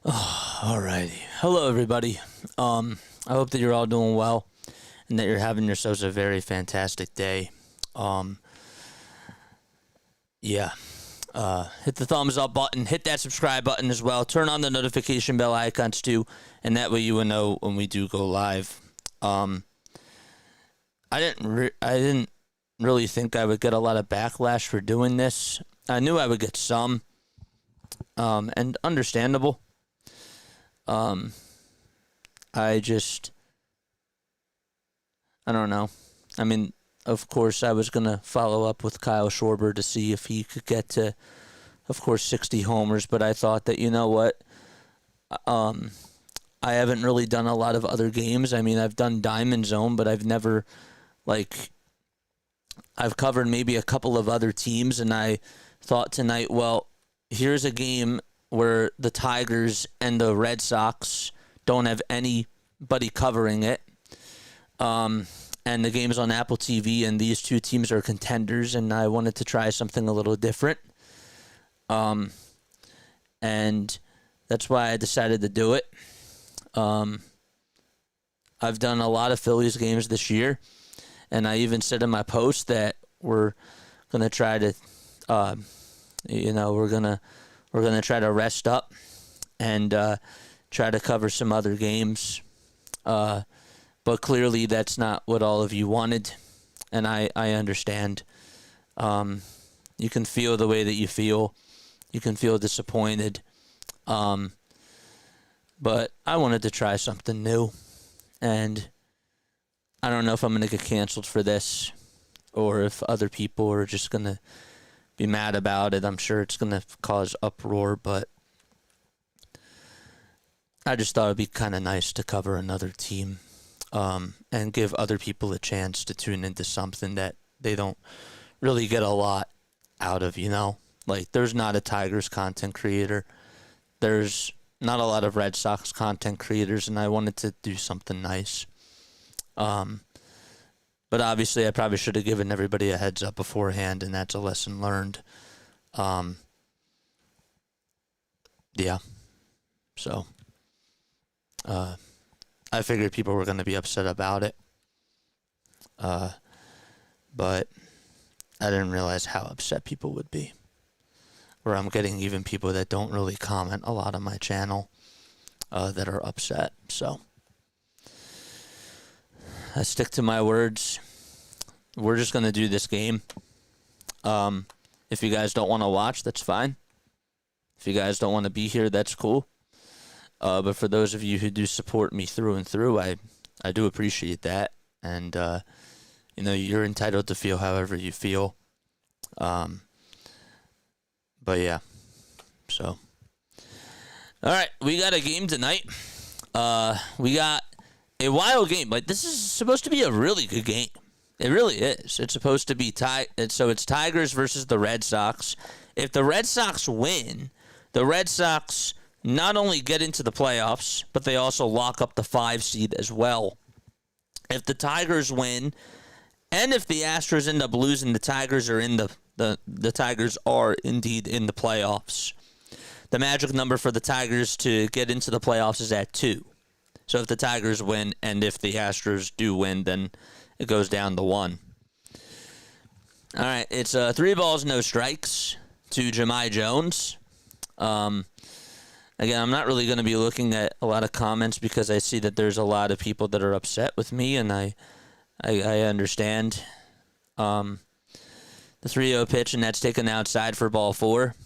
Alrighty. Hello, everybody. I hope that you're all doing well and that you're having yourselves a very fantastic day. Yeah. Hit the thumbs up button. Hit that subscribe button as well. Turn on the notification bell icons too, and that way you will know when we do go live. I didn't really think I would get a lot of backlash for doing this. I knew I would get some, and understandable. I don't know. I mean, of course, I was going to follow up with Kyle Schwarber to see if he could get to, of course, 60 homers, but I thought that, you know what, I haven't really done a lot of other games. I mean, I've done Diamond Zone, but I've never, I've covered maybe a couple of other teams, and I thought tonight, well, here's a game where the Tigers and the Red Sox don't have anybody covering it. And the game's on Apple TV, and these two teams are contenders, and I wanted to try something a little different. And that's why I decided to do it. I've done a lot of Phillies games this year, and I even said in my post that we're going to try to, we're going to try to rest up and try to cover some other games. But clearly that's not what all of you wanted, and I understand. You can feel the way that you feel. You can feel disappointed. But I wanted to try something new, and I don't know if I'm going to get canceled for this or if other people are just going to be mad about it. I'm sure it's going to cause uproar, but I just thought it'd be kind of nice to cover another team. And give other people a chance to tune into something that they don't really get a lot out of, you know? Like, there's not a Tigers content creator. There's not a lot of Red Sox content creators, and I wanted to do something nice. But obviously I probably should have given everybody a heads up beforehand, and that's a lesson learned. Yeah. So, I figured people were going to be upset about it. But I didn't realize how upset people would be. Where I'm getting even people that don't really comment a lot on my channel that are upset. So I stick to my words. We're just going to do this game. If you guys don't want to watch, that's fine. If you guys don't want to be here, that's cool. But for those of you who do support me through and through, I do appreciate that. And, you're entitled to feel however you feel. But yeah. So. All right. We got a game tonight. We got a wild game. Like, this is supposed to be a really good game. It really is. It's supposed to be so it's Tigers versus the Red Sox. If the Red Sox win, the Red Sox not only get into the playoffs, but they also lock up the 5 seed as well. If the Tigers win, and if the Astros end up losing, the Tigers are in the Tigers are indeed in the playoffs. The magic number for the Tigers to get into the playoffs is at 2. So if the Tigers win, and if the Astros do win, then it goes down to 1. All right, it's 3 balls, no strikes to Jahmai Jones. Again, I'm not really going to be looking at a lot of comments because I see that there's a lot of people that are upset with me, and I understand. The 3-0 pitch, and that's taken outside for ball 4.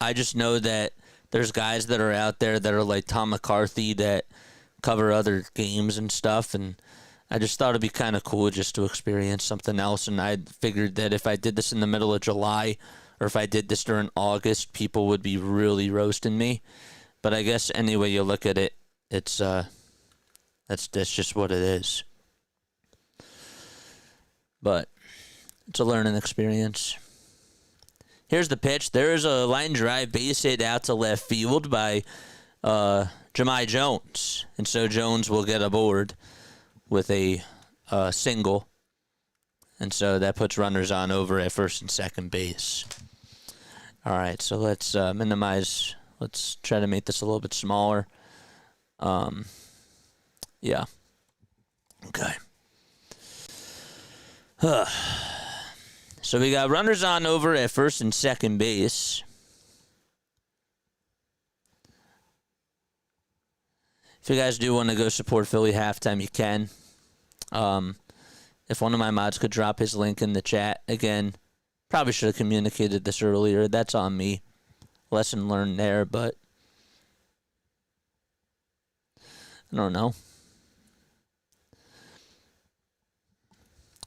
I just know that there's guys that are out there that are like Tom McCarthy that cover other games and stuff, and I just thought it'd be kind of cool just to experience something else, and I figured that if I did this in the middle of July or if I did this during August, people would be really roasting me. But I guess any way you look at it, it's that's just what it is. But it's a learning experience. Here's the pitch. There's a line drive, base hit out to left field by Jahmai Jones. And so Jones will get aboard with a single. And so that puts runners on over at first and second base. All right, so let's minimize Let's try to make this a little bit smaller. Yeah. Okay. So we got runners on over at first and second base. If you guys do want to go support Philly halftime, you can. If one of my mods could drop his link in the chat. Again, probably should have communicated this earlier. That's on me. Lesson learned there, but I don't know.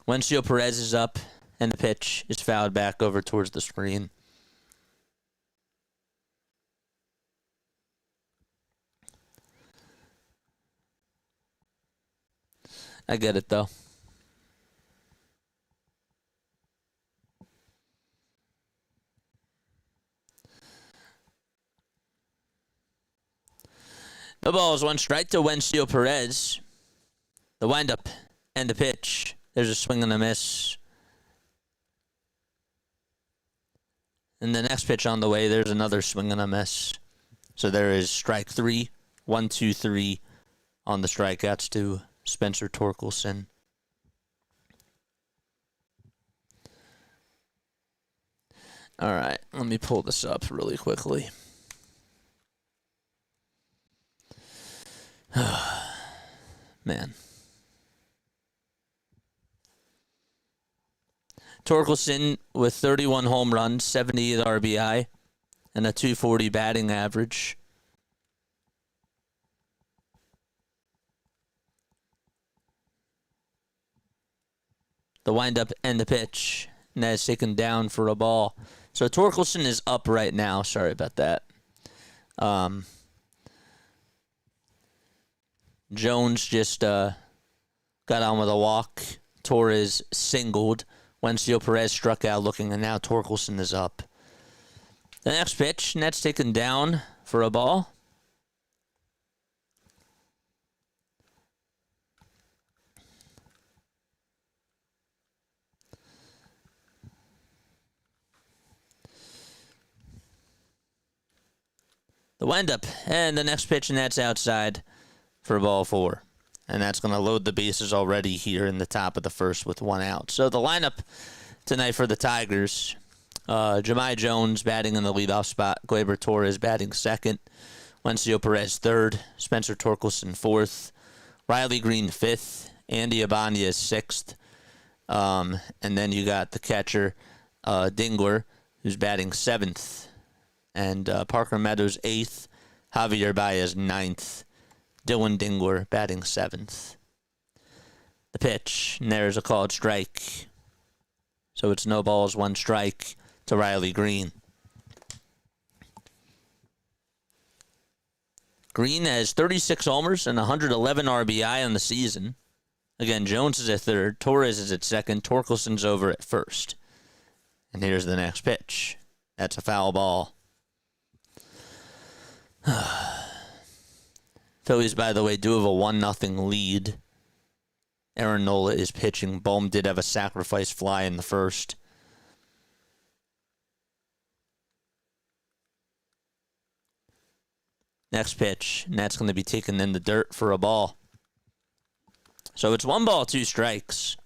Wencio Perez is up, and the pitch is fouled back over towards the screen. I get it, though. The ball is one strike to Wencio Perez. The windup and the pitch. There's a swing and a miss. And the next pitch on the way, there's another swing and a miss. So there is strike 3. 1, 2, 3 on the strikeouts to Spencer Torkelson. All right, let me pull this up really quickly. Man. Torkelson with 31 home runs, 78 RBI, and a 240 batting average. The windup and the pitch. And that is taken down for a ball. So Torkelson is up right now. Sorry about that. Jones just got on with a walk. Torres singled. Wencio Perez struck out looking, and now Torkelson is up. The next pitch, and that's taken down for a ball. The windup, and the next pitch, and that's outside for ball 4. And that's going to load the bases already here in the top of the first with 1 out. So the lineup tonight for the Tigers, Jahmai Jones batting in the leadoff spot, Gleyber Torres batting second, Wencio Perez third, Spencer Torkelson fourth, Riley Greene fifth, Andy Ibanez sixth, and then you got the catcher, Dingler, who's batting seventh, and Parker Meadows eighth, Javier Baez ninth, Dylan Dingler batting seventh. The pitch, and there's a called strike. So it's no balls, 1 strike to Riley Greene. Greene has 36 homers and 111 RBI on the season. Again, Jones is at third, Torres is at second, Torkelson's over at first. And here's the next pitch. That's a foul ball. Phillies, by the way, do have a 1-0 lead. Aaron Nola is pitching. Bohm did have a sacrifice fly in the first. Next pitch, and that's going to be taken in the dirt for a ball. So it's 1 ball, 2 strikes.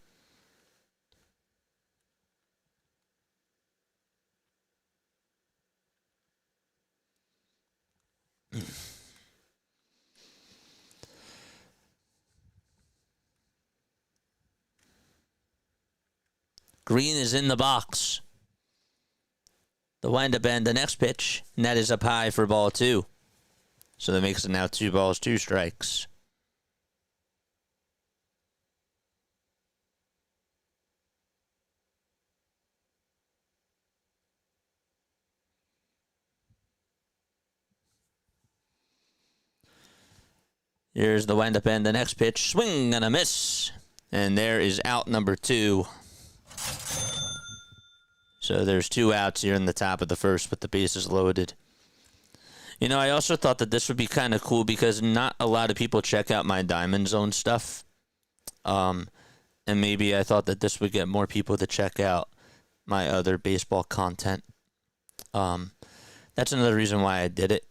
Greene is in the box. The windup and the next pitch, and that is up high for ball 2. So that makes it now 2 balls, 2 strikes. Here's the windup and the next pitch. Swing and a miss. And there is out number 2. So there's 2 outs here in the top of the first with the bases loaded. You know, I also thought that this would be kind of cool because not a lot of people check out my Diamond Zone stuff. And maybe I thought that this would get more people to check out my other baseball content. That's another reason why I did it.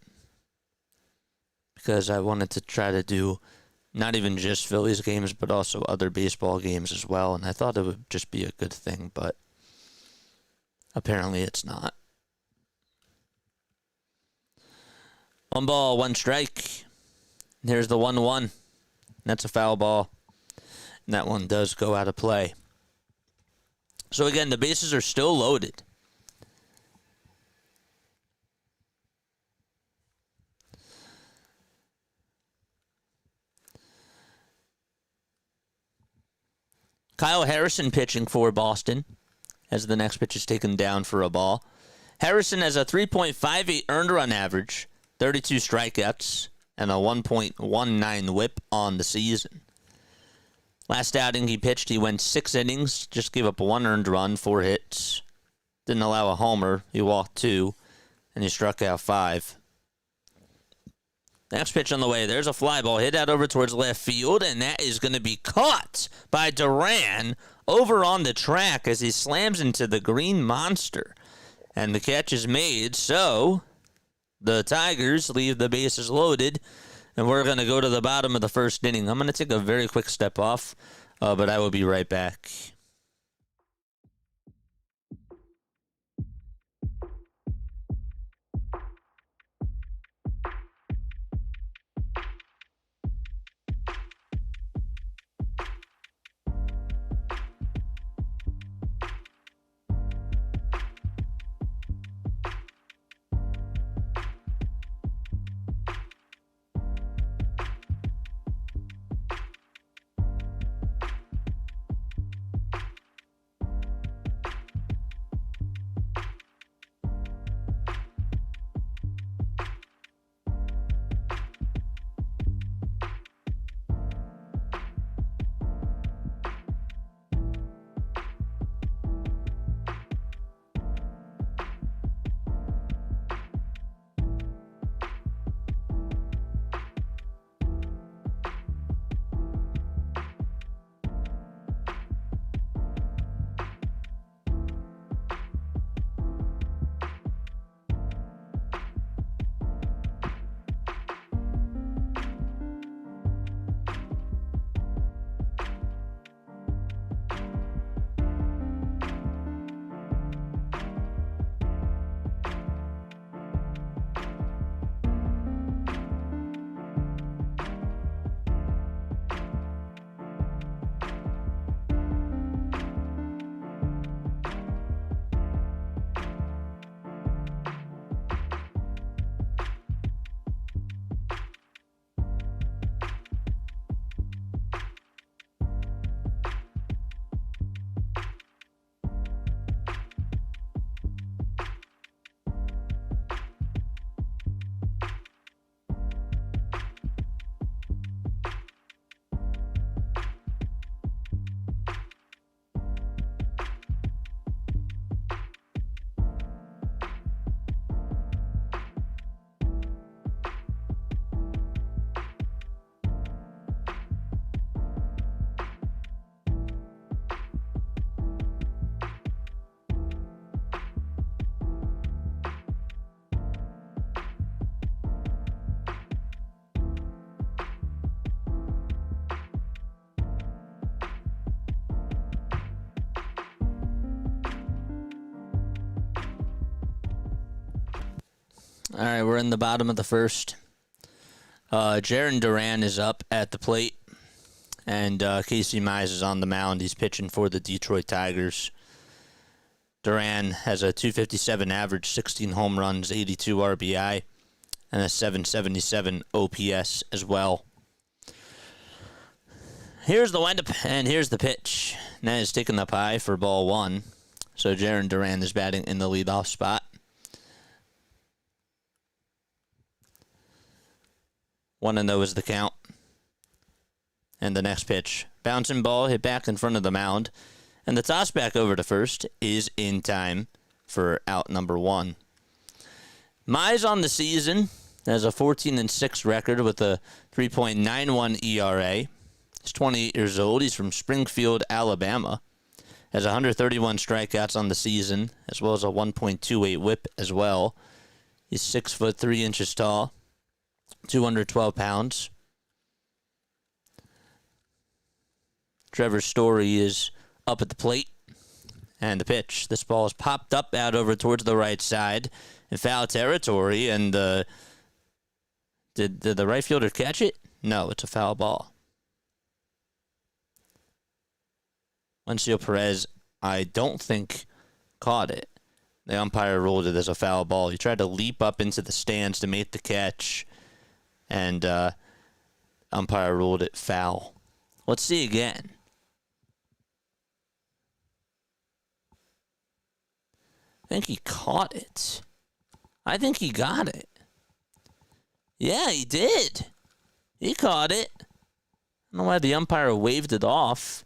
because I wanted to try to do not even just Phillies games, but also other baseball games as well. And I thought it would just be a good thing, but apparently it's not. 1 ball, 1 strike. Here's the 1-1. That's a foul ball. And that one does go out of play. So again, the bases are still loaded. Kyle Harrison pitching for Boston as the next pitch is taken down for a ball. Harrison has a 3.58 earned run average, 32 strikeouts, and a 1.19 whip on the season. Last outing he pitched, he went 6 innings, just gave up 1 earned run, 4 hits. Didn't allow a homer. He walked 2, and he struck out 5. Next pitch on the way. There's a fly ball hit out over towards left field, and that is going to be caught by Duran over on the track as he slams into the green monster. And the catch is made, so the Tigers leave the bases loaded, and we're going to go to the bottom of the first inning. I'm going to take a very quick step off, but I will be right back. All right, we're in the bottom of the first. Jarren Duran is up at the plate, and Casey Mize is on the mound. He's pitching for the Detroit Tigers. Duran has a 257 average, 16 home runs, 82 RBI, and a 777 OPS as well. Here's the windup, and here's the pitch. That is taken up high for ball 1. So Jarren Duran is batting in the leadoff spot. 1-0 is the count. And the next pitch. Bouncing ball hit back in front of the mound. And the toss back over to first is in time for out number 1. Mize on the season has a 14-6 record with a 3.91 ERA. He's 28 years old. He's from Springfield, Alabama. Has 131 strikeouts on the season, as well as a 1.28 whip as well. He's 6'3" tall. 212 pounds. Trevor Story is up at the plate. And the pitch. This ball is popped up out over towards the right side in foul territory. And did the right fielder catch it? No, it's a foul ball. Wencio Perez, I don't think, caught it. The umpire ruled it as a foul ball. He tried to leap up into the stands to make the catch. And umpire ruled it foul. Let's see again. I think he caught it. I think he got it. Yeah, he did. He caught it. I don't know why the umpire waved it off,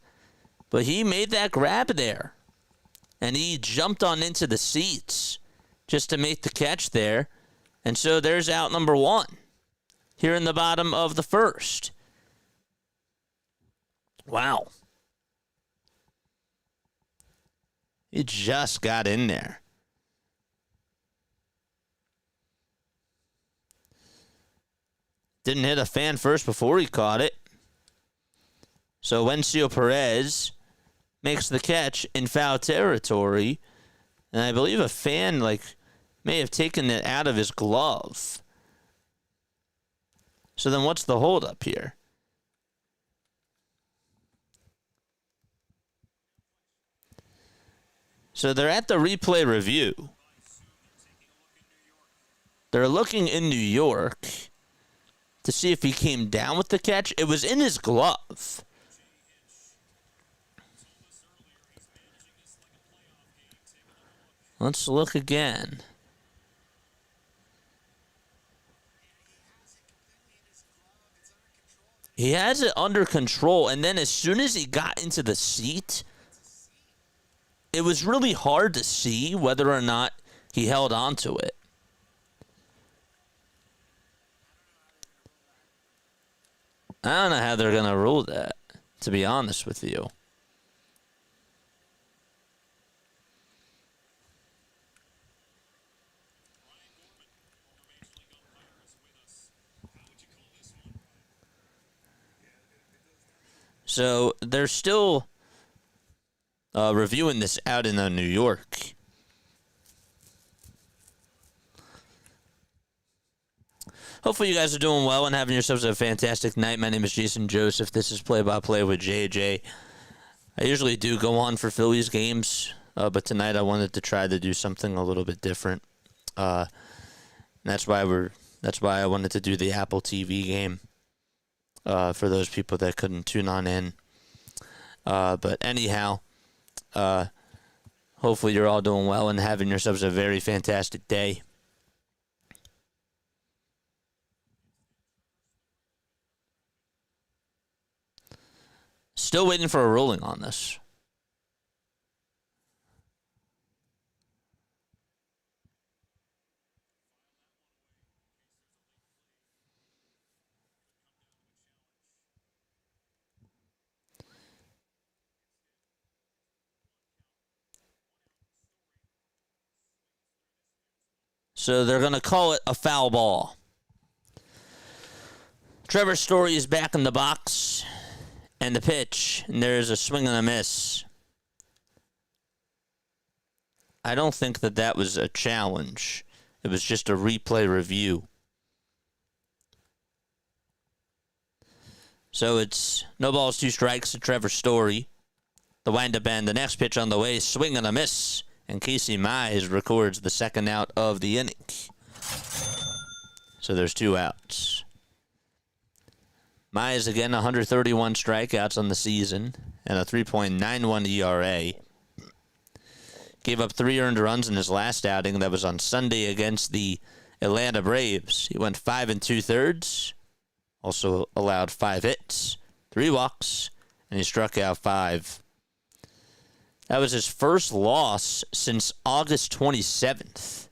but he made that grab there. And he jumped on into the seats just to make the catch there. And so there's out number one here in the bottom of the first. Wow. He just got in there. Didn't hit a fan first before he caught it. So Wencio Perez makes the catch in foul territory. And I believe a fan may have taken it out of his glove. So then what's the holdup here? So they're at the replay review. They're looking in New York to see if he came down with the catch. It was in his glove. Let's look again. He has it under control, and then as soon as he got into the seat, it was really hard to see whether or not he held on to it. I don't know how they're going to rule that, to be honest with you. So they're still reviewing this out in New York. Hopefully you guys are doing well and having yourselves a fantastic night. My name is Jason Joseph. This is Play-by-Play with JJ. I usually do go on for Phillies games, but tonight I wanted to try to do something a little bit different. That's why I wanted to do the Apple TV game for those people that couldn't tune on in. But anyhow, hopefully you're all doing well and having yourselves a very fantastic day. Still waiting for a ruling on this. So they're going to call it a foul ball. Trevor Story is back in the box. And the pitch, and there's a swing and a miss. I don't think that was a challenge. It was just a replay review. So it's no balls, 2 strikes to Trevor Story. The windup and the next pitch on the way, swing and a miss. And Casey Mize records the second out of the inning. So there's 2 outs. Mize again, 131 strikeouts on the season and a 3.91 ERA. Gave up 3 earned runs in his last outing. That was on Sunday against the Atlanta Braves. He went 5 2/3. Also allowed 5 hits, 3 walks, and he struck out 5. That was his first loss since August 27th.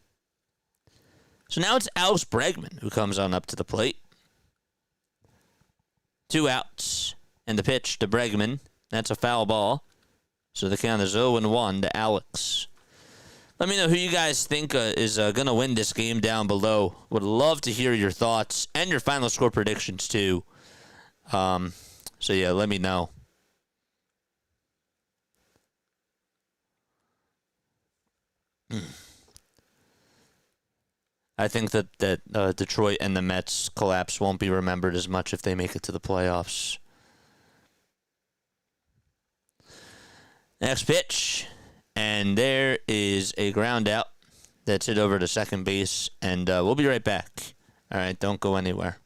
So now it's Alex Bregman who comes on up to the plate. 2 outs, and the pitch to Bregman. That's a foul ball. So the count is 0-1 to Alex. Let me know who you guys think is going to win this game down below. Would love to hear your thoughts and your final score predictions, too. So, yeah, let me know. I think that Detroit and the Mets collapse won't be remembered as much if they make it to the playoffs. Next pitch. And there is a ground out that's hit over to second base. And we'll be right back. All right, don't go anywhere.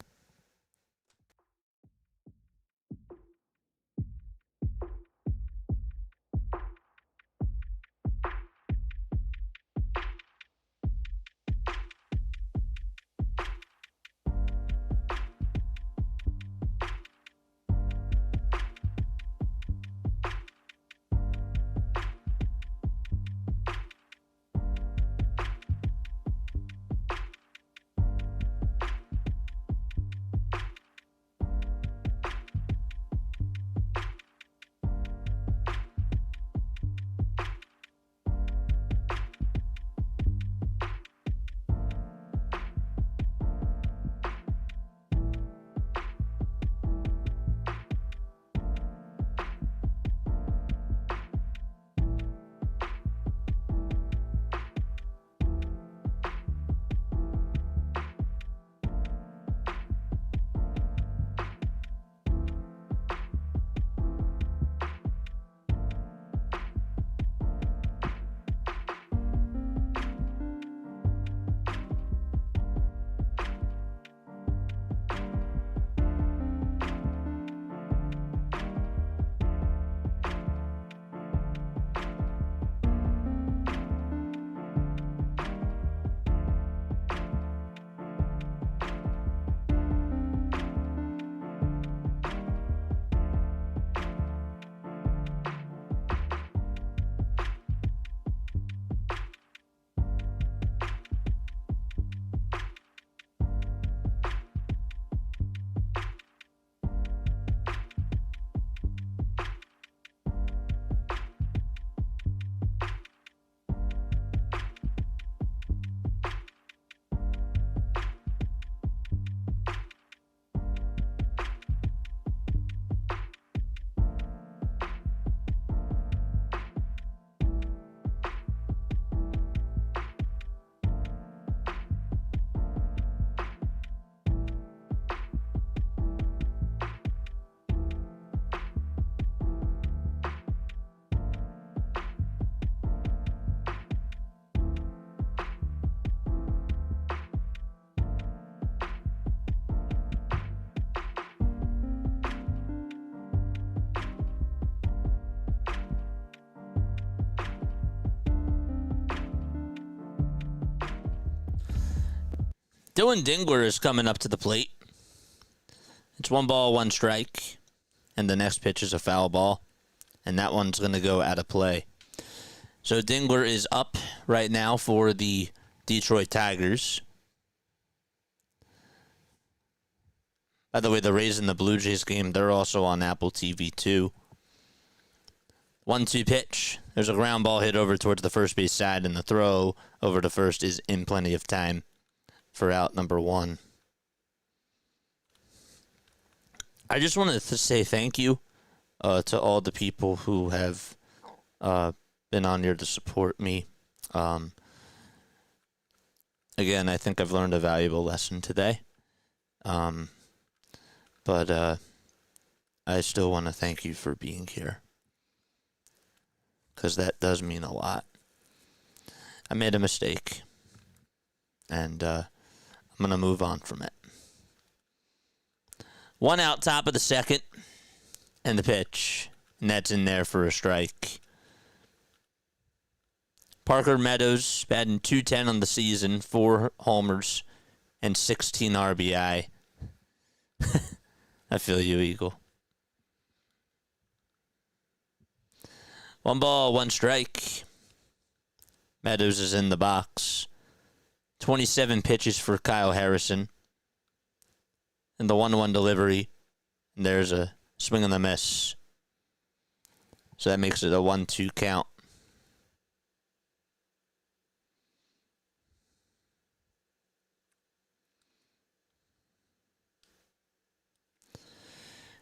Dylan Dingler is coming up to the plate. It's 1 ball, 1 strike. And the next pitch is a foul ball. And that one's going to go out of play. So Dingler is up right now for the Detroit Tigers. By the way, the Rays and the Blue Jays game, they're also on Apple TV too. 1-2 pitch. There's a ground ball hit over towards the first base side, and the throw over to first is in plenty of time for out number 1. I just wanted to say thank you to all the people who have been on here to support me. Again, I think I've learned a valuable lesson today. But I still want to thank you for being here, because that does mean a lot. I made a mistake, and I'm going to move on from it. 1 out, top of the second, and the pitch. And that's in there for a strike. Parker Meadows batting .210 on the season, 4 homers, and 16 RBI. I feel you, Eagle. 1 ball, 1 strike. Meadows is in the box. 27 pitches for Kyle Harrison. And the 1-1 delivery. And there's a swing and a miss. So that makes it a 1-2 count.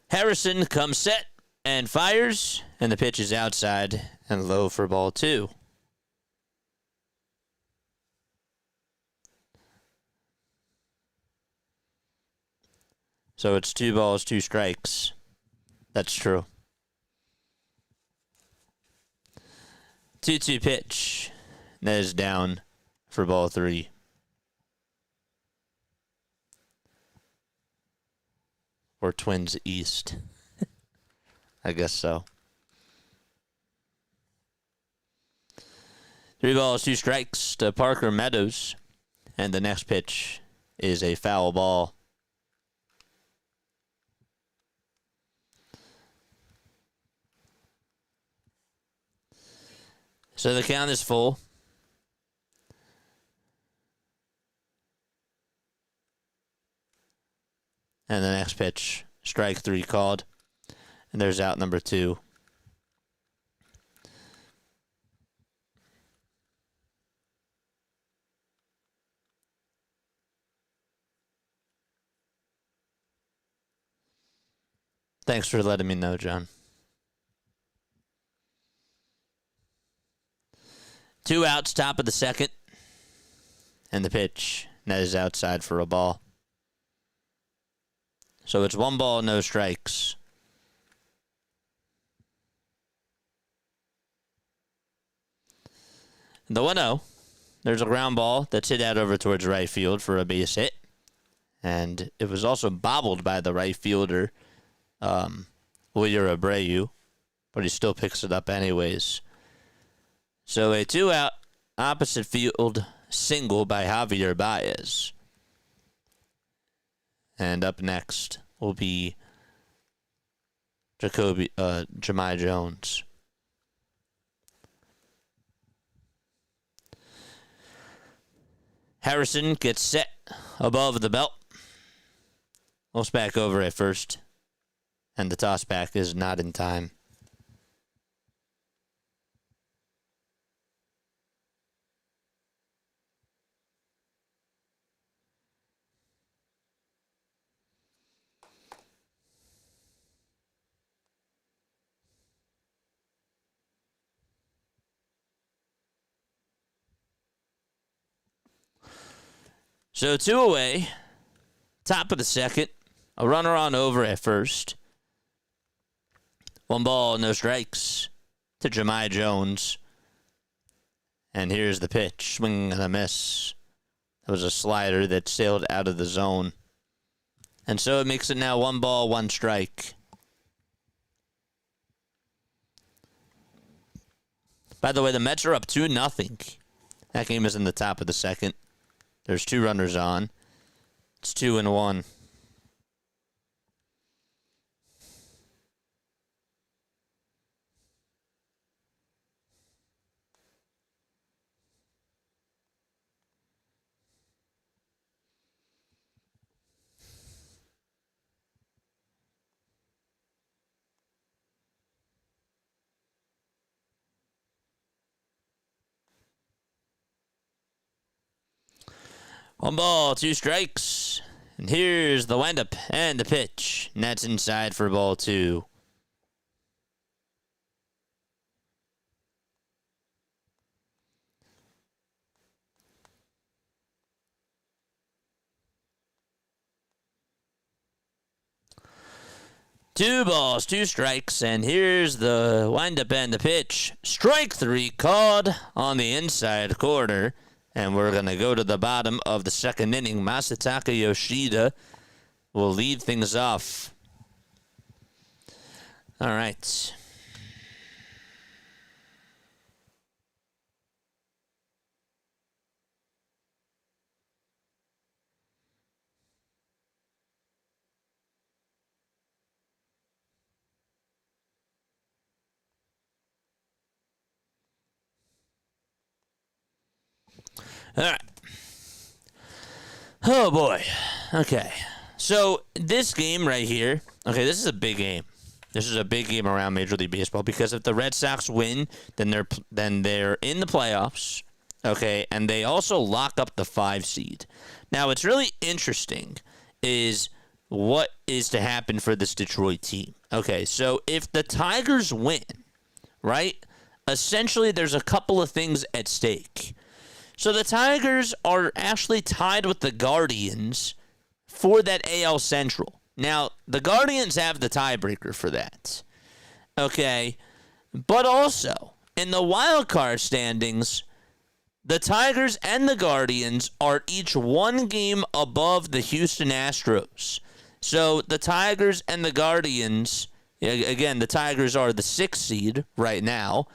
Harrison comes set and fires, and the pitch is outside and low for ball 2. So it's 2 balls, 2 strikes. That's true. 2-2 pitch. That is down for ball 3. Or Twins East. I guess so. 3 balls, 2 strikes to Parker Meadows. And the next pitch is a foul ball. So the count is full. And the next pitch, strike 3 called. And there's out number 2. Thanks for letting me know, John. 2 outs, top of the second. And the pitch, that is outside for a ball. So it's 1 ball, no strikes. The 1-0, there's a ground ball that's hit out over towards right field for a base hit. And it was also bobbled by the right fielder, Wilyer Abreu, but he still picks it up anyways. So a 2-out opposite field single by Javier Baez. And up next will be Jahmai Jones. Harrison gets set above the belt. Looks back over at first. And the toss back is not in time. So 2 away, top of the second, a runner on over at first. 1 ball, no strikes to Jahmai Jones. And here's the pitch, swing and a miss. It was a slider that sailed out of the zone. And so it makes it now 1 ball, 1 strike. By the way, the Mets are up 2-0. That game is in the top of the second. There's 2 runners on. It's 2-1. One ball, 2 strikes. And here's the windup and the pitch. And that's inside for ball 2. Two balls, 2 strikes, and here's the windup and the pitch. Strike 3 called on the inside corner. And we're going to go to the bottom of the second inning. Masataka Yoshida will lead things off. All right. All right. Oh, boy. Okay. So, this game right here, okay, this is a big game. This is a big game around Major League Baseball because if the Red Sox win, then they're in the playoffs, okay, and they also lock up the 5 seed. Now, what's really interesting is what is to happen for this Detroit team. Okay, so if the Tigers win, right, essentially there's a couple of things at stake. So the Tigers are actually tied with the Guardians for that AL Central. Now, the Guardians have the tiebreaker for that. Okay, but also in the wild card standings, the Tigers and the Guardians are each one game above the Houston Astros. So the Tigers and the Guardians, again, the Tigers are the 6th seed right now.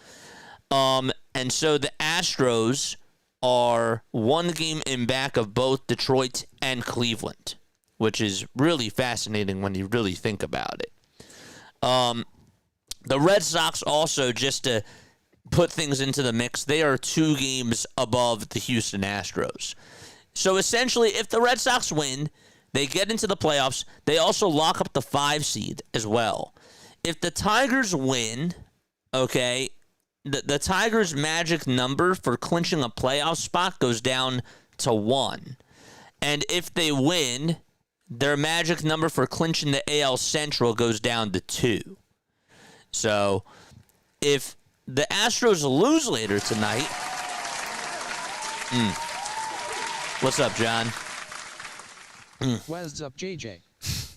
And so the Astros are one game in back of both Detroit and Cleveland, which is really fascinating when you really think about it. The Red Sox also, just to put things into the mix, they are 2 games above the Houston Astros. So essentially, if the Red Sox win, they get into the playoffs. They also lock up the 5 seed as well. If the Tigers win, okay, the Tigers' magic number for clinching a playoff spot goes down to 1. And if they win, their magic number for clinching the AL Central goes down to 2. So if the Astros lose later tonight, what's up, John? What's up, JJ?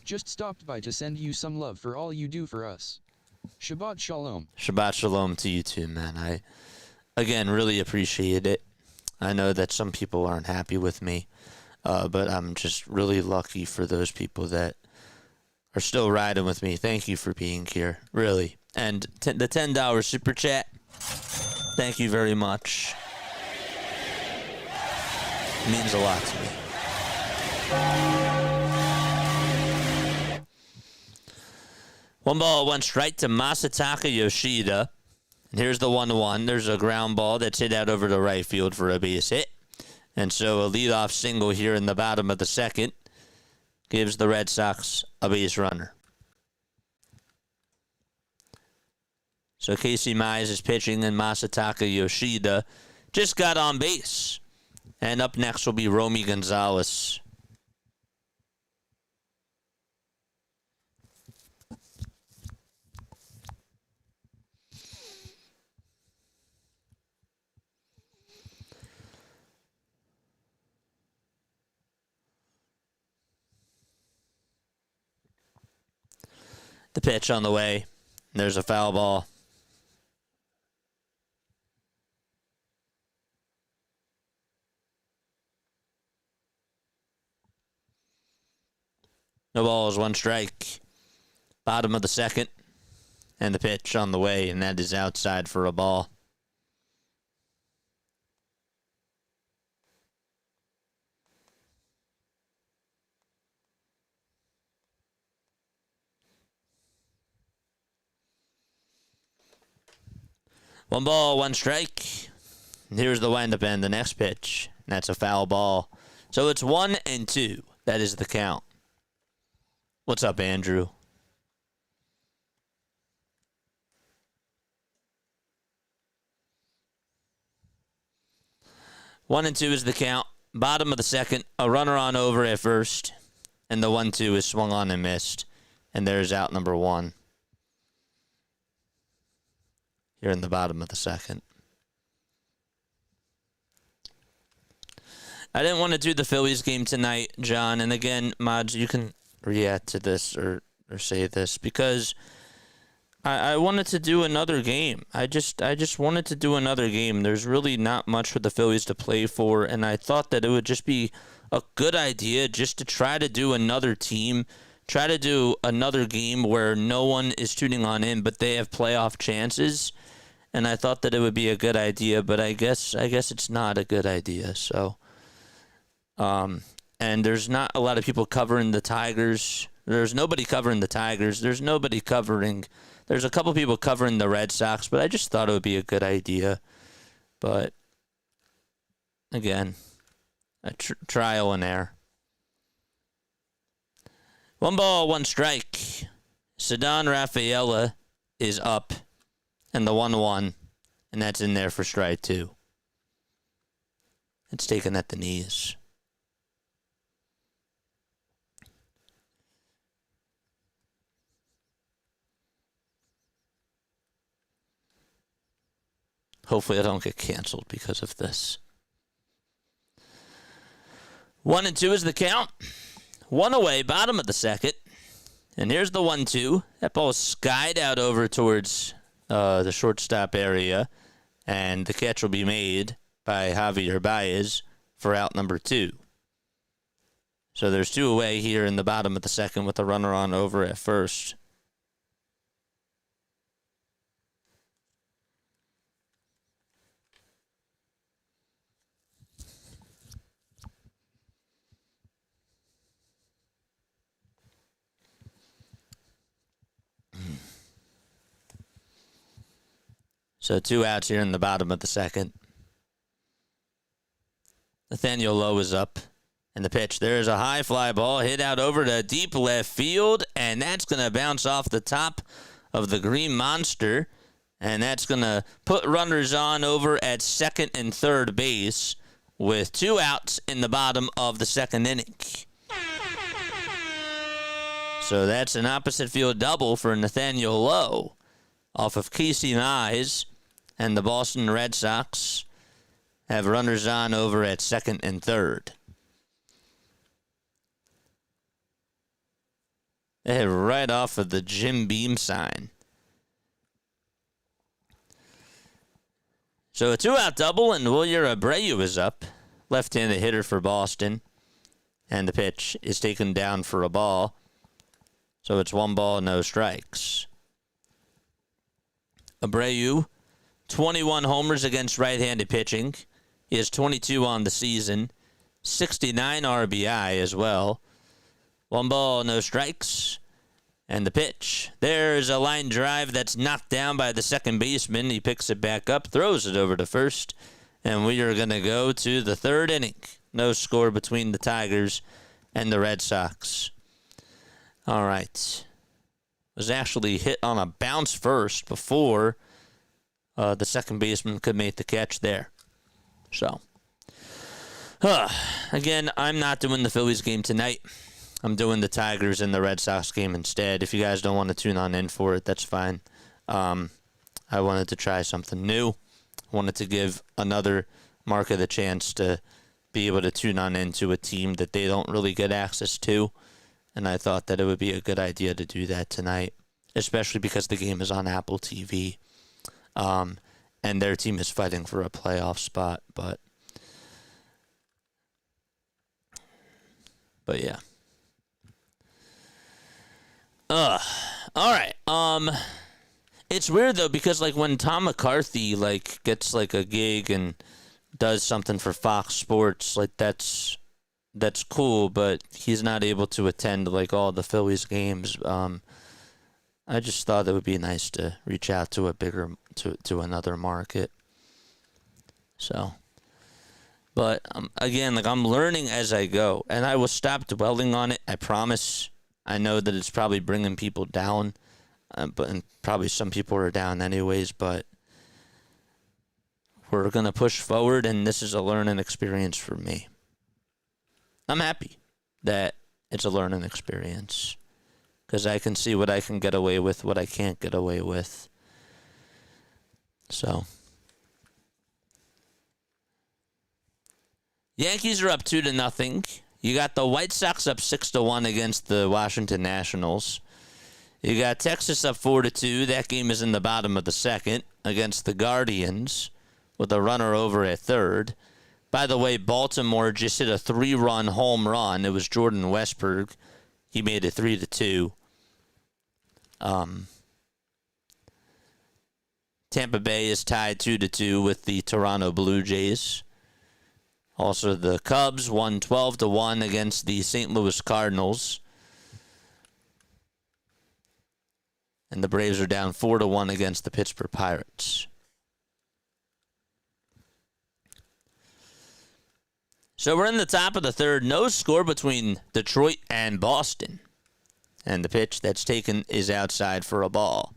Just stopped by to send you some love for all you do for us. Shabbat Shalom. Shabbat Shalom to you too, man. I, again, really appreciate it. I know that some people aren't happy with me, but I'm just really lucky for those people that are still riding with me. Thank you for being here, really. And the $10 super chat, thank you very much. It means a lot to me. One ball, 1 strike to Masataka Yoshida. And here's the 1-1. There's a ground ball that's hit out over the right field for a base hit. And so a leadoff single here in the bottom of the 2nd gives the Red Sox a base runner. So Casey Mize is pitching, and Masataka Yoshida just got on base. And up next will be Romy Gonzalez. The pitch on the way. There's a foul ball. No balls, 1 strike. Bottom of the 2nd. And the pitch on the way, and that is outside for a ball. One ball, 1 strike. And here's the windup and the next pitch. And that's a foul ball. So it's 1-2. That is the count. What's up, Andrew? One and 2 is the count. Bottom of the 2nd, a runner on over at first. And the 1-2 is swung on and missed. And there's out number 1. Here in the bottom of the 2nd. I didn't want to do the Phillies game tonight, John. And again, Mods, you can react to this or say this, because I wanted to do another game. I just wanted to do another game. There's really not much for the Phillies to play for, and I thought that it would just be a good idea just to try to do another team, try to do another game where no one is tuning on in, but they have playoff chances. And I thought that it would be a good idea, but I guess it's not a good idea. So, and there's not a lot of people covering the Tigers. There's nobody covering the Tigers. There's a couple people covering the Red Sox, but I just thought it would be a good idea. But again, a trial and error. 1 ball, 1 strike. Ceddanne Rafaela is up. And the 1-1, and that's in there for strike 2. It's taken at the knees. Hopefully I don't get canceled because of this. 1-2 is the count. One away, bottom of the second. And here's the 1-2. That ball skied out over towards the shortstop area. And the catch will be made by Javier Baez for out number 2. So there's 2 away here in the bottom of the second with a runner on over at first. So 2 outs here in the bottom of the second. Nathaniel Lowe is up. And the pitch, there's a high fly ball hit out over to deep left field, and that's going to bounce off the top of the green monster, and that's going to put runners on over at second and third base with 2 outs in the bottom of the second inning. So that's an opposite field double for Nathaniel Lowe off of Casey Mize, and the Boston Red Sox have runners on over at second and third. They hit right off of the Jim Beam sign. So a 2-out double, and Wilyer Abreu is up. Left-handed hitter for Boston. And the pitch is taken down for a ball. So it's 1 ball, no strikes. Abreu, 21 homers against right-handed pitching. He has 22 on the season. 69 RBI as well. 1 ball, no strikes. And the pitch. There's a line drive that's knocked down by the second baseman. He picks it back up, throws it over to first. And we are going to go to the third inning. No score between the Tigers and the Red Sox. All right. Was actually hit on a bounce first before the second baseman could make the catch there. So, again, I'm not doing the Phillies game tonight. I'm doing the Tigers and the Red Sox game instead. If you guys don't want to tune on in for it, that's fine. I wanted to try something new. Wanted to give another market a chance to be able to tune on into a team that they don't really get access to. And I thought that it would be a good idea to do that tonight, especially because the game is on Apple TV. And their team is fighting for a playoff spot. But yeah. All right. It's weird though because like when Tom McCarthy like gets like a gig and does something for Fox Sports, like that's cool, but he's not able to attend like all the Phillies games. I just thought it would be nice to reach out to a bigger to another market. So, but again, like I'm learning as I go, and I will stop dwelling on it. I promise. I know that it's probably bringing people down, and probably some people are down anyways, but we're going to push forward, and this is a learning experience for me. I'm happy that it's a learning experience because I can see what I can get away with, what I can't get away with. So, Yankees are up 2-0. You got the White Sox up 6-1 against the Washington Nationals. You got Texas up 4-2. That game is in the bottom of the second against the Guardians with a runner over at third. By the way, Baltimore just hit a 3-run home run. It was Jordan Westberg. He made it 3-2. Tampa Bay is tied 2-2 with the Toronto Blue Jays. Also, the Cubs won 12-1 against the St. Louis Cardinals. And the Braves are down 4-1 against the Pittsburgh Pirates. So we're in the top of the third. No score between Detroit and Boston. And the pitch that's taken is outside for a ball.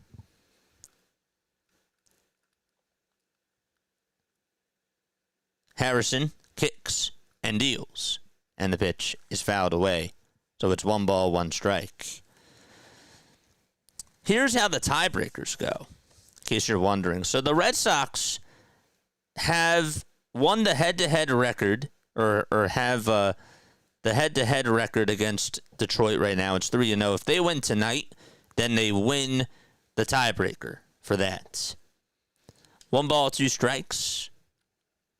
Harrison kicks and deals, and the pitch is fouled away. So it's 1 ball, 1 strike. Here's how the tiebreakers go, in case you're wondering. So the Red Sox have won the head-to-head record, or have the head-to-head record against Detroit right now. It's 3-0. If they win tonight, then they win the tiebreaker for that. 1 ball, 2 strikes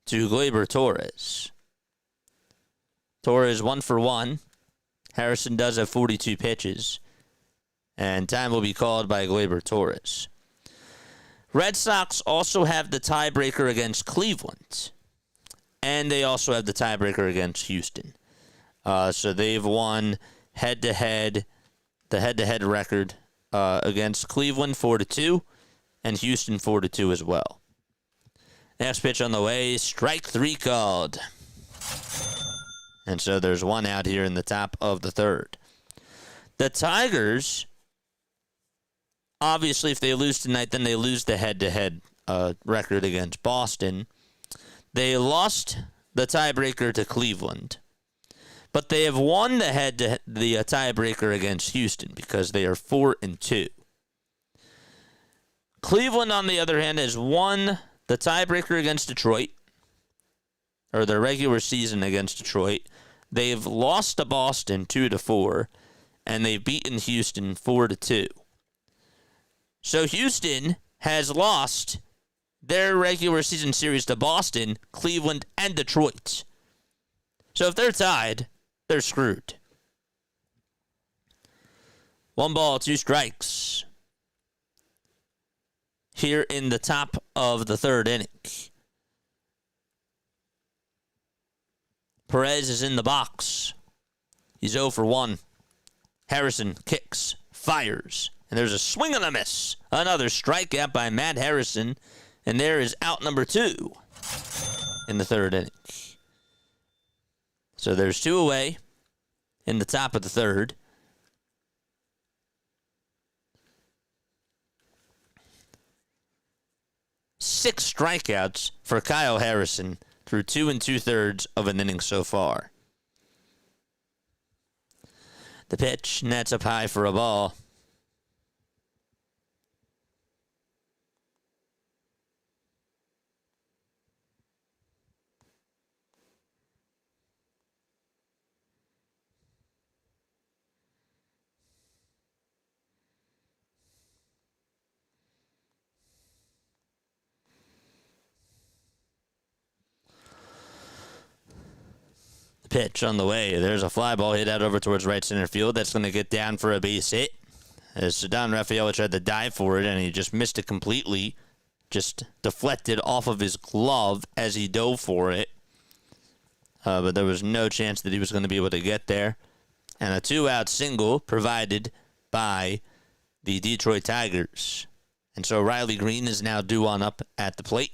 to Gleyber Torres. Torres 1 for 1. Harrison does have 42 pitches. And time will be called by Gleyber Torres. Red Sox also have the tiebreaker against Cleveland. And they also have the tiebreaker against Houston. So they've won head-to-head, the head-to-head record against Cleveland 4-2 and Houston 4-2 as well. Next pitch on the way, strike 3 called. And so there's 1 out here in the top of the 3rd. The Tigers, obviously, if they lose tonight, then they lose the head-to-head record against Boston. They lost the tiebreaker to Cleveland, but they have won the tiebreaker against Houston because they are 4-2. Cleveland, on the other hand, has won the tiebreaker against Detroit, or their regular season against Detroit. They've lost to Boston 2-4, and they've beaten Houston 4-2. So Houston has lost their regular season series to Boston, Cleveland, and Detroit. So if they're tied, they're screwed. 1 ball, 2 strikes. Here in the top of the 3rd inning. Perez is in the box. He's 0 for 1. Harrison kicks, fires, and there's a swing and a miss. Another strikeout by Matt Harrison, and there is out number 2 in the 3rd inning. So there's 2 away in the top of the 3rd. Six strikeouts for Kyle Harrison through 2 2/3 of an inning so far. The pitch, nets up high for a ball. Pitch on the way. There's a fly ball hit out over towards right center field. That's going to get down for a base hit. As Ceddanne Rafaela tried to dive for it, and he just missed it completely. Just deflected off of his glove as he dove for it. But there was no chance that he was going to be able to get there. And a 2-out single provided by the Detroit Tigers. And so Riley Greene is now due on up at the plate.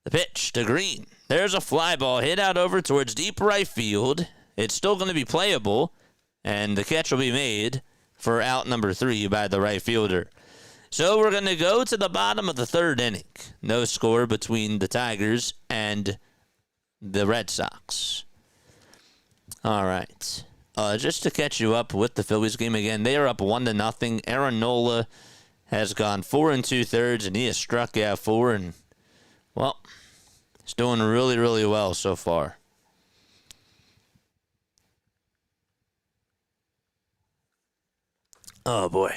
The pitch to Greene. There's a fly ball hit out over towards deep right field. It's still going to be playable, and the catch will be made for out number 3 by the right fielder. So we're going to go to the bottom of the 3rd inning. No score between the Tigers and the Red Sox. All right. Just to catch you up with the Phillies game again, they are up 1-0. Aaron Nola has gone 4 2/3, and he has struck out 4, and, well, he's doing really, really well so far. Oh, boy.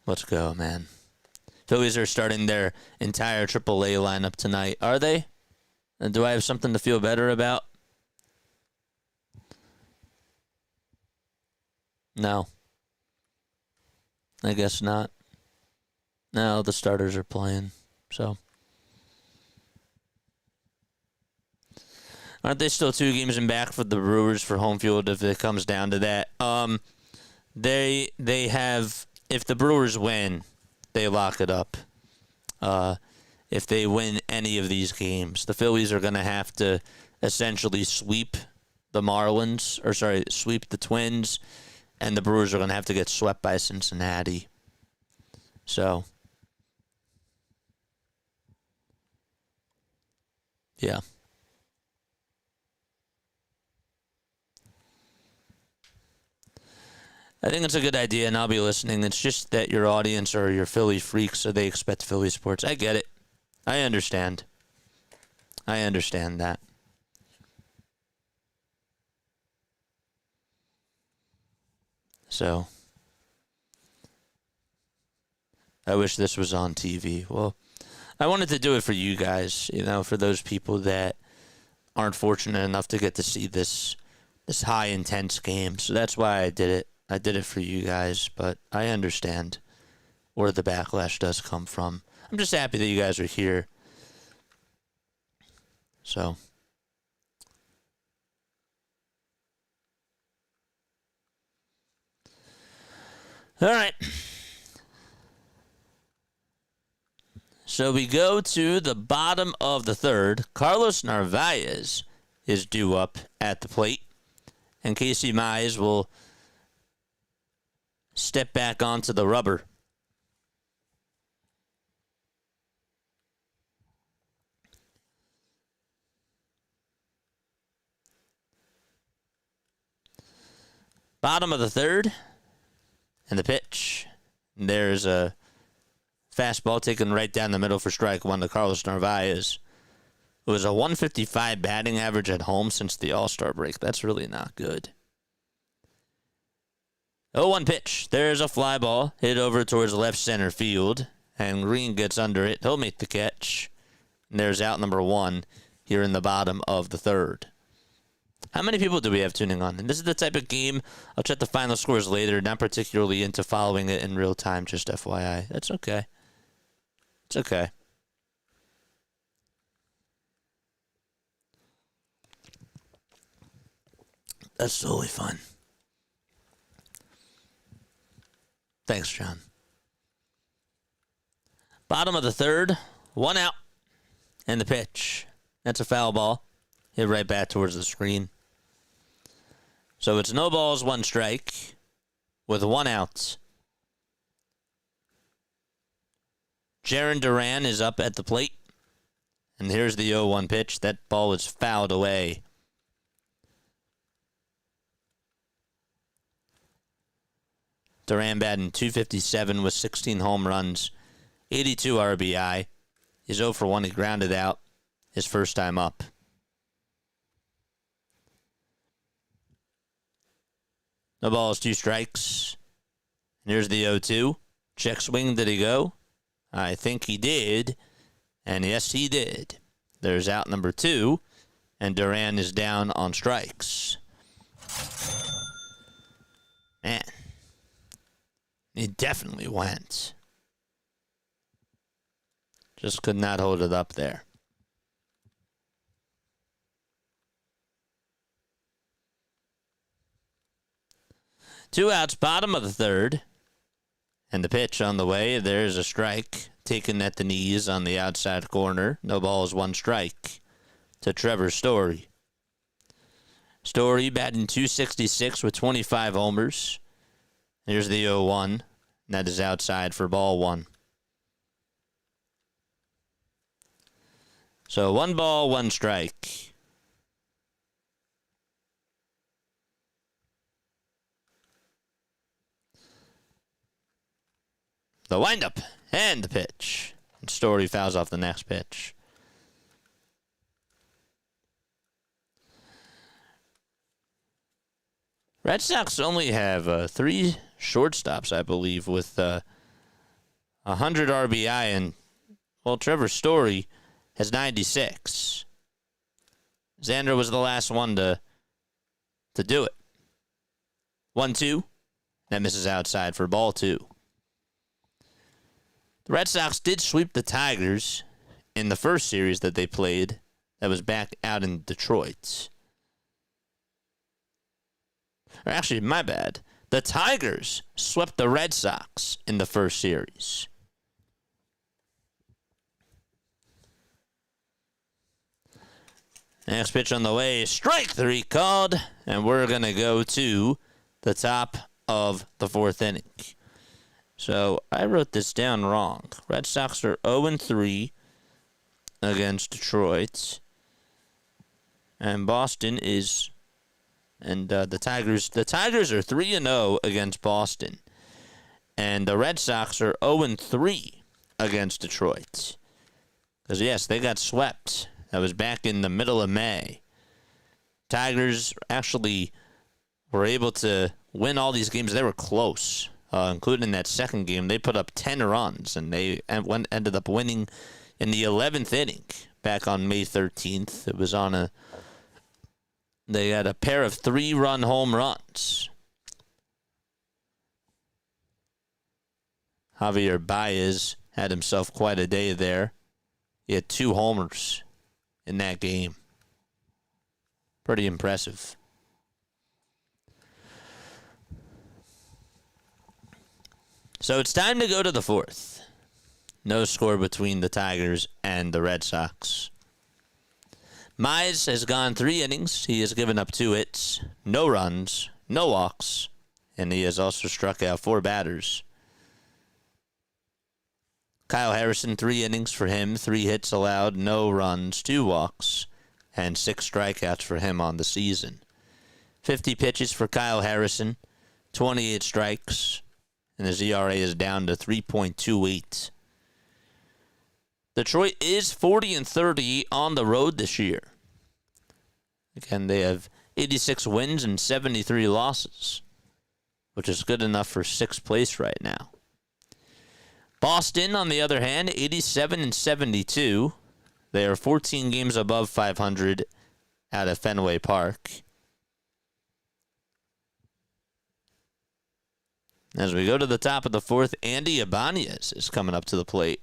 Let's go, man. Phillies are starting their entire AAA lineup tonight. Are they? And do I have something to feel better about? No. I guess not. No, the starters are playing, so. Aren't they still 2 games in back for the Brewers for home field if it comes down to that? They have, if the Brewers win, they lock it up. If they win any of these games, the Phillies are going to have to essentially sweep the Marlins, sweep the Twins, and the Brewers are going to have to get swept by Cincinnati. So, yeah. I think it's a good idea, and I'll be listening. It's just that your audience are your Philly freaks, so they expect Philly sports. I get it. I understand. I understand that. So, I wish this was on TV. Well, I wanted to do it for you guys, you know, for those people that aren't fortunate enough to get to see this high intense game. So that's why I did it. I did it for you guys, but I understand where the backlash does come from. I'm just happy that you guys are here. So, all right. So we go to the bottom of the third. Carlos Narvaez is due up at the plate, and Casey Mize will step back onto the rubber. Bottom of the third, and the pitch. There's a fastball taken right down the middle for strike one to Carlos Narvaez. It was a 155 batting average at home since the All-Star break. That's really not good. 0-1 pitch. There's a fly ball hit over towards left center field, and Greene gets under it. He'll make the catch. And there's out number one here in the bottom of the third. How many people do we have tuning on? And this is the type of game, I'll check the final scores later, not particularly into following it in real time, just FYI. That's okay. It's okay. That's totally fun. Thanks, John. Bottom of the third, one out, and the pitch. That's a foul ball. Hit right back towards the screen. So it's no balls, one strike, with one out. Jarren Duran is up at the plate. And here's the 0-1 pitch. That ball was fouled away. Duran batting .257 with 16 home runs, 82 RBI. He's 0 for 1. He grounded out his first time up. No balls, two strikes. And here's the 0-2. Check swing, did he go? I think he did. And yes, he did. There's out number two. And Duran is down on strikes. Man. He definitely went. Just could not hold it up there. Two outs, bottom of the third. And the pitch on the way. There's a strike taken at the knees on the outside corner. No balls, one strike to Trevor Story. Story batting .266 with 25 homers. Here's the 0-1. That is outside for ball one. So 1 ball, 1 strike. The windup and the pitch. And Story fouls off the next pitch. Red Sox only have 3 shortstops, I believe, with 100 RBI, and, well, Trevor Story has 96. Xander was the last one to do it. 1-2. That misses outside for ball 2. The Red Sox did sweep the Tigers in the first series that they played. That was back out in Detroit. Or actually, my bad. The Tigers swept the Red Sox in the first series. Next pitch on the way. Strike 3 called. And we're going to go to the top of the 4th inning. So I wrote this down wrong. Red Sox are 0-3 against Detroit. And Boston is... And the Tigers are 3-0 against Boston. And the Red Sox are 0-3 against Detroit. Because, yes, they got swept. That was back in the middle of May. Tigers actually were able to win all these games. They were close, including that second game. They put up 10 runs, and they ended up winning in the 11th inning back on May 13th. It was on they had a pair of 3-run home runs. Javier Baez had himself quite a day there. He had 2 homers in that game. Pretty impressive. So it's time to go to the 4th. No score between the Tigers and the Red Sox. Mize has gone 3 innings. He has given up 2 hits, no runs, no walks, and he has also struck out 4 batters. Kyle Harrison, 3 innings for him, 3 hits allowed, no runs, 2 walks, and 6 strikeouts for him on the season. 50 pitches for Kyle Harrison, 28 strikes, and his ERA is down to 3.28. Detroit is 40-30 on the road this year. Again, they have 86 wins and 73 losses, which is good enough for 6th place right now. Boston, on the other hand, 87-72. They are 14 games above 500 out of Fenway Park. As we go to the top of the 4th, Andy Ibanez is coming up to the plate.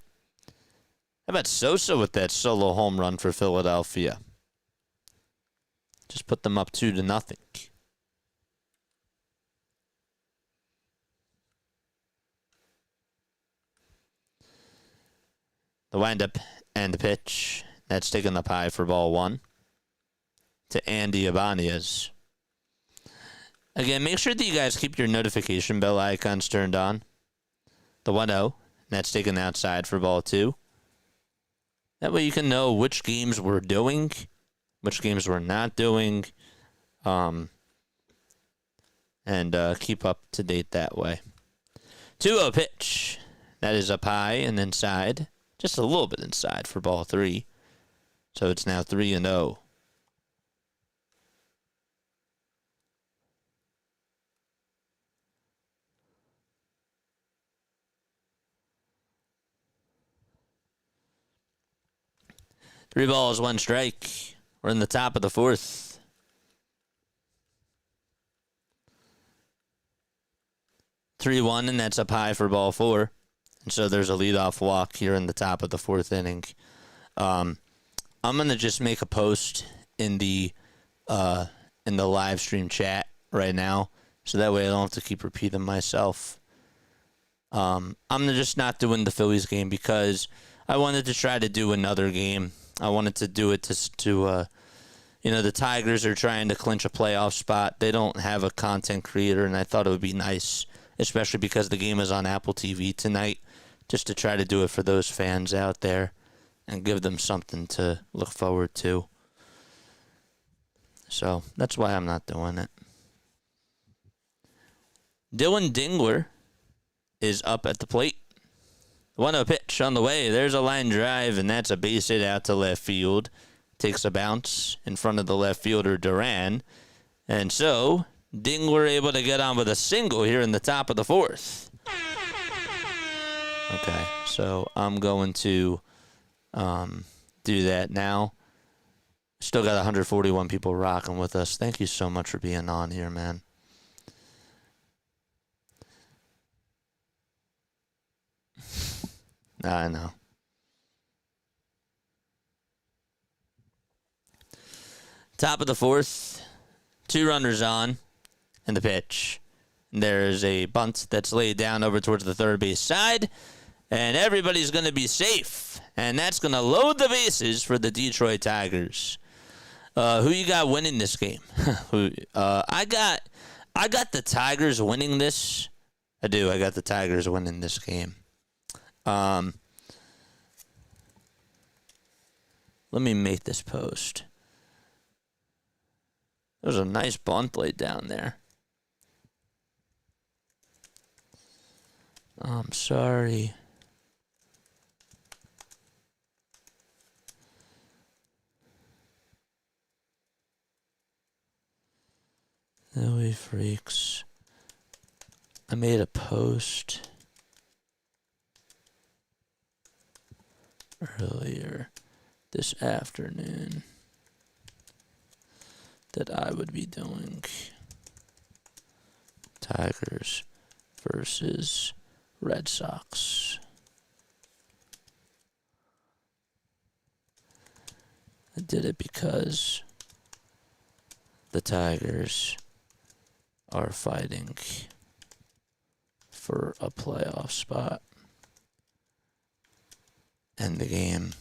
How about Sosa with that solo home run for Philadelphia? Just put them up 2-0. The windup and the pitch. That's taken up high for ball 1 to Andy Ibanez. Again, make sure that you guys keep your notification bell icons turned on. The 1-0. That's taken outside for ball 2. That way you can know which games we're doing, which games we're not doing, and keep up to date that way. 2-0 pitch. That is up high and inside. Just a little bit inside for ball 3. So it's now 3-0. Three balls, 1 strike. We're in the top of the 4th. (3-1), and that's up high for ball 4. And so there's a leadoff walk here in the top of the 4th inning. I'm gonna just make a post in the live stream chat right now, so that way I don't have to keep repeating myself. I'm just not doing the Phillies game because I wanted to try to do another game. I wanted to do it to the Tigers are trying to clinch a playoff spot. They don't have a content creator, and I thought it would be nice, especially because the game is on Apple TV tonight, just to try to do it for those fans out there and give them something to look forward to. So that's why I'm not doing it. Dylan Dingler is up at the plate. 1-0 pitch on the way. There's a line drive, and that's a base hit out to left field. Takes a bounce in front of the left fielder, Duran. And so, Dingler able to get on with a single here in the top of the 4th. Okay, so I'm going to do that now. Still got 141 people rocking with us. Thank you so much for being on here, man. I know. Top of the 4th, 2 runners on, and the pitch. There's a bunt that's laid down over towards the third base side, and everybody's going to be safe. And that's going to load the bases for the Detroit Tigers. Who you got winning this game? I got the Tigers winning this. I do. I got the Tigers winning this game. Let me make this post. There's a nice bunt laid down there. I'm sorry. Louis Freaks. I made a post earlier this afternoon that I would be doing Tigers versus Red Sox. I did it because the Tigers are fighting for a playoff spot, and the game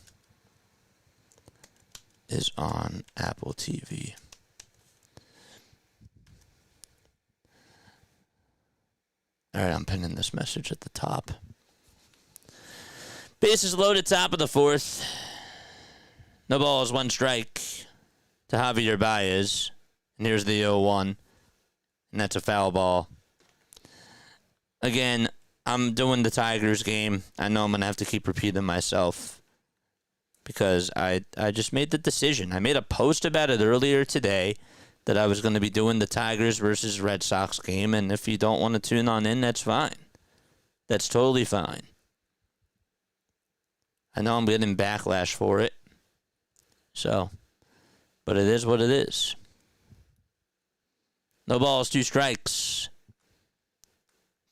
is on Apple TV. All right, I'm pinning this message at the top. Bases loaded, top of the fourth. No balls, one strike to Javier Baez. And here's the 0-1. And that's a foul ball. Again, I'm doing the Tigers game. I know I'm going to have to keep repeating myself because I just made the decision. I made a post about it earlier today that I was going to be doing the Tigers versus Red Sox game. And if you don't want to tune on in, that's fine. That's totally fine. I know I'm getting backlash for it. So, but it is what it is. No balls, two strikes.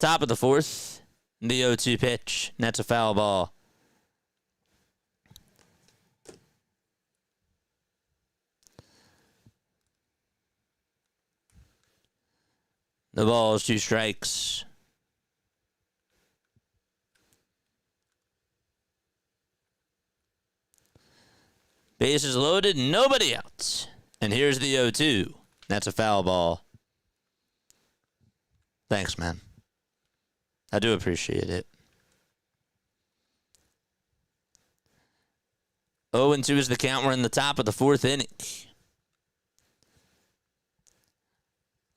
Top of the fourth. The 0-2 pitch. And that's a foul ball. No balls, two strikes. Bases loaded, nobody out. And here's the 0-2. That's a foul ball. Thanks, man. I do appreciate it. 0-2 is the count. We're in the top of the fourth inning.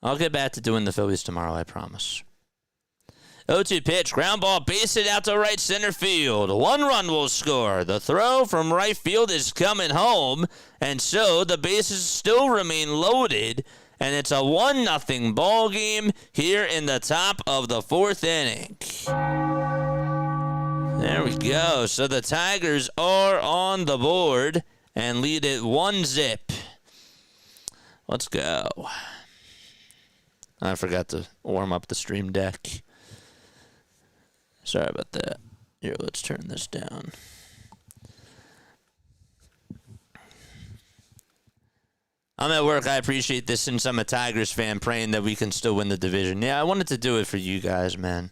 I'll get back to doing the Phillies tomorrow, I promise. 0-2 pitch, ground ball, base it out to right center field. One run will score. The throw from right field is coming home, and so the bases still remain loaded, and it's a 1-0 ball game here in the top of the fourth inning. There we go. So the Tigers are on the board and lead it 1-0. Let's go. I forgot to warm up the stream deck. Sorry about that. Here, let's turn this down. I'm at work. I appreciate this since I'm a Tigers fan, praying that we can still win the division. Yeah, I wanted to do it for you guys, man.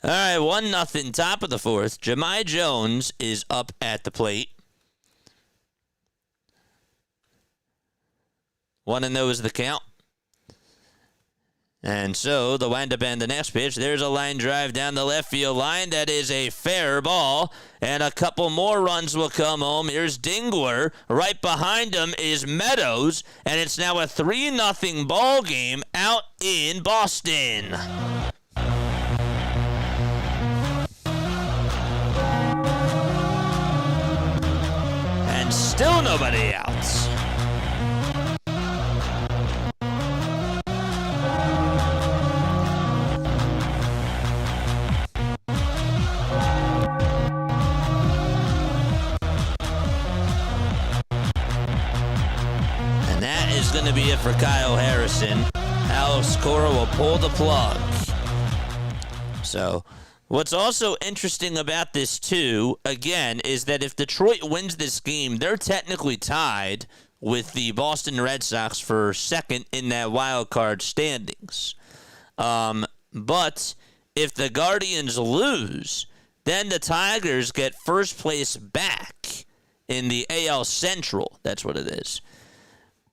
All right, 1-0, top of the fourth. Jahmai Jones is up at the plate. 1-0 is the count. And so the windup and the next pitch, there's a line drive down the left field line. That is a fair ball, and a couple more runs will come home. Here's Dingler. Right behind him is Meadows, and it's now a 3-0 ball game out in Boston. And still nobody out. Going to be it for Kyle Harrison. Alex Cora will pull the plug. So, what's also interesting about this, too, again, is that if Detroit wins this game, they're technically tied with the Boston Red Sox for second in that wild card standings. But if the Guardians lose, then the Tigers get first place back in the AL Central. That's what it is.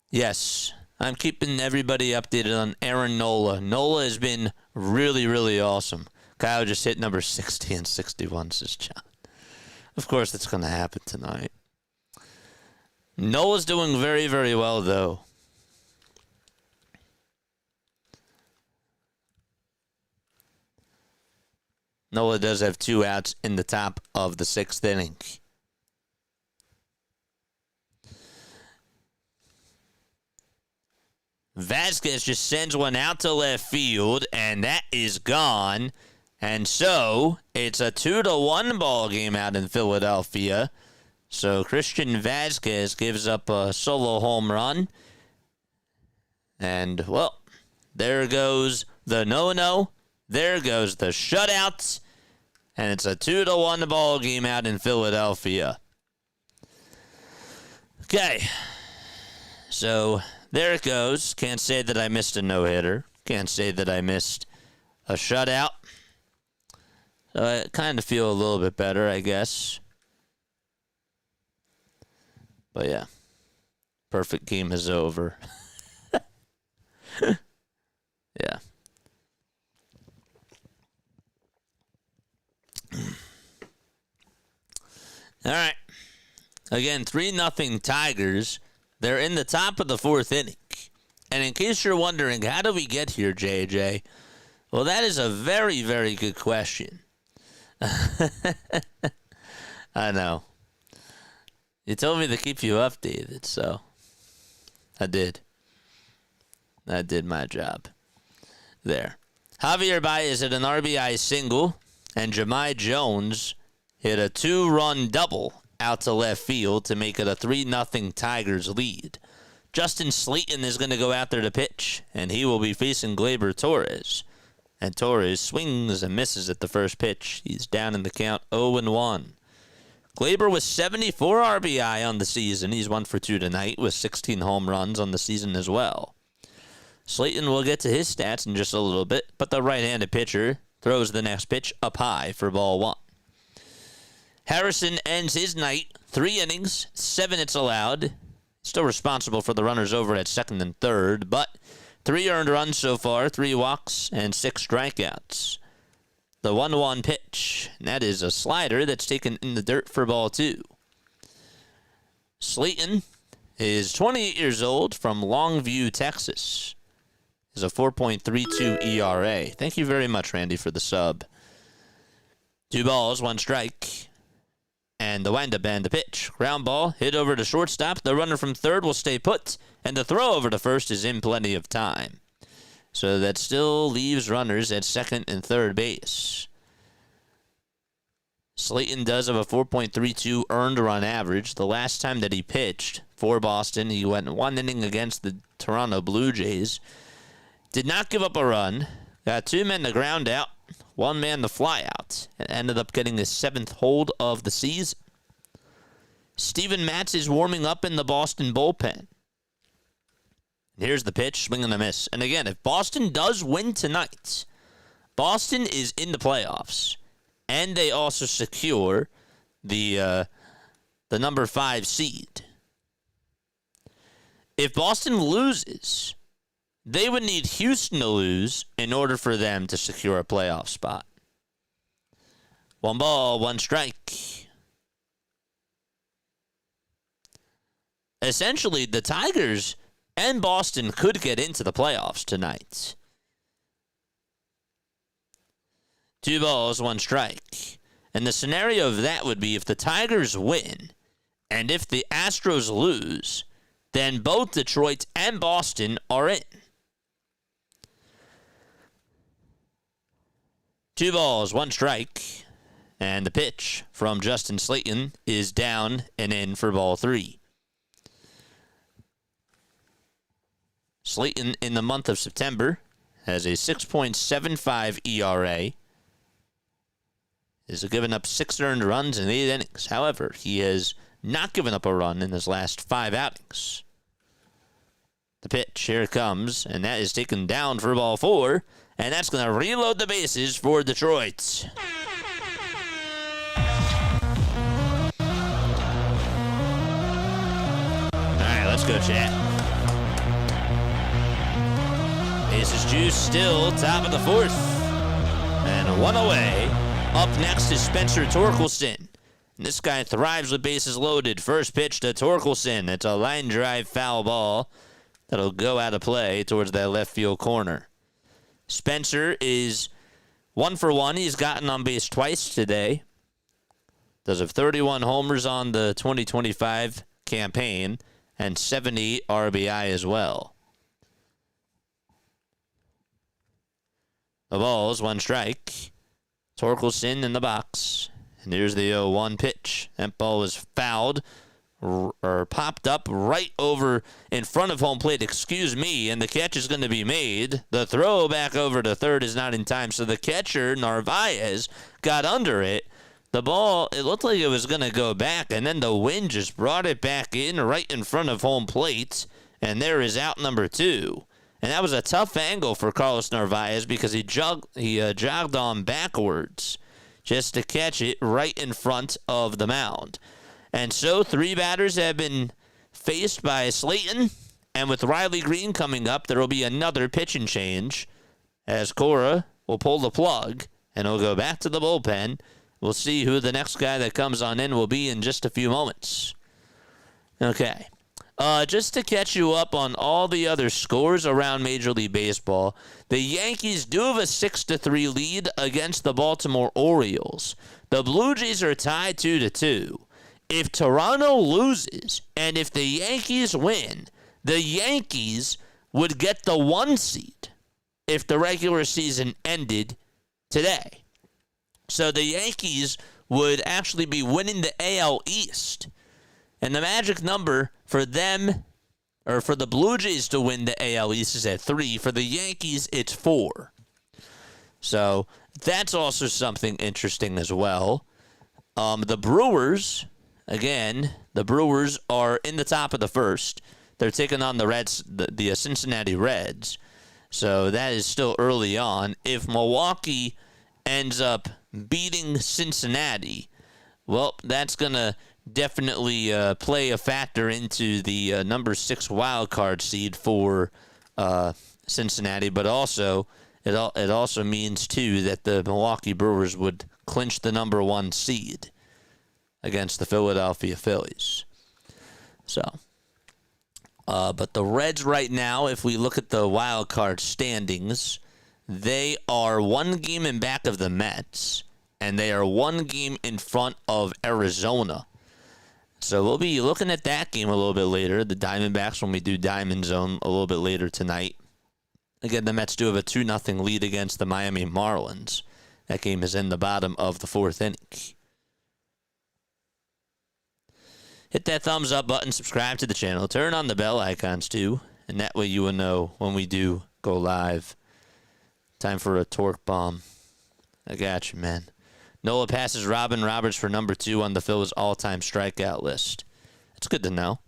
Yes, I'm keeping everybody updated on Aaron Nola. Nola has been really, really awesome. Kyle just hit number 60 and 61, says John. Of course, that's going to happen tonight. Nola's doing very, very well, though. Nola does have 2 outs in the top of the 6th inning. Vasquez just sends one out to left field, and that is gone. And so it's a 2-1 ball game out in Philadelphia. So Christian Vasquez gives up a solo home run. And, well, there goes the no-no. There goes the shutout. And it's a 2-1 ball game out in Philadelphia. Okay. So there it goes. Can't say that I missed a no-hitter. Can't say that I missed a shutout. So I kind of feel a little bit better, I guess. But yeah. Perfect game is over. Yeah. All right. Again, 3-0 Tigers. They're in the top of the fourth inning. And in case you're wondering, how do we get here, JJ? Well, that is a very, very good question. I know. You told me to keep you updated, so I did. I did my job. There. Javier Baez hit an RBI single, and Jahmai Jones hit a 2-run double out to left field to make it a 3-0 Tigers lead. Justin Slayton is going to go out there to pitch, and he will be facing Gleyber Torres. And Torres swings and misses at the first pitch. He's down in the count 0-1. Gleyber with 74 RBI on the season. He's 1 for 2 tonight with 16 home runs on the season as well. Slayton will get to his stats in just a little bit, but the right-handed pitcher throws the next pitch up high for ball 1. Harrison ends his night, 3 innings, 7 hits allowed. Still responsible for the runners over at second and third, but 3 earned runs so far, 3 walks, and 6 strikeouts. The 1-1 pitch, and that is a slider that's taken in the dirt for ball 2. Slayton is 28 years old from Longview, Texas. Is a 4.32 ERA. Thank you very much, Randy, for the sub. 2 balls, 1 strike. And the windup and the pitch. Ground ball, hit over to shortstop. The runner from third will stay put. And the throw over to first is in plenty of time. So that still leaves runners at second and third base. Slayton does have a 4.32 earned run average. The last time that he pitched for Boston, he went 1 inning against the Toronto Blue Jays. Did not give up a run. Got 2 men to ground out. 1 man to fly out, and ended up getting his 7th hold of the season. Steven Matz is warming up in the Boston bullpen. Here's the pitch, swing and a miss. And again, if Boston does win tonight, Boston is in the playoffs, and they also secure the number 5 seed. If Boston loses, they would need Houston to lose in order for them to secure a playoff spot. 1 ball, 1 strike. Essentially, the Tigers and Boston could get into the playoffs tonight. 2 balls, 1 strike. And the scenario of that would be if the Tigers win and if the Astros lose, then both Detroit and Boston are in. 2 balls, 1 strike, and the pitch from Justin Slayton is down and in for ball 3. Slayton in the month of September has a 6.75 ERA. Has given up 6 earned runs in 8 innings. However, he has not given up a run in his last 5 outings. The pitch, here it comes, and that is taken down for ball 4. And that's going to reload the bases for Detroit. All right, let's go, chat. Bases juice still top of the 4th. And 1 away. Up next is Spencer Torkelson. And this guy thrives with bases loaded. First pitch to Torkelson. It's a line drive foul ball that'll go out of play towards that left field corner. Spencer is 1 for 1. He's gotten on base twice today. Does have 31 homers on the 2025 campaign and 70 RBI as well. The ball's 1 strike. Torkelson in the box. And here's the 0-1 pitch. That ball was fouled or popped up right over in front of home plate. Excuse me. And the catch is going to be made. The throw back over to third is not in time. So the catcher, Narvaez, got under it. The ball, it looked like it was going to go back. And then the wind just brought it back in right in front of home plate. And there is out number 2. And that was a tough angle for Carlos Narvaez because he jogged on backwards just to catch it right in front of the mound. And so 3 batters have been faced by Slayton. And with Riley Greene coming up, there will be another pitching change as Cora will pull the plug and he'll go back to the bullpen. We'll see who the next guy that comes on in will be in just a few moments. Okay. Just to catch you up on all the other scores around Major League Baseball, the Yankees do have a 6-3 lead against the Baltimore Orioles. The Blue Jays are tied 2-2. If Toronto loses and if the Yankees win, the Yankees would get the 1 seed if the regular season ended today. So the Yankees would actually be winning the AL East. And the magic number for them, or for the Blue Jays to win the AL East, is at 3. For the Yankees, it's 4. So that's also something interesting as well. The Brewers, again, the Brewers are in the top of the first. They're taking on the Cincinnati Reds. So that is still early on. If Milwaukee ends up beating Cincinnati, well, that's going to definitely play a factor into the number 6 wild card seed for Cincinnati, but also it also means too that the Milwaukee Brewers would clinch the number 1 seed against the Philadelphia Phillies. So, but the Reds right now, if we look at the wild card standings, they are 1 game in back of the Mets, and they are 1 game in front of Arizona. So we'll be looking at that game a little bit later, the Diamondbacks, when we do Diamond Zone a little bit later tonight. Again, the Mets do have a 2-0 lead against the Miami Marlins. That game is in the bottom of the 4th inning. Hit that thumbs up button, subscribe to the channel, turn on the bell icons too, and that way you will know when we do go live. Time for a torque bomb. I got you, man. Nola passes Robin Roberts for number 2 on the Phil's all-time strikeout list. That's good to know.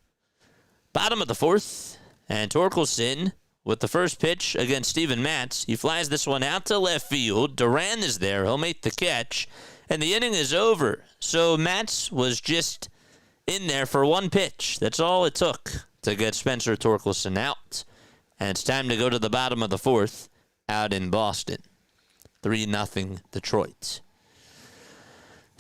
Bottom of the 4th, and Torkelson with the first pitch against Steven Matz. He flies this one out to left field. Duran is there. He'll make the catch, and the inning is over. So Matz was just in there for 1 pitch. That's all it took to get Spencer Torkelson out. And it's time to go to the bottom of the 4th out in Boston. 3-0 Detroit.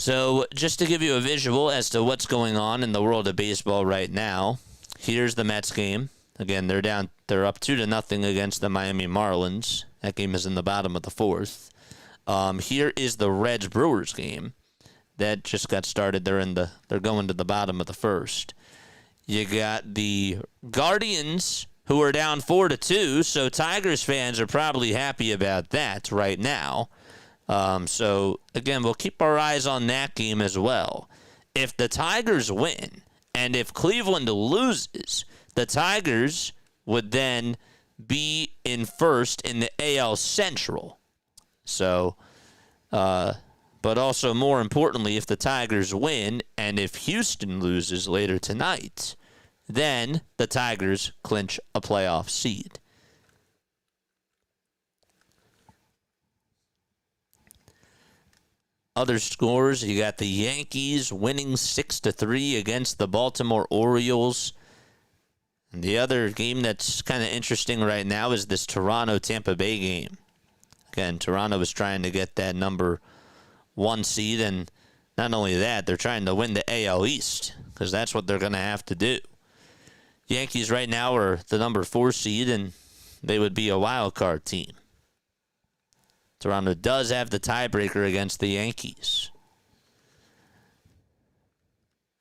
So just to give you a visual as to what's going on in the world of baseball right now, here's the Mets game. Again, they're up 2-0 against the Miami Marlins. That game is in the bottom of the 4th. Here is the Reds Brewers game. That just got started. They're going to the bottom of the 1st. You got the Guardians, who are down 4-2, so Tigers fans are probably happy about that right now. So, again, we'll keep our eyes on that game as well. If the Tigers win, and if Cleveland loses, the Tigers would then be in first in the AL Central. So, but also more importantly, if the Tigers win, and if Houston loses later tonight, then the Tigers clinch a playoff seed. Other scores, you got the Yankees winning 6-3 against the Baltimore Orioles. And the other game that's kind of interesting right now is this Toronto-Tampa Bay game. Again, Toronto is trying to get that number 1 seed, and not only that, they're trying to win the AL East, because that's what they're going to have to do. Yankees right now are the number 4 seed, and they would be a wild card team. Toronto does have the tiebreaker against the Yankees.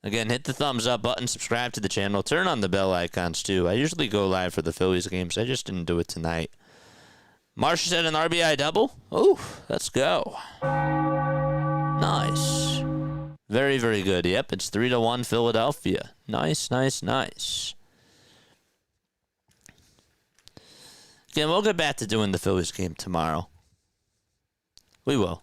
Again, hit the thumbs up button, subscribe to the channel, turn on the bell icons too. I usually go live for the Phillies games. I just didn't do it tonight. Marsh said an RBI double. Oh, let's go. Nice. Very, very good. Yep, it's 3-1 Philadelphia. Nice, nice, nice. Again, we'll get back to doing the Phillies game tomorrow. We will.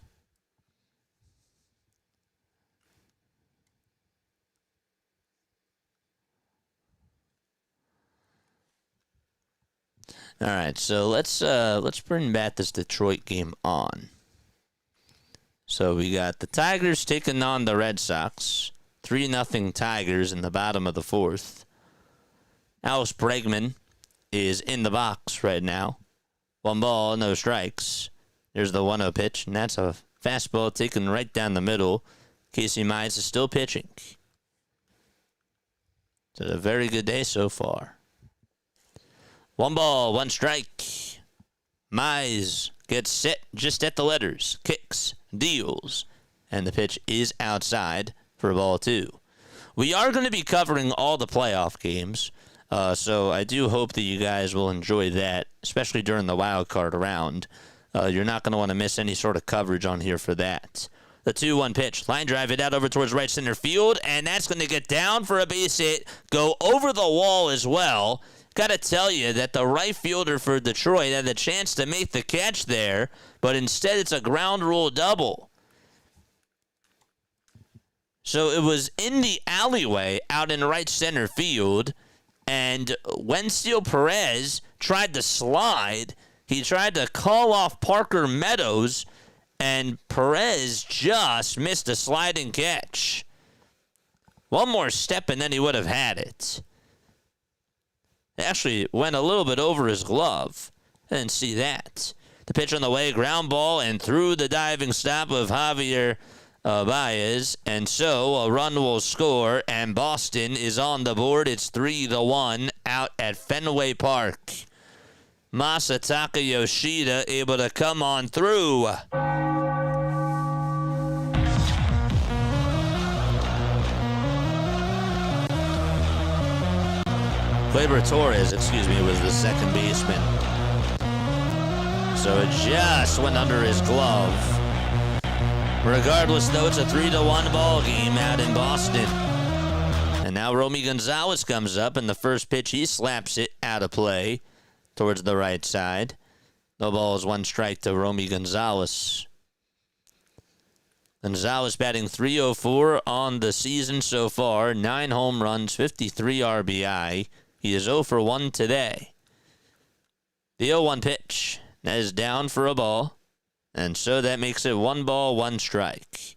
All right, so let's bring back this Detroit game on. So we got the Tigers taking on the Red Sox. 3-0 Tigers in the bottom of the fourth. Alex Bregman is in the box right now. 1 ball, no strikes. There's the 1-0 pitch, and that's a fastball taken right down the middle. Casey Mize is still pitching. It's a very good day so far. 1 ball, 1 strike. Mize gets set just at the letters. Kicks, deals, and the pitch is outside for ball 2. We are going to be covering all the playoff games, so I do hope that you guys will enjoy that, especially during the wild card round. You're not going to want to miss any sort of coverage on here for that. The 2-1 pitch. Line drive it out over towards right center field, and that's going to get down for a base hit, go over the wall as well. Got to tell you that the right fielder for Detroit had the chance to make the catch there, but instead it's a ground rule double. So it was in the alleyway out in right center field, and Wenzel Perez tried to slide. He tried to call off Parker Meadows, and Perez just missed a sliding catch. One more step and then he would have had it. Actually went a little bit over his glove. I didn't see that. The pitch on the way, ground ball, and through the diving stop of Javier Baez. And so a run will score, and Boston is on the board. It's 3-1 out at Fenway Park. Masataka Yoshida able to come on through. Gleyber Torres, was the second baseman. So it just went under his glove. Regardless, though, it's a 3-1 ball game out in Boston. And now Romy Gonzalez comes up, and the first pitch, he slaps it out of play towards the right side. No balls, 1 strike to Romy Gonzalez. Gonzalez batting .304 on the season so far. 9 home runs, 53 RBI. He is 0 for 1 today. The 0-1 pitch. That is down for a ball. And so that makes it 1 ball, 1 strike.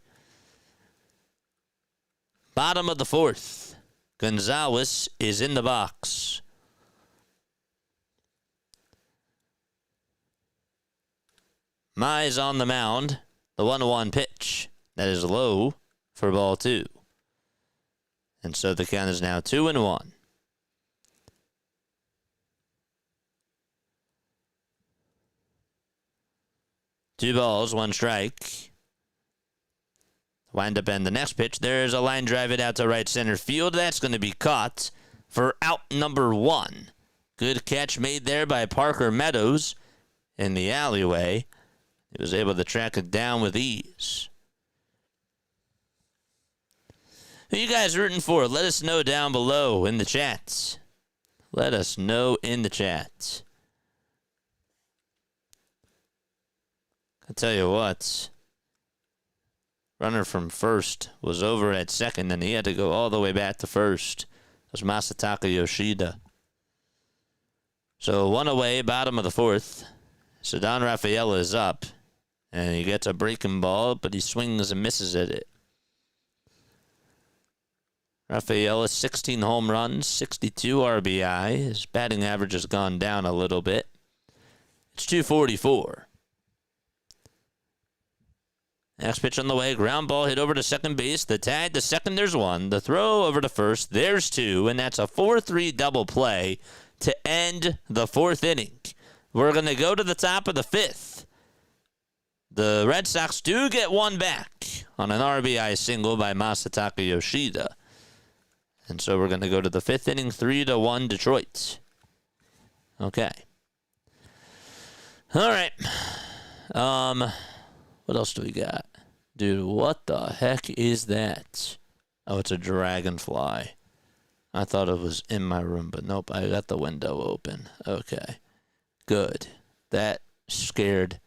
Bottom of the fourth. Gonzalez is in the box. Mize on the mound. The 1-1 pitch. That is low for ball 2. And so the count is now 2-1. 2 balls, 1 strike. Wind up in the next pitch. There's a line drive it out to right center field. That's going to be caught for out number 1. Good catch made there by Parker Meadows in the alleyway. He was able to track it down with ease. Who you guys rooting for? Let us know down below in the chats. Let us know in the chat. I'll tell you what. Runner from first was over at second, and he had to go all the way back to first. It was Masataka Yoshida. So 1 away, bottom of the fourth. So Don Rafaela is up, and he gets a breaking ball, but he swings and misses at it. Rafaela, 16 home runs, 62 RBI. His batting average has gone down a little bit. It's 244. Next pitch on the way, ground ball hit over to second base. The tag to second, there's 1. The throw over to first, there's 2. And that's a 4-3 double play to end the 4th inning. We're going to go to the top of the 5th. The Red Sox do get 1 back on an RBI single by Masataka Yoshida. And so we're going to go to the 5th inning, 3-1 Detroit. Okay. All right. What else do we got? Dude, what the heck is that? Oh, it's a dragonfly. I thought it was in my room, but nope, I got the window open. Okay. Good. That scared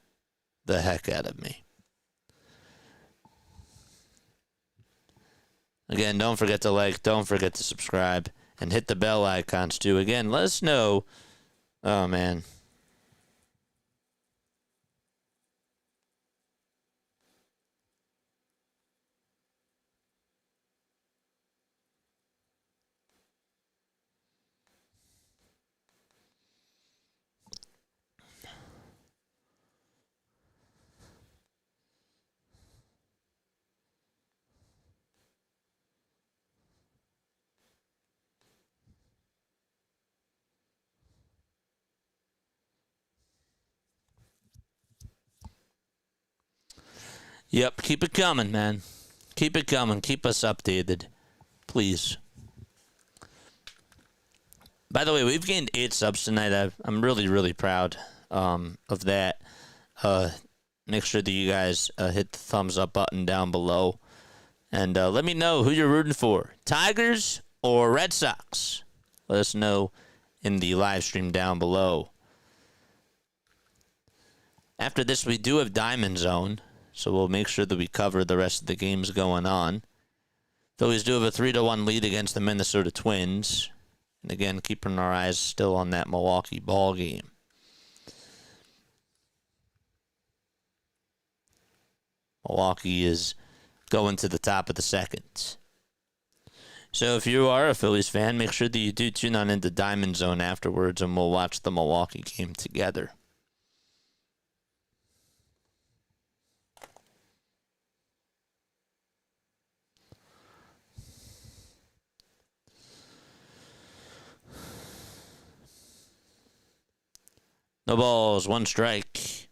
the heck out of me. Again, don't forget to like, don't forget to subscribe, and hit the bell icons too. Again, let us know. Oh, man. Yep, keep it coming, man. Keep it coming. Keep us updated. Please. By the way, we've gained 8 subs tonight. I'm really, really proud of that. Make sure that you guys hit the thumbs up button down below. And let me know who you're rooting for. Tigers or Red Sox? Let us know in the live stream down below. After this, we do have Diamond Zone. So we'll make sure that we cover the rest of the games going on. Phillies do have a 3-1 lead against the Minnesota Twins. And again, keeping our eyes still on that Milwaukee ball game. Milwaukee is going to the top of the second. So if you are a Phillies fan, make sure that you do tune on into Diamond Zone afterwards, and we'll watch the Milwaukee game together. No balls, 1 strike.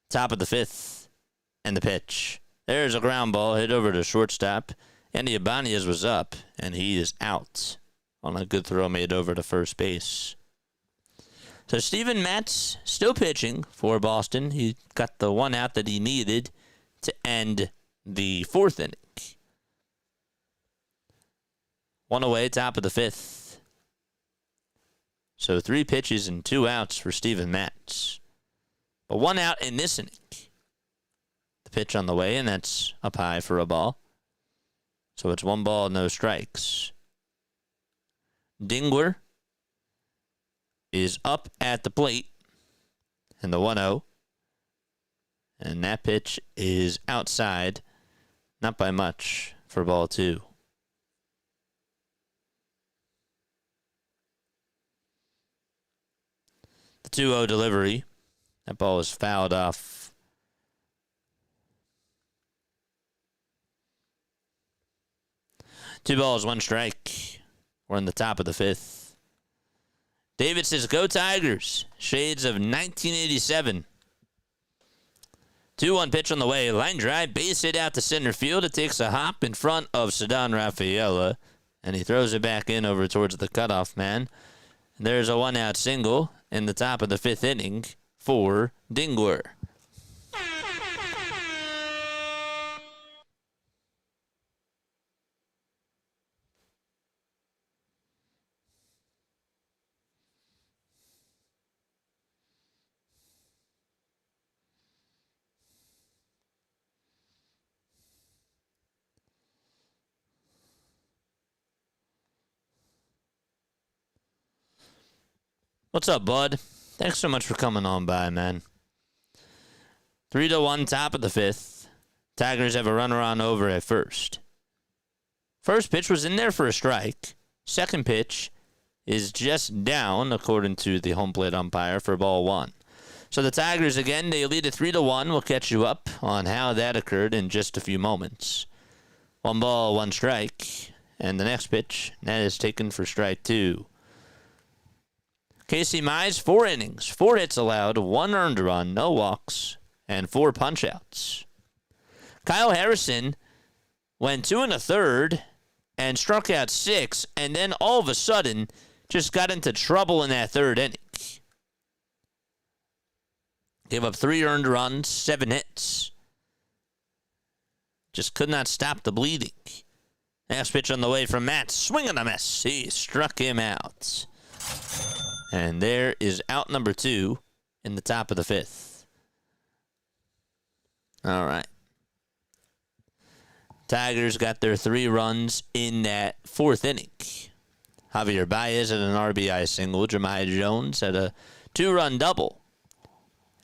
Top of the 5th. And the pitch. There's a ground ball hit over to shortstop. Andy Ibanez was up, and he is out on a good throw made over to first base. So Steven Matz still pitching for Boston. He got the 1 out that he needed to end the 4th inning. 1 away, top of the 5th. So 3 pitches and 2 outs for Steven Matz. But 1 out in this inning. The pitch on the way, and that's up high for a ball. So it's 1 ball, no strikes. Dingler is up at the plate. And the 1-0. And that pitch is outside. Not by much for ball 2. The 2-0 delivery. That ball is fouled off. Two balls, 1 strike. We're in the top of the 5th. David says, go Tigers. Shades of 1987. 2-1 pitch on the way. Line drive, base hit out to center field. It takes a hop in front of Ceddanne Rafaela. And he throws it back in over towards the cutoff man. And there's a 1-out single in the top of the 5th inning for Dingler. What's up, bud? Thanks so much for coming on by, man. 3-1, top of the 5th. Tigers have a runner on over at first. First pitch was in there for a strike. Second pitch is just down, according to the home plate umpire, for ball 1. So the Tigers, again, they lead at 3-1. We'll catch you up on how that occurred in just a few moments. 1 ball, 1 strike. And the next pitch, that is taken for strike 2. Casey Mize, 4 innings, 4 hits allowed, 1 earned run, no walks, and 4 punch-outs. Kyle Harrison went 2 1/3 and struck out 6, and then all of a sudden just got into trouble in that 3rd inning. Gave up 3 earned runs, 7 hits. Just could not stop the bleeding. Next pitch on the way from Matt. Swing and a miss. He struck him out. And there is out number 2 in the top of the 5th. All right. Tigers got their 3 runs in that 4th inning. Javier Baez had an RBI single. Jemiah Jones had a 2-run double.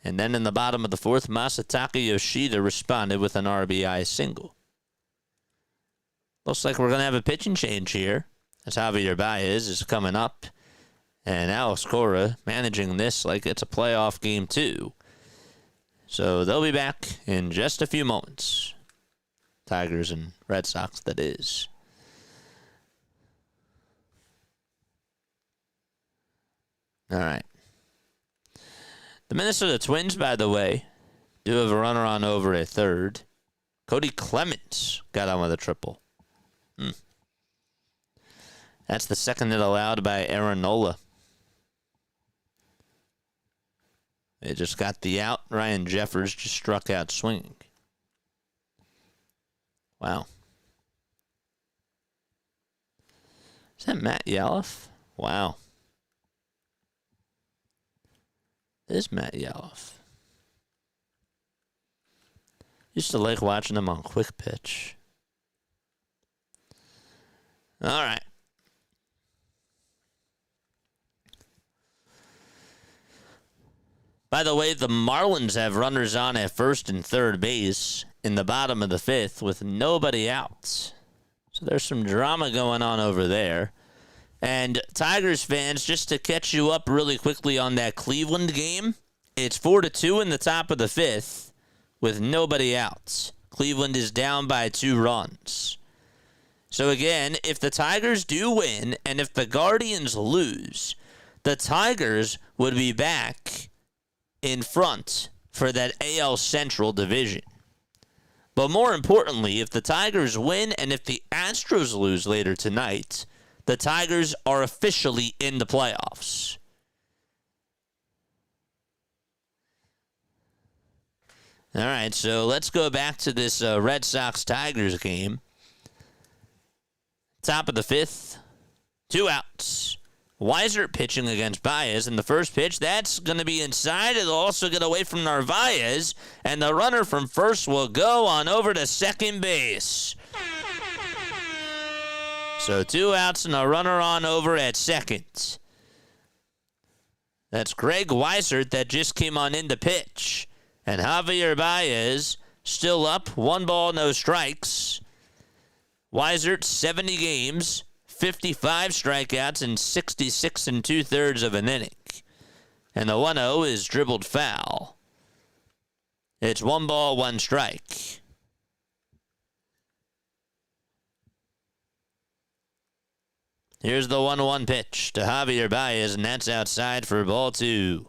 And then in the bottom of the 4th, Masataka Yoshida responded with an RBI single. Looks like we're going to have a pitching change here, as Javier Baez is coming up. And Alex Cora managing this like it's a playoff game too. So they'll be back in just a few moments. Tigers and Red Sox, that is. All right. The Minnesota Twins, by the way, do have a runner on over at third. Cody Clemens got on with a triple. That's the second hit allowed by Aaron Nola. They just got the out. Ryan Jeffers just struck out swinging. Wow. Is that Matt Yaloff? Wow. It is Matt Yaloff. Used to like watching him on Quick Pitch. All right. By the way, the Marlins have runners on at first and third base in the bottom of the 5th with nobody out. So there's some drama going on over there. And Tigers fans, just to catch you up really quickly on that Cleveland game, it's 4-2 in the top of the 5th with nobody out. Cleveland is down by 2 runs. So again, if the Tigers do win and if the Guardians lose, the Tigers would be back in front for that AL Central division. But more importantly, if the Tigers win and if the Astros lose later tonight, the Tigers are officially in the playoffs. All right, so let's go back to this Red Sox-Tigers game. Top of the 5th, 2 outs. Weiser pitching against Baez in the first pitch. That's going to be inside. It'll also get away from Narvaez, and the runner from first will go on over to second base. So 2 outs and a runner on over at second. That's Greg Weissert that just came on in to pitch. And Javier Baez still up, 1 ball, no strikes. Weissert, 70 games, 55 strikeouts, and 66 2/3 of an inning. And the 1-0 is dribbled foul. It's 1 ball, 1 strike. Here's the 1-1 pitch to Javier Baez, and that's outside for ball 2.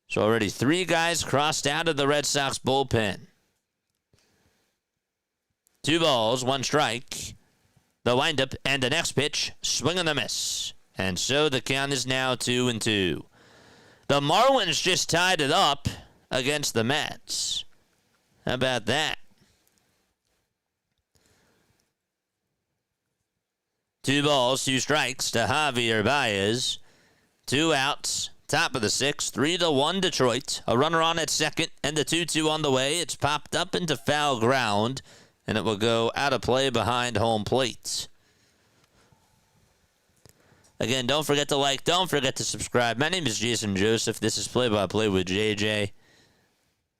So already 3 guys crossed out of the Red Sox bullpen. 2 balls, 1 strike. The windup and the next pitch, swing and a miss. And so the count is now 2-2. The Marlins just tied it up against the Mets. How about that? 2 balls, 2 strikes to Javier Baez. 2 outs, top of the 6th, 3-1 Detroit. A runner on at second, and the 2-2 on the way. It's popped up into foul ground, and it will go out of play behind home plate. Again, don't forget to like, don't forget to subscribe. My name is Jason Joseph. This is Play-by-Play with JJ.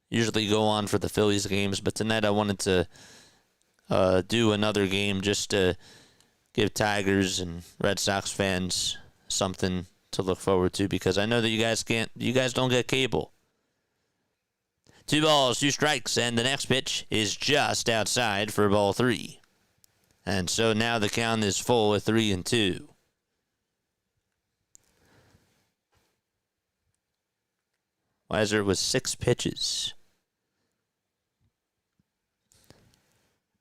Usually go on for the Phillies games, but tonight I wanted to do another game just to give Tigers and Red Sox fans something to look forward to, because I know that you guys don't get cable. 2 balls, 2 strikes, and the next pitch is just outside for ball 3. And so now the count is full at 3-2. Weiser with 6 pitches.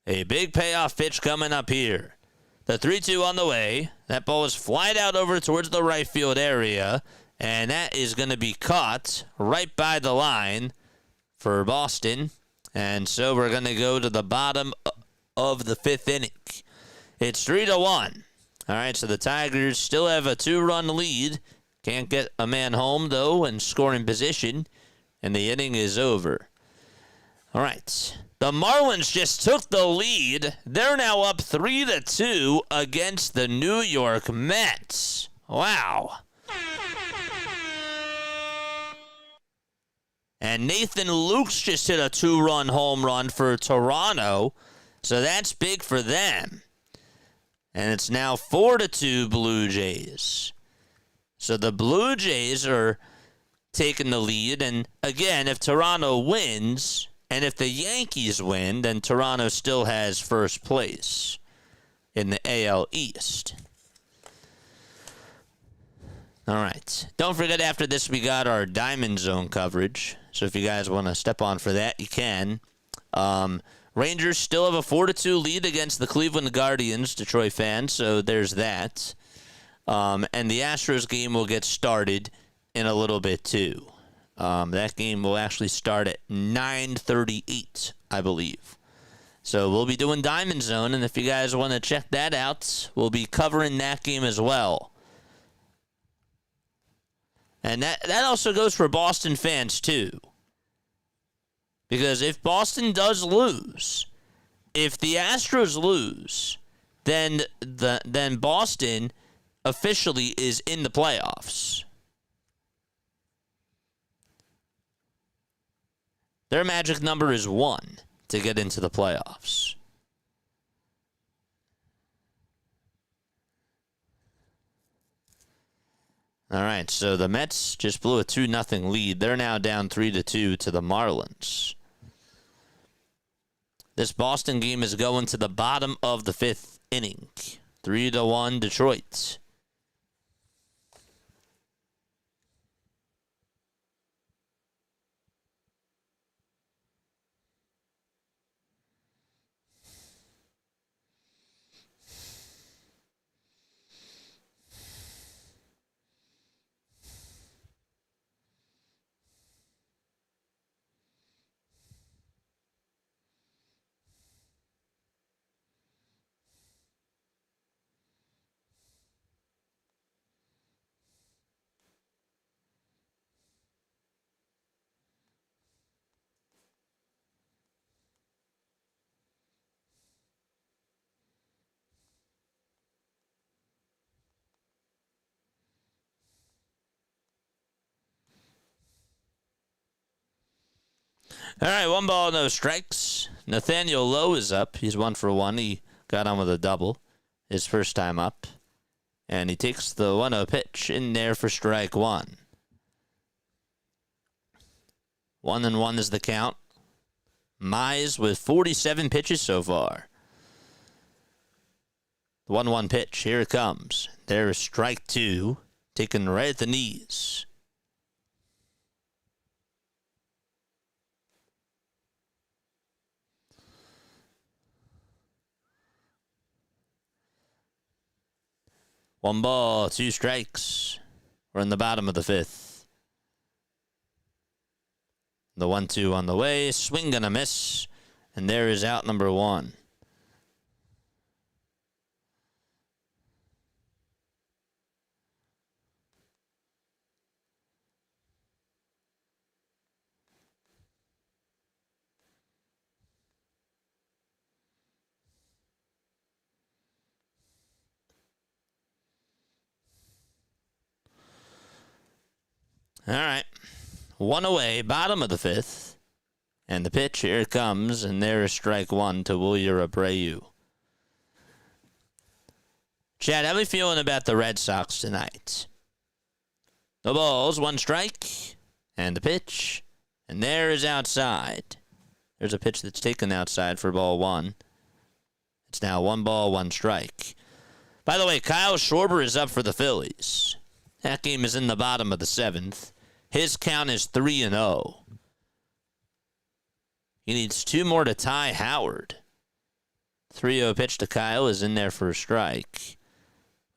A big payoff pitch coming up here. The 3-2 on the way. That ball is flied out over towards the right field area. And that is going to be caught right by the line for Boston. And so we're going to go to the bottom of the 5th inning. It's 3-1. All right, so the Tigers still have a 2-run lead. Can't get a man home, though, in scoring position. And the inning is over. All right. The Marlins just took the lead. They're now up 3-2 against the New York Mets. Wow. And Nathan Lukes just hit a 2-run home run for Toronto. So that's big for them. And it's now 4-2 Blue Jays. So the Blue Jays are taking the lead. And again, if Toronto wins, and if the Yankees win, then Toronto still has first place in the AL East. All right. Don't forget, after this, we got our Diamond Zone coverage. So if you guys want to step on for that, you can. Rangers still have a 4-2 lead against the Cleveland Guardians, Detroit fans, so there's that. And the Astros game will get started in a little bit, too. That game will actually start at 9:38, I believe. So we'll be doing Diamond Zone, and if you guys want to check that out, we'll be covering that game as well. And that also goes for Boston fans, too. Because if Boston does lose, if the Astros lose, then Boston officially is in the playoffs. Their magic number is 1 to get into the playoffs. All right, so the Mets just blew a 2-0 lead. They're now down 3-2 to the Marlins. This Boston game is going to the bottom of the 5th inning. 3-1 Detroit. All right, 1 ball, no strikes. Nathaniel Lowe is up. He's 1 for 1. He got on with a double his first time up. And he takes the 1-0 pitch in there for strike 1. 1-1 is the count. Mize with 47 pitches so far. 1-1 pitch. Here it comes. There is strike 2. Taken right at the knees. One ball, 2 strikes. We're in the bottom of the 5th. The 1-2 on the way. Swing and a miss. And there is out number 1. All right. 1 away, bottom of the 5th. And the pitch, here it comes, and there is strike 1 to Wilyer Abreu. Chad, how are we feeling about the Red Sox tonight? No balls, 1 strike, and the pitch, and there is outside. There's a pitch that's taken outside for ball 1. It's now 1 ball, 1 strike. By the way, Kyle Schwarber is up for the Phillies. That game is in the bottom of the 7th. His count is 3-0. He needs 2 more to tie Howard. 3-0 pitch to Kyle is in there for a strike.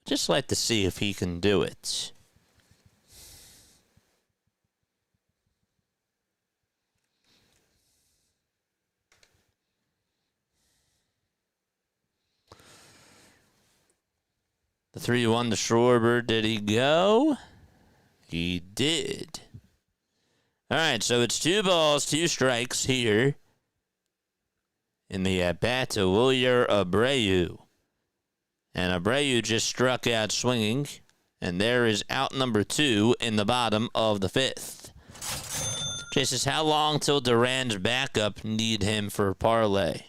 Just like to see if he can do it. The 3-1 to Schwarber. Did he go? He did. All right, so it's 2 balls, 2 strikes here in the at-bat to Wilyer Abreu. And Abreu just struck out swinging. And there is out number 2 in the bottom of the 5th. Jay says, how long till Duran's backup need him for parlay?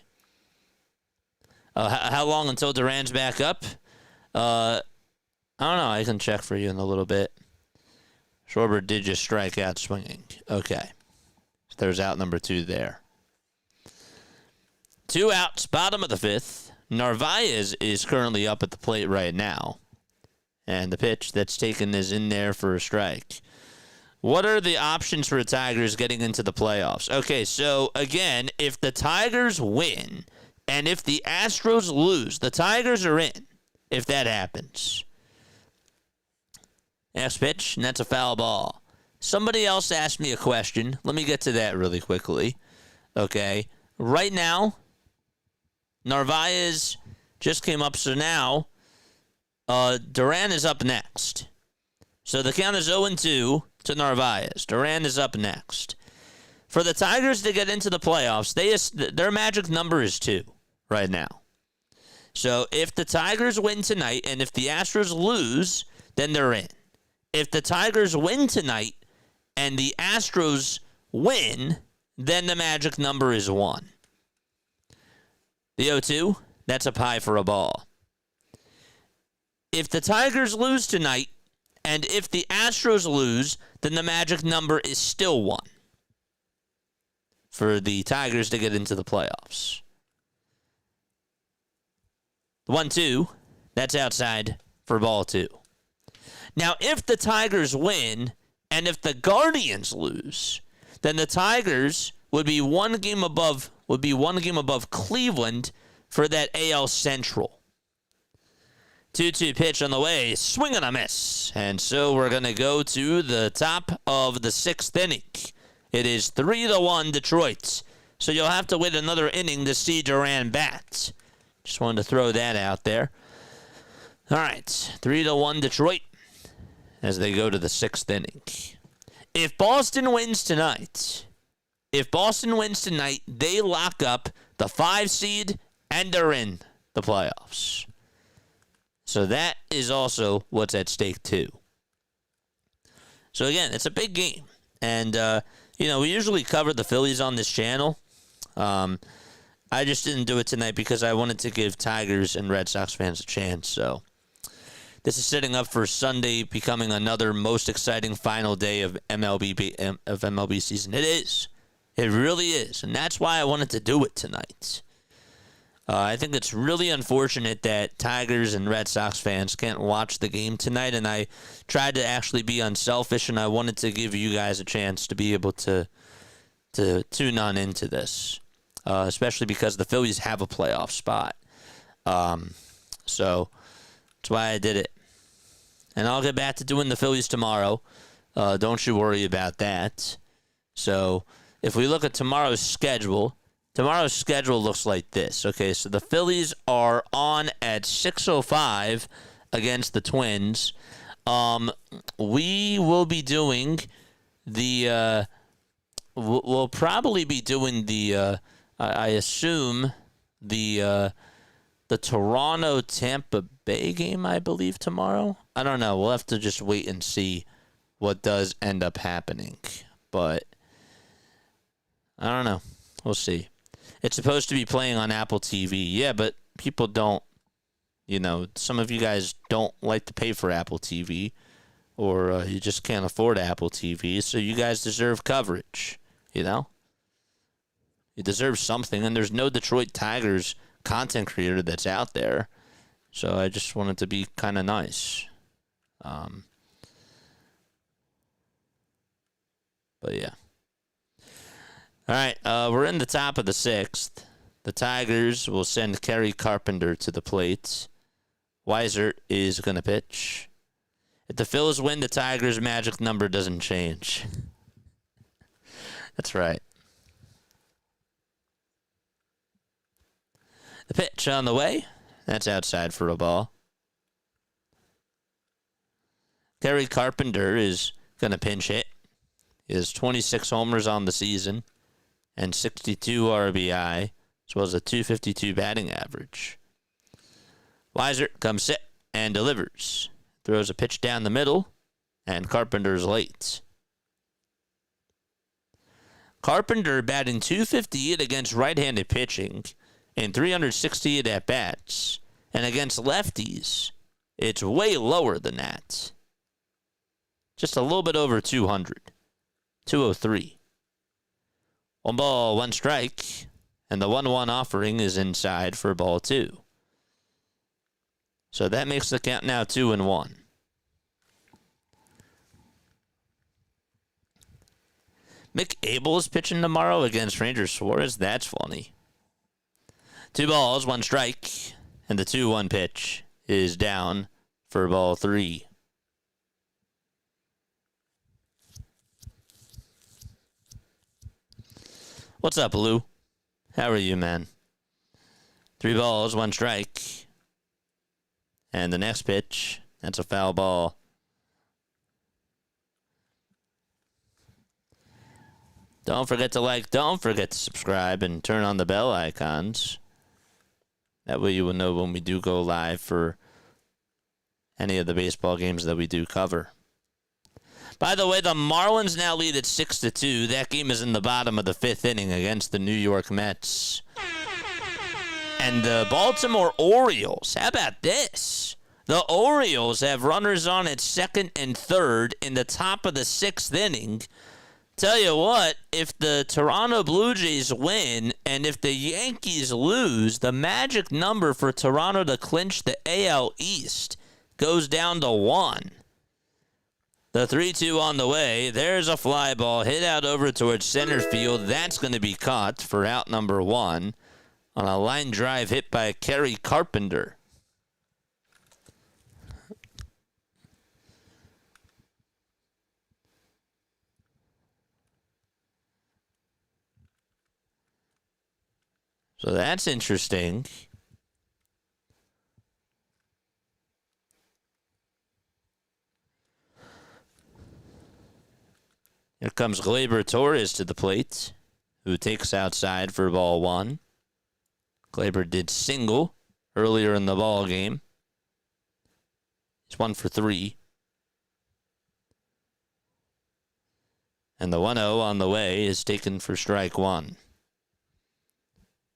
How long until Duran's backup? I don't know. I can check for you in a little bit. Schwarber did just strike out swinging. Okay. So there's out number 2 there. 2 outs, bottom of the 5th. Narvaez is currently up at the plate right now. And the pitch that's taken is in there for a strike. What are the options for the Tigers getting into the playoffs? Okay, so again, if the Tigers win and if the Astros lose, the Tigers are in if that happens. Next pitch, and that's a foul ball. Somebody else asked me a question. Let me get to that really quickly. Okay, right now, Narvaez just came up, so now Duran is up next. So the count is 0-2 to Narvaez. Duran is up next. For the Tigers to get into the playoffs, their magic number is 2 right now. So if the Tigers win tonight and if the Astros lose, then they're in. If the Tigers win tonight and the Astros win, then the magic number is 1. The 0-2, that's up high for a ball. If the Tigers lose tonight and if the Astros lose, then the magic number is still 1 for the Tigers to get into the playoffs. The 1-2, that's outside for ball 2. Now, if the Tigers win and if the Guardians lose, then the Tigers would be one game above Cleveland for that AL Central. 2-2 pitch on the way, swing and a miss. And so we're going to go to the top of the 6th inning. It is 3-1 Detroit. So you'll have to wait another inning to see Duran bat. Just wanted to throw that out there. All right, 3-1 Detroit as they go to the 6th inning. If Boston wins tonight, they lock up the 5 seed and they're in the playoffs. So that is also what's at stake too. So again, it's a big game. And, we usually cover the Phillies on this channel. I just didn't do it tonight because I wanted to give Tigers and Red Sox fans a chance. So this is setting up for Sunday becoming another most exciting final day of MLB season. It is. It really is. And that's why I wanted to do it tonight. I think it's really unfortunate that Tigers and Red Sox fans can't watch the game tonight, and I tried to actually be unselfish, and I wanted to give you guys a chance to be able to tune on into this, especially because the Phillies have a playoff spot. So that's why I did it. And I'll get back to doing the Phillies tomorrow. Don't you worry about that. So if we look at tomorrow's schedule looks like this. Okay, so the Phillies are on at 6:05 against the Twins. We will be doing the we'll probably be doing the I assume the Toronto Tampa Bay game, I believe, tomorrow. I don't know. We'll have to just wait and see what does end up happening. But I don't know. We'll see. It's supposed to be playing on Apple TV. Yeah, but people don't, some of you guys don't like to pay for Apple TV, or you just can't afford Apple TV, so you guys deserve coverage, You deserve something, and there's no Detroit Tigers content creator that's out there, so I just wanted to be kind of nice. But yeah. All right, we're in the top of the 6th. The Tigers will send Kerry Carpenter to the plate. Weiser is going to pitch. If the Phils win, the Tigers' magic number doesn't change. That's right. The pitch on the way. That's outside for a ball. Kerry Carpenter is going to pinch hit. He has 26 homers on the season and 62 RBI, as well as a 252 batting average. Weiser comes set and delivers. Throws a pitch down the middle, and Carpenter's late. Carpenter batting .258 against right-handed pitching and 368 at-bats. And against lefties, it's way lower than that. Just a little bit over 200. 203. 1 ball, 1 strike, and the 1-1 offering is inside for ball 2. So that makes the count now 2-1. Mick Abel is pitching tomorrow against Ranger Suarez. That's funny. 2 balls, 1 strike, and the 2-1 pitch is down for ball 3. What's up, Lou? How are you, man? 3 balls, 1 strike. And the next pitch, that's a foul ball. Don't forget to like, don't forget to subscribe, and turn on the bell icons. That way you will know when we do go live for any of the baseball games that we do cover. By the way, the Marlins now lead at 6-2. That game is in the bottom of the 5th inning against the New York Mets. And the Baltimore Orioles, how about this? The Orioles have runners on at 2nd and 3rd in the top of the 6th inning. Tell you what, if the Toronto Blue Jays win and if the Yankees lose, the magic number for Toronto to clinch the AL East goes down to 1. The 3-2 on the way. There's a fly ball hit out over towards center field. That's going to be caught for out number 1 on a line drive hit by Kerry Carpenter. So that's interesting. Here comes Gleyber Torres to the plate, who takes outside for ball 1. Gleyber did single earlier in the ball game. He's 1 for 3. And the 1-0 on the way is taken for strike 1.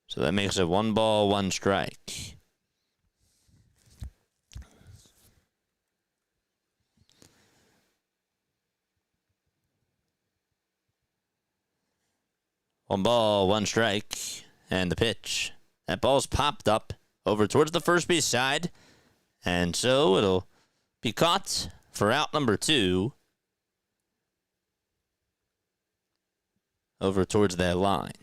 So that makes it 1 ball, 1 strike. One ball, 1 strike, and the pitch. That ball's popped up over towards the first base side, and so it'll be caught for out number 2 over towards that line.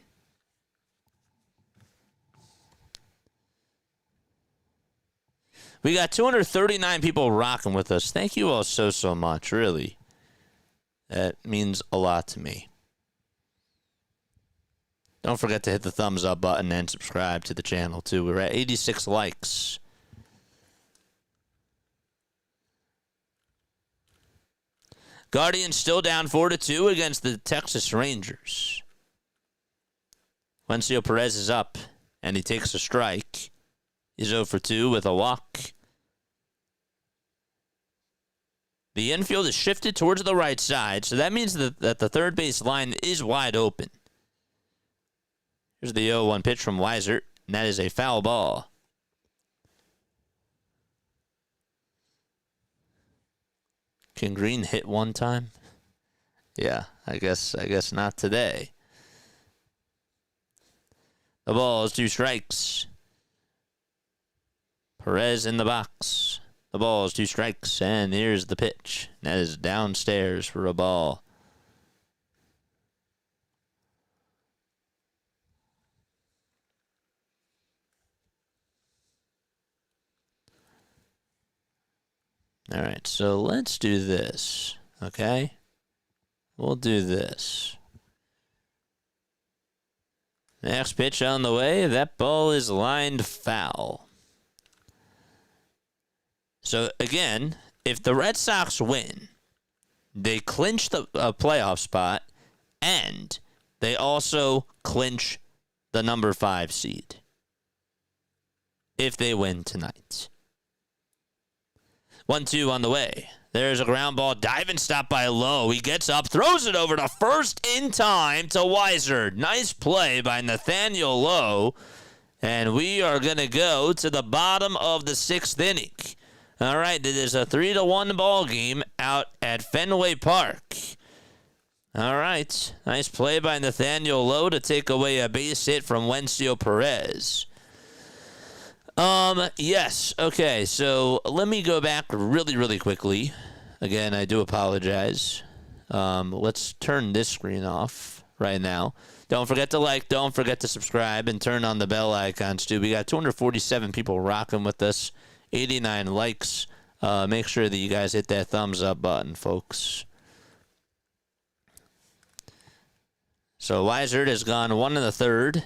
We got 239 people rocking with us. Thank you all so much, really. That means a lot to me. Don't forget to hit the thumbs up button and subscribe to the channel, too. We're at 86 likes. Guardians still down 4-2 against the Texas Rangers. Wencio Perez is up, and he takes a strike. He's 0 for 2 with a walk. The infield is shifted towards the right side, so that means that the third base line is wide open. Here's the 0-1 pitch from Weiser, and that is a foul ball. Can Greene hit one time? Yeah, I guess not today. The ball is 2 strikes. Perez in the box. The ball is 2 strikes, and here's the pitch. That is downstairs for a ball. All right, so let's do this, okay? We'll do this. Next pitch on the way. That ball is lined foul. So, again, if the Red Sox win, they clinch the playoff spot, and they also clinch the number 5 seed if they win tonight. 1-2 on the way. There's a ground ball, diving stop by Lowe. He gets up, throws it over to first in time to Weiser. Nice play by Nathaniel Lowe. And we are going to go to the bottom of the 6th inning. All right, it is a 3-1 ball game out at Fenway Park. All right, nice play by Nathaniel Lowe to take away a base hit from Wencio Perez. Yes, okay, so let me go back really quickly. Again, I do apologize. Let's turn this screen off right now. Don't forget to like, don't forget to subscribe, and turn on the bell icons, too. We got 247 people rocking with us, 89 likes. Make sure that you guys hit that thumbs up button, folks. So Weiser has gone 1 1/3.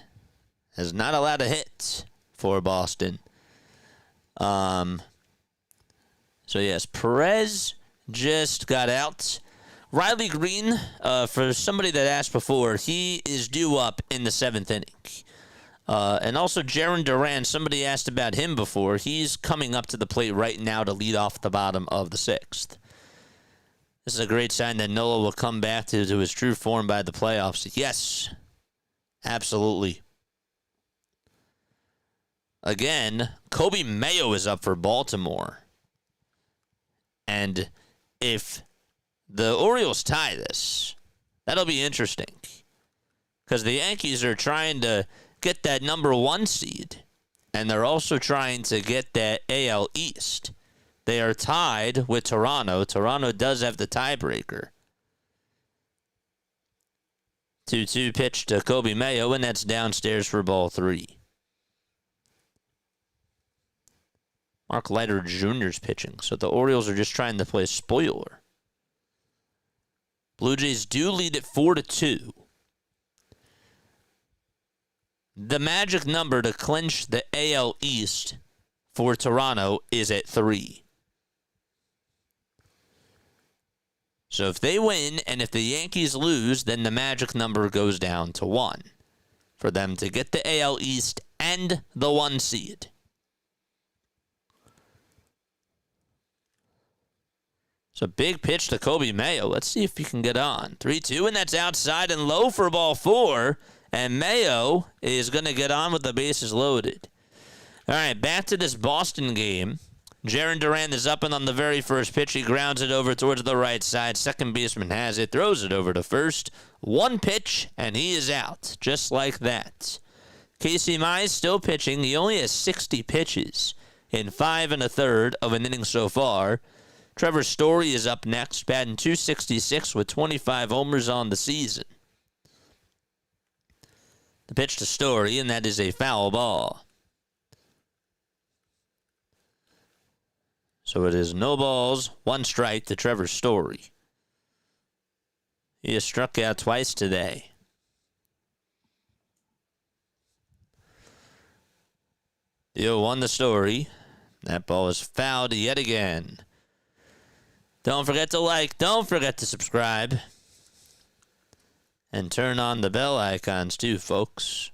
Has not allowed a hit for Boston. So yes, Perez just got out. Riley Greene, for somebody that asked before, he is due up in the 7th inning. And also Jarren Duran, somebody asked about him before. He's coming up to the plate right now to lead off the bottom of the 6th. This is a great sign that Nola will come back to his true form by the playoffs. Yes, absolutely. Again, Kobe Mayo is up for Baltimore. And if the Orioles tie this, that'll be interesting. Because the Yankees are trying to get that number 1 seed. And they're also trying to get that AL East. They are tied with Toronto. Toronto does have the tiebreaker. 2-2 pitch to Kobe Mayo, and that's downstairs for ball 3. Mark Leiter Jr.'s pitching, so the Orioles are just trying to play spoiler. Blue Jays do lead at 4-2. The magic number to clinch the AL East for Toronto is at 3. So if they win and if the Yankees lose, then the magic number goes down to 1 for them to get the AL East and the 1 seed. So big pitch to Kobe Mayo. Let's see if he can get on. 3-2, and that's outside and low for ball 4. And Mayo is going to get on with the bases loaded. All right, back to this Boston game. Jarren Duran is up, and on the very first pitch, he grounds it over towards the right side. Second baseman has it, throws it over to first. 1 pitch, and he is out, just like that. Casey Mize still pitching. He only has 60 pitches in 5 1/3 of an inning so far. Trevor Story is up next, batting .266 with 25 homers on the season. The pitch to Story, and that is a foul ball. So it is no balls, 1 strike to Trevor Story. He has struck out twice today. The 0-1 to Story. That ball is fouled yet again. Don't forget to like, don't forget to subscribe. And turn on the bell icons too, folks.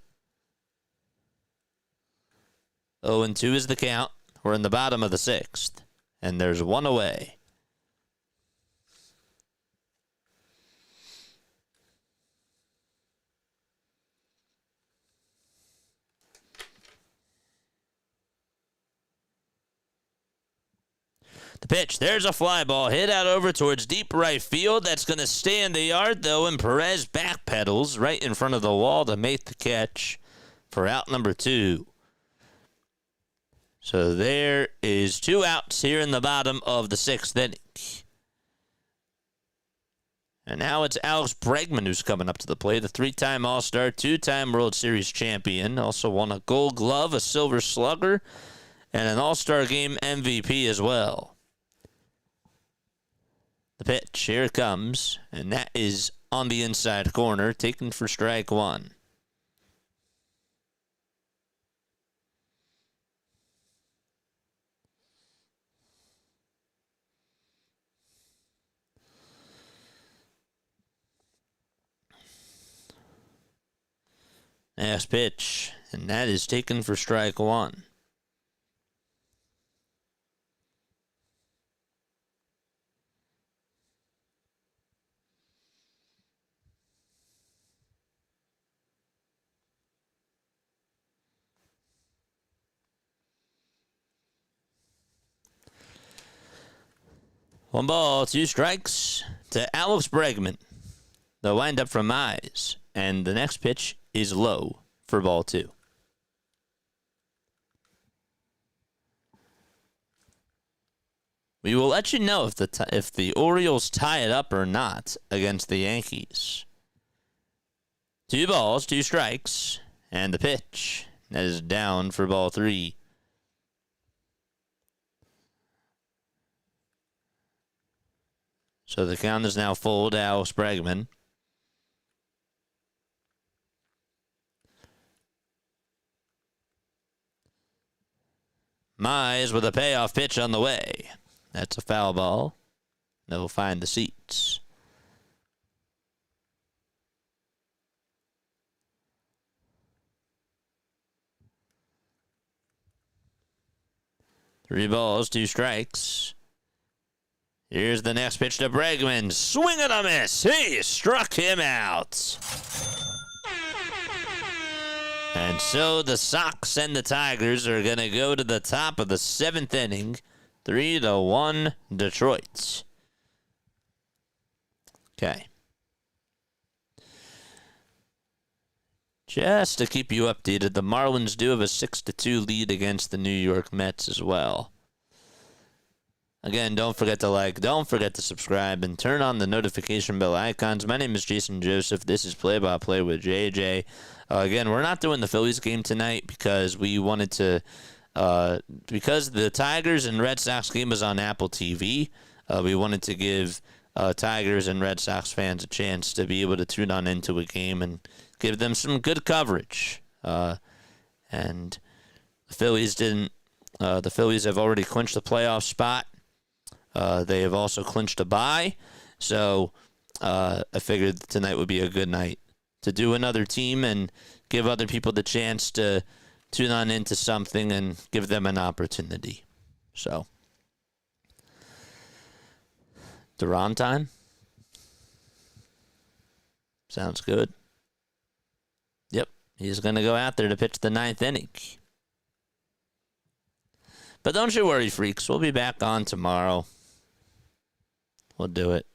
0-2 is the count. We're in the bottom of the 6th. And there's 1 away. The pitch, there's a fly ball hit out over towards deep right field. That's going to stay in the yard, though, and Perez backpedals right in front of the wall to make the catch for out number 2. So there is 2 outs here in the bottom of the 6th inning. And now it's Alex Bregman who's coming up to the plate, a 3-time All-Star, 2-time World Series champion, also won a Gold Glove, a Silver Slugger, and an All-Star Game MVP as well. The pitch, here it comes, and that is on the inside corner, taken for strike 1. Next pitch, and that is taken for strike one. One ball, two strikes to Alex Bregman. The windup from mize. And the next pitch is low for ball two. We will let you know if the Orioles tie it up or not against the Yankees. Two balls, two strikes, and the pitch. That is down for ball three. So the count is now full to Alex Bregman. Mize with a payoff pitch on the way. That's a foul ball. They'll find the seats. Three balls, two strikes. Here's the next pitch to Bregman. Swing and a miss. He struck him out. And so the Sox and the Tigers are going to go to the top of the seventh inning. 3-1 Detroit. Okay. Just to keep you updated, the Marlins do have a 6-2 lead against the New York Mets as well. Again, don't forget to like, don't forget to subscribe, and turn on the notification bell icons. My name is Jason Joseph. This is Play-by-Play with JJ. Again, we're not doing the Phillies game tonight because we wanted to, because the Tigers and Red Sox game was on Apple TV, we wanted to give Tigers and Red Sox fans a chance to be able to tune on into a game and give them some good coverage. And the Phillies didn't. The Phillies have already clinched the playoff spot. They have also clinched a bye. So I figured tonight would be a good night to do another team and give other people the chance to tune on into something and give them an opportunity. So, Duran time? Sounds good. Yep, he's going to go out there to pitch the ninth inning. But don't you worry, freaks. We'll be back on tomorrow. We'll do it.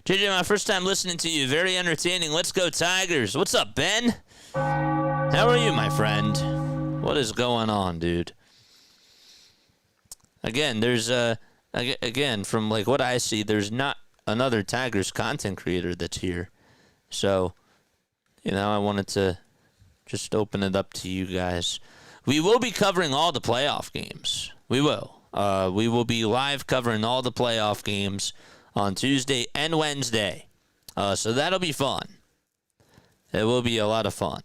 JJ, my first time listening to you. Very entertaining. Let's go Tigers. What's up, Ben? How are you, my friend? What is going on, dude? Again, there's again, from like what I see, there's not another Tigers content creator that's here. So, I wanted to just open it up to you guys. We will be covering all the playoff games. We will. We will be live covering all the playoff games on Tuesday and Wednesday. So that'll be fun. It will be a lot of fun.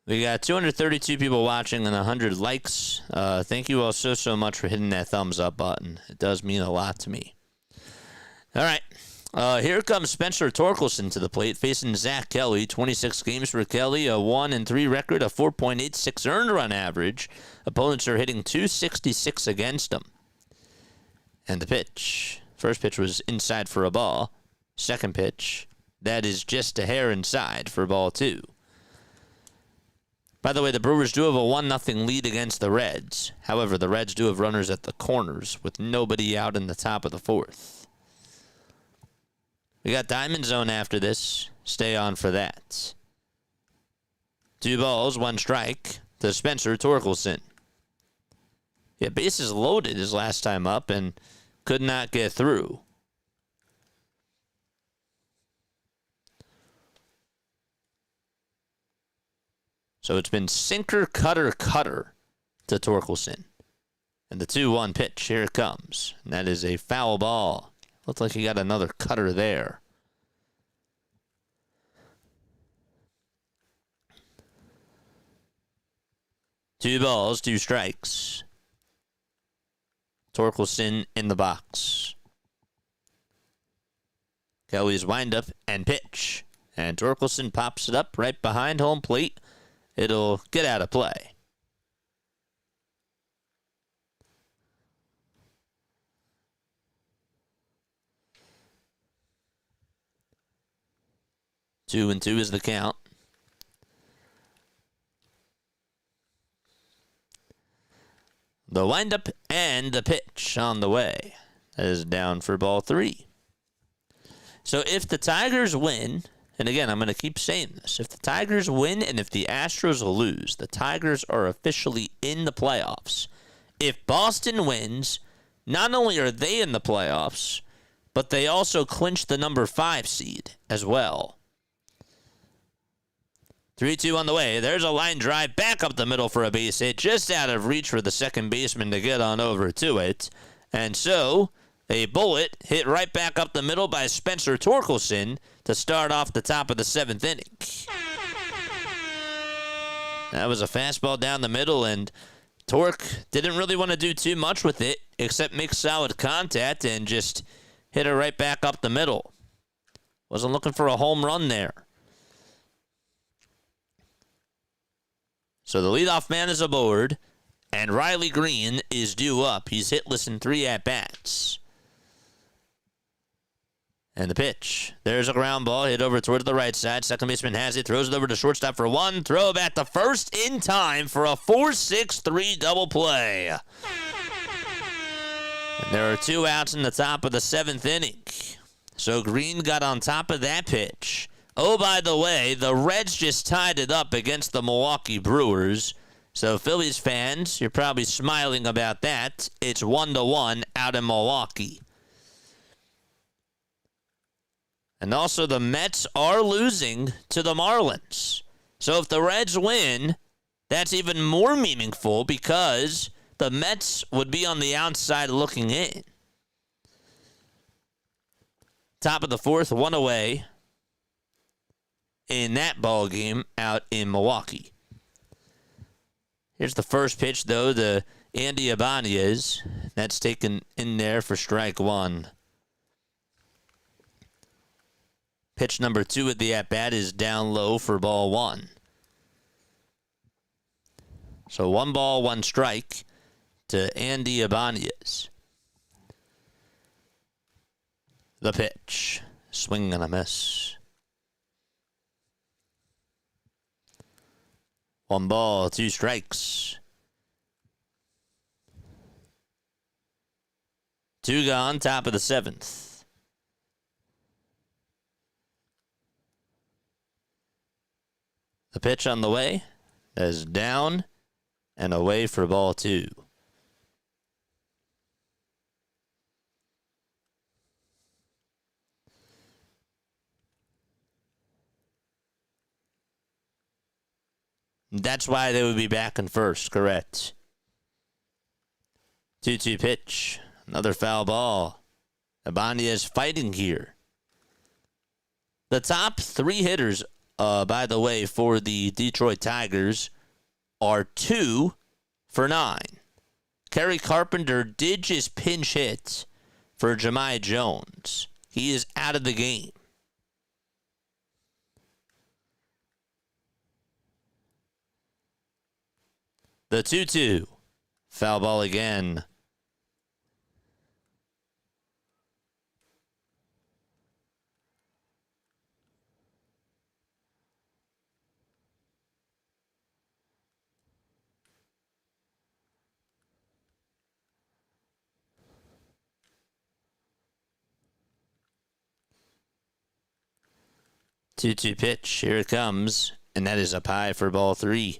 We got 232 people watching and 100 likes. Thank you all so much for hitting that thumbs up button. It does mean a lot to me. All right. Here comes Spencer Torkelson to the plate facing Zach Kelly. 26 games for Kelly, a 1-3 record, a 4.86 earned run average. Opponents are hitting .266 against him. And the pitch. First pitch was inside for a ball. Second pitch, that is just a hair inside for ball two. By the way, the Brewers do have a 1-0 lead against the Reds. However, the Reds do have runners at the corners with nobody out in the top of the fourth. We got Diamond Zone after this. Stay on for that. 2 balls, 1 strike to Spencer Torkelson. Yeah, bases loaded his last time up and could not get through. So it's been sinker, cutter to Torkelson. And the 2-1 pitch, here it comes. And that is a foul ball. Looked like he got another cutter there. Two balls, two strikes. Torkelson in the box. Kelly's windup and pitch. And Torkelson pops it up right behind home plate. It'll get out of play. Two and two is the count. The windup and the pitch on the way. That is down for ball three. So if the Tigers win, and again, I'm going to keep saying this, if the Tigers win and if the Astros lose, the Tigers are officially in the playoffs. If Boston wins, not only are they in the playoffs, but they also clinch the number 5 seed as well. 3-2 on the way. There's a line drive back up the middle for a base hit, just out of reach for the second baseman to get on over to it. And so, a bullet hit right back up the middle by Spencer Torkelson to start off the top of the 7th inning. That was a fastball down the middle, and Torque didn't really want to do too much with it, except make solid contact and just hit it right back up the middle. Wasn't looking for a home run there. So the leadoff man is aboard, and Riley Greene is due up. He's hitless in 3 at-bats. And the pitch. There's a ground ball hit over towards the right side. Second baseman has it, throws it over to shortstop for one. Throw back to first in time for a 4-6-3 double play. And there are 2 outs in the top of the 7th inning. So Greene got on top of that pitch. Oh, by the way, the Reds just tied it up against the Milwaukee Brewers. So Phillies fans, you're probably smiling about that. It's 1-1 out in Milwaukee. And also the Mets are losing to the Marlins. So if the Reds win, that's even more meaningful because the Mets would be on the outside looking in. Top of the 4th, 1 away in that ball game out in Milwaukee. Here's the first pitch, though, to Andy Ibanez. That's taken in there for strike 1. Pitch number 2 at the at-bat is down low for ball 1. So 1 ball, 1 strike to Andy Ibanez. The pitch. Swing and a miss. 1 ball, 2 strikes. 2 gone, top of the 7th. The pitch on the way is down and away for ball 2. That's why they would be back in first, correct. 2-2 pitch. Another foul ball. Ibanez fighting here. The top 3 hitters, by the way, for the Detroit Tigers are 2 for 9. Kerry Carpenter did just pinch hit for Jahmai Jones. He is out of the game. The 2-2. Foul ball again. Two-two pitch. Here it comes. And that is up high for ball 3.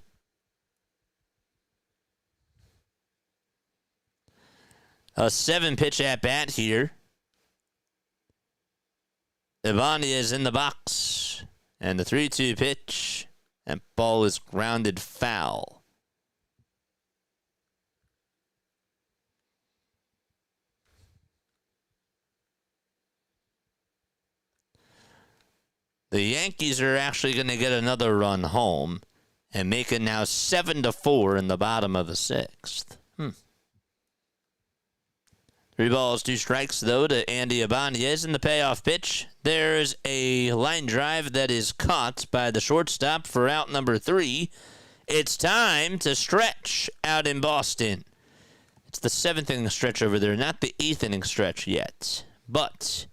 A 7-pitch at-bat here. Ibanez in the box. And the 3-2 pitch. That ball is grounded foul. The Yankees are actually going to get another run home and make it now 7-4 in the bottom of the 6th. 3 balls, 2 strikes, though, to Andy Ibanez in the payoff pitch. There's a line drive that is caught by the shortstop for out number 3. It's time to stretch out in Boston. It's the 7th inning stretch over there, not the 8th inning stretch yet. But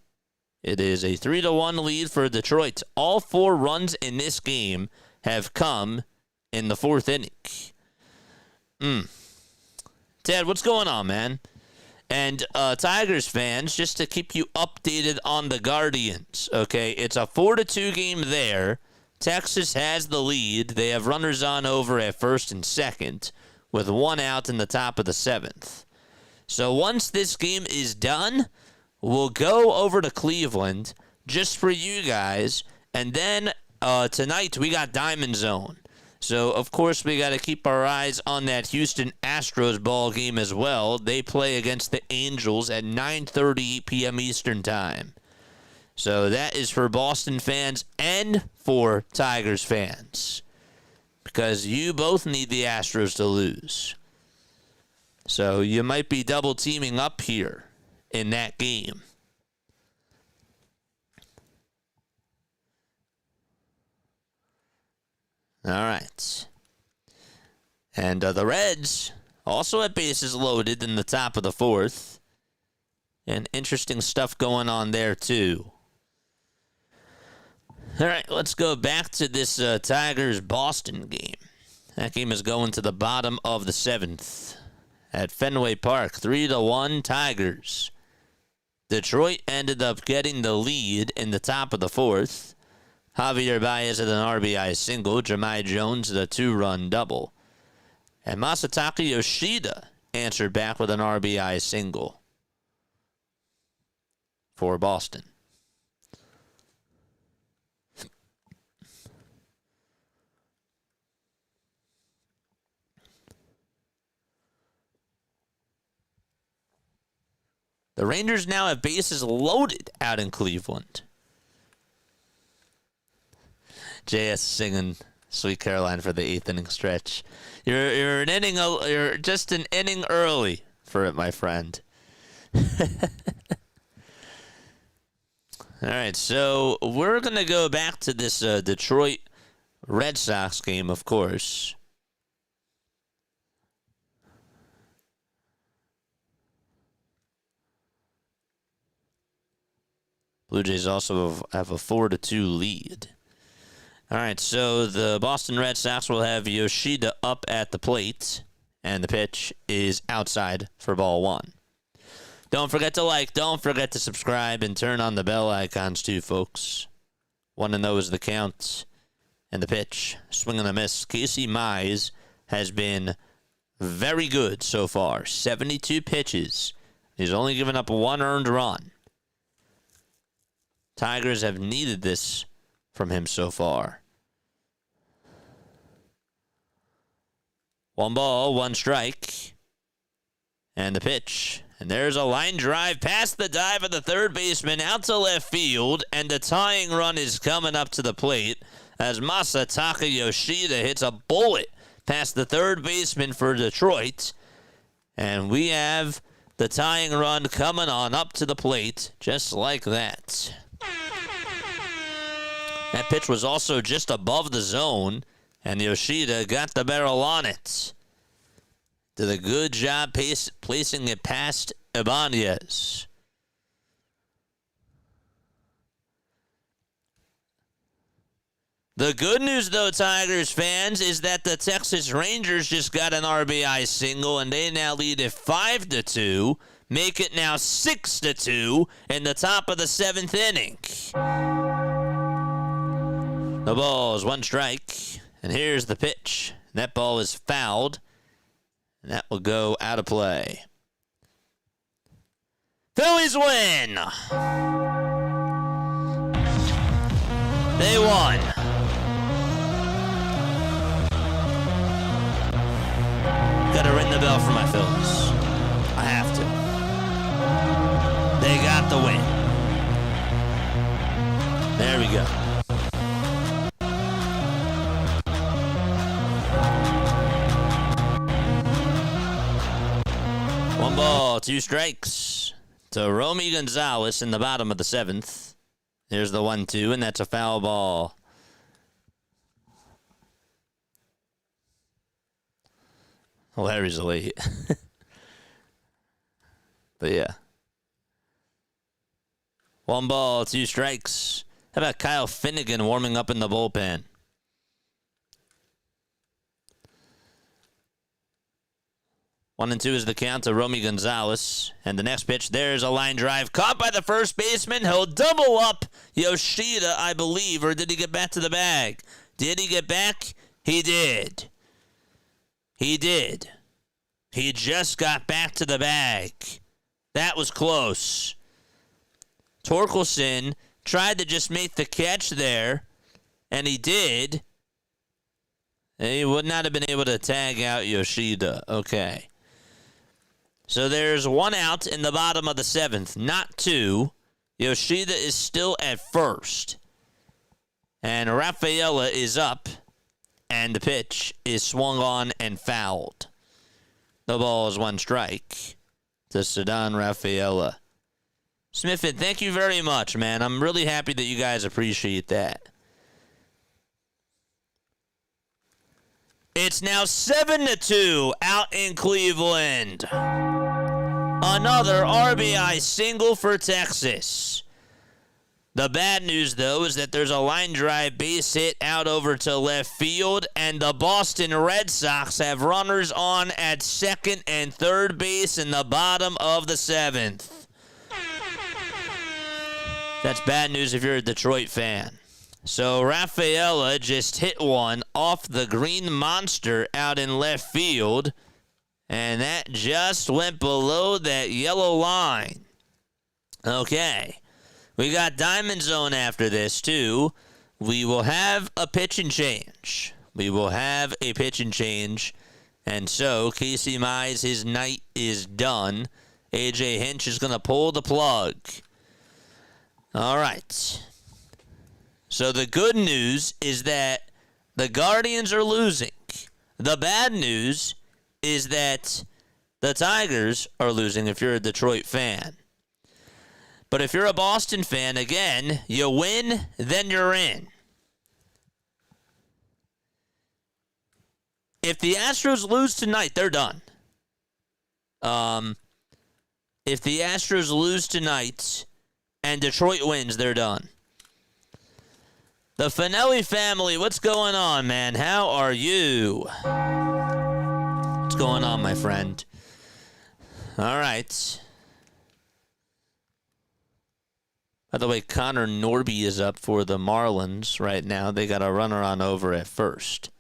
it is a 3-1 lead for Detroit. All 4 runs in this game have come in the 4th inning. Ted, what's going on, man? And Tigers fans, just to keep you updated on the Guardians, okay? It's a 4-2 game there. Texas has the lead. They have runners on over at first and second with 1 out in the top of the 7th. So once this game is done, we'll go over to Cleveland just for you guys. And then tonight we got Diamond Zone. So, of course, we got to keep our eyes on that Houston Astros ball game as well. They play against the Angels at 9:30 p.m. Eastern Time. So that is for Boston fans and for Tigers fans, because you both need the Astros to lose. So you might be double teaming up here in that game. All right. And the Reds also have bases loaded in the top of the 4th. And interesting stuff going on there, too. All right, let's go back to this Tigers-Boston game. That game is going to the bottom of the 7th at Fenway Park. 3-1 Tigers. Detroit ended up getting the lead in the top of the 4th. Javier Baez had an RBI single. Jahmai Jones had a 2-run double. And Masataka Yoshida answered back with an RBI single for Boston. The Rangers now have bases loaded out in Cleveland. JS singing Sweet Caroline for the 8th inning stretch. You're just an inning early for it, my friend. All right, so we're going to go back to this Detroit Red Sox game, of course. Blue Jays also have a 4-2 lead. All right, so the Boston Red Sox will have Yoshida up at the plate, and the pitch is outside for ball 1. Don't forget to like, don't forget to subscribe, and turn on the bell icons too, folks. 1-0 is the count, and the pitch, swing and a miss. Casey Mize has been very good so far. 72 pitches. He's only given up 1 earned run. Tigers have needed this from him so far. 1 ball, 1 strike. And the pitch. And there's a line drive past the dive of the third baseman out to left field. And the tying run is coming up to the plate as Masataka Yoshida hits a bullet past the third baseman for Detroit. And we have the tying run coming on up to the plate just like that. That pitch was also just above the zone, and Yoshida got the barrel on it. Did a good job placing it past Ibanez. The good news, though, Tigers fans, is that the Texas Rangers just got an RBI single, and they now lead it 5-2, make it now 6-2 in the top of the 7th inning. The ball is 1 strike, and here's the pitch. That ball is fouled, and that will go out of play. Phillies win! They won. Gotta ring the bell for my Phillies. I have to. They got the win. There we go. One ball, two strikes to Romy Gonzalez in the bottom of the 7th. Here's the 1-2, and that's a foul ball. Larry's late. But yeah. One ball, two strikes. How about Kyle Finnegan warming up in the bullpen? 1-2 is the count to Romy Gonzalez. And the next pitch, there's a line drive. Caught by the first baseman. He'll double up Yoshida, I believe. Or did he get back to the bag? Did he get back? He did. He did. He just got back to the bag. That was close. Torkelson tried to just make the catch there, and he did. He would not have been able to tag out Yoshida. Okay. So there's one out in the bottom of the 7th, not two. Yoshida is still at first. And Rafaela is up, and the pitch is swung on and fouled. The ball is one strike to Ceddanne Rafaela. Smithford, thank you very much, man. I'm really happy that you guys appreciate that. It's now 7-2 out in Cleveland. Another RBI single for Texas. The bad news, though, is that there's a line drive base hit out over to left field, and the Boston Red Sox have runners on at second and third base in the bottom of the 7th. That's bad news if you're a Detroit fan. So Rafaela just hit one off the green monster out in left field, and that just went below that yellow line. Okay. We got Diamond Zone after this, too. We will have a pitch and change. And so, Casey Mize, his night is done. AJ Hinch is going to pull the plug. All right. So the good news is that the Guardians are losing. The bad news is that the Tigers are losing if you're a Detroit fan. But if you're a Boston fan, again, you win, then you're in. If the Astros lose tonight, they're done. If the Astros lose tonight and Detroit wins, they're done. The Finelli family, what's going on, man? How are you? What's going on, my friend? All right. By the way, Connor Norby is up for the Marlins right now. They got a runner on over at first.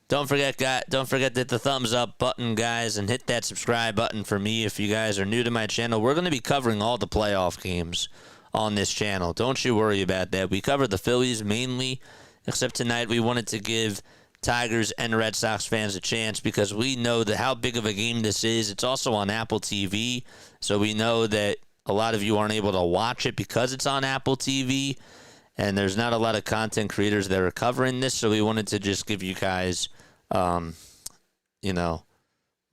Don't forget to hit the thumbs up button, guys, and hit that subscribe button for me if you guys are new to my channel. We're going to be covering all the playoff games on this channel. Don't you worry about that. We cover the Phillies mainly, except tonight we wanted to give Tigers and Red Sox fans a chance because we know that how big of a game this is. It's also on Apple TV, so we know that a lot of you aren't able to watch it because it's on Apple TV, and there's not a lot of content creators that are covering this, so we wanted to just give you guys, we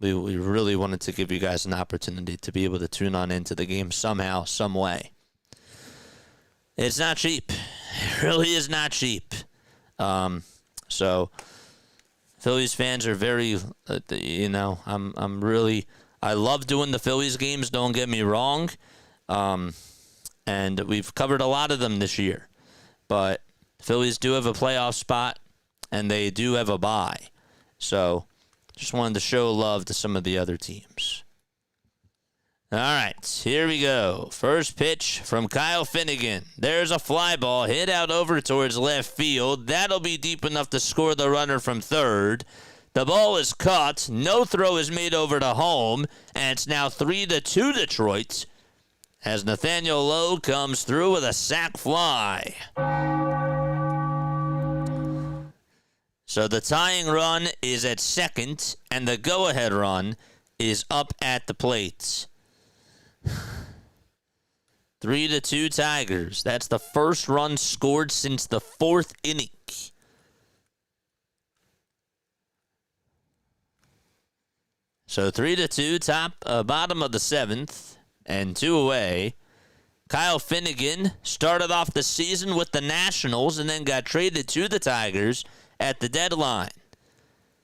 really wanted to give you guys an opportunity to be able to tune on into the game somehow, some way. It's not cheap. It really is not cheap. So Phillies fans are very, I love doing the Phillies games, don't get me wrong. And we've covered a lot of them this year. But Phillies do have a playoff spot, and they do have a bye. So just wanted to show love to some of the other teams. All right, here we go. First pitch from Kyle Finnegan. There's a fly ball hit out over towards left field. That'll be deep enough to score the runner from third. The ball is caught. No throw is made over to home, and it's now 3-2 Detroit as Nathaniel Lowe comes through with a sac fly. So the tying run is at second, and the go-ahead run is up at the plate. 3-2 Tigers. That's the first run scored since the fourth inning. So 3-2, bottom of the 7th, and 2 away. Kyle Finnegan started off the season with the Nationals and then got traded to the Tigers at the deadline.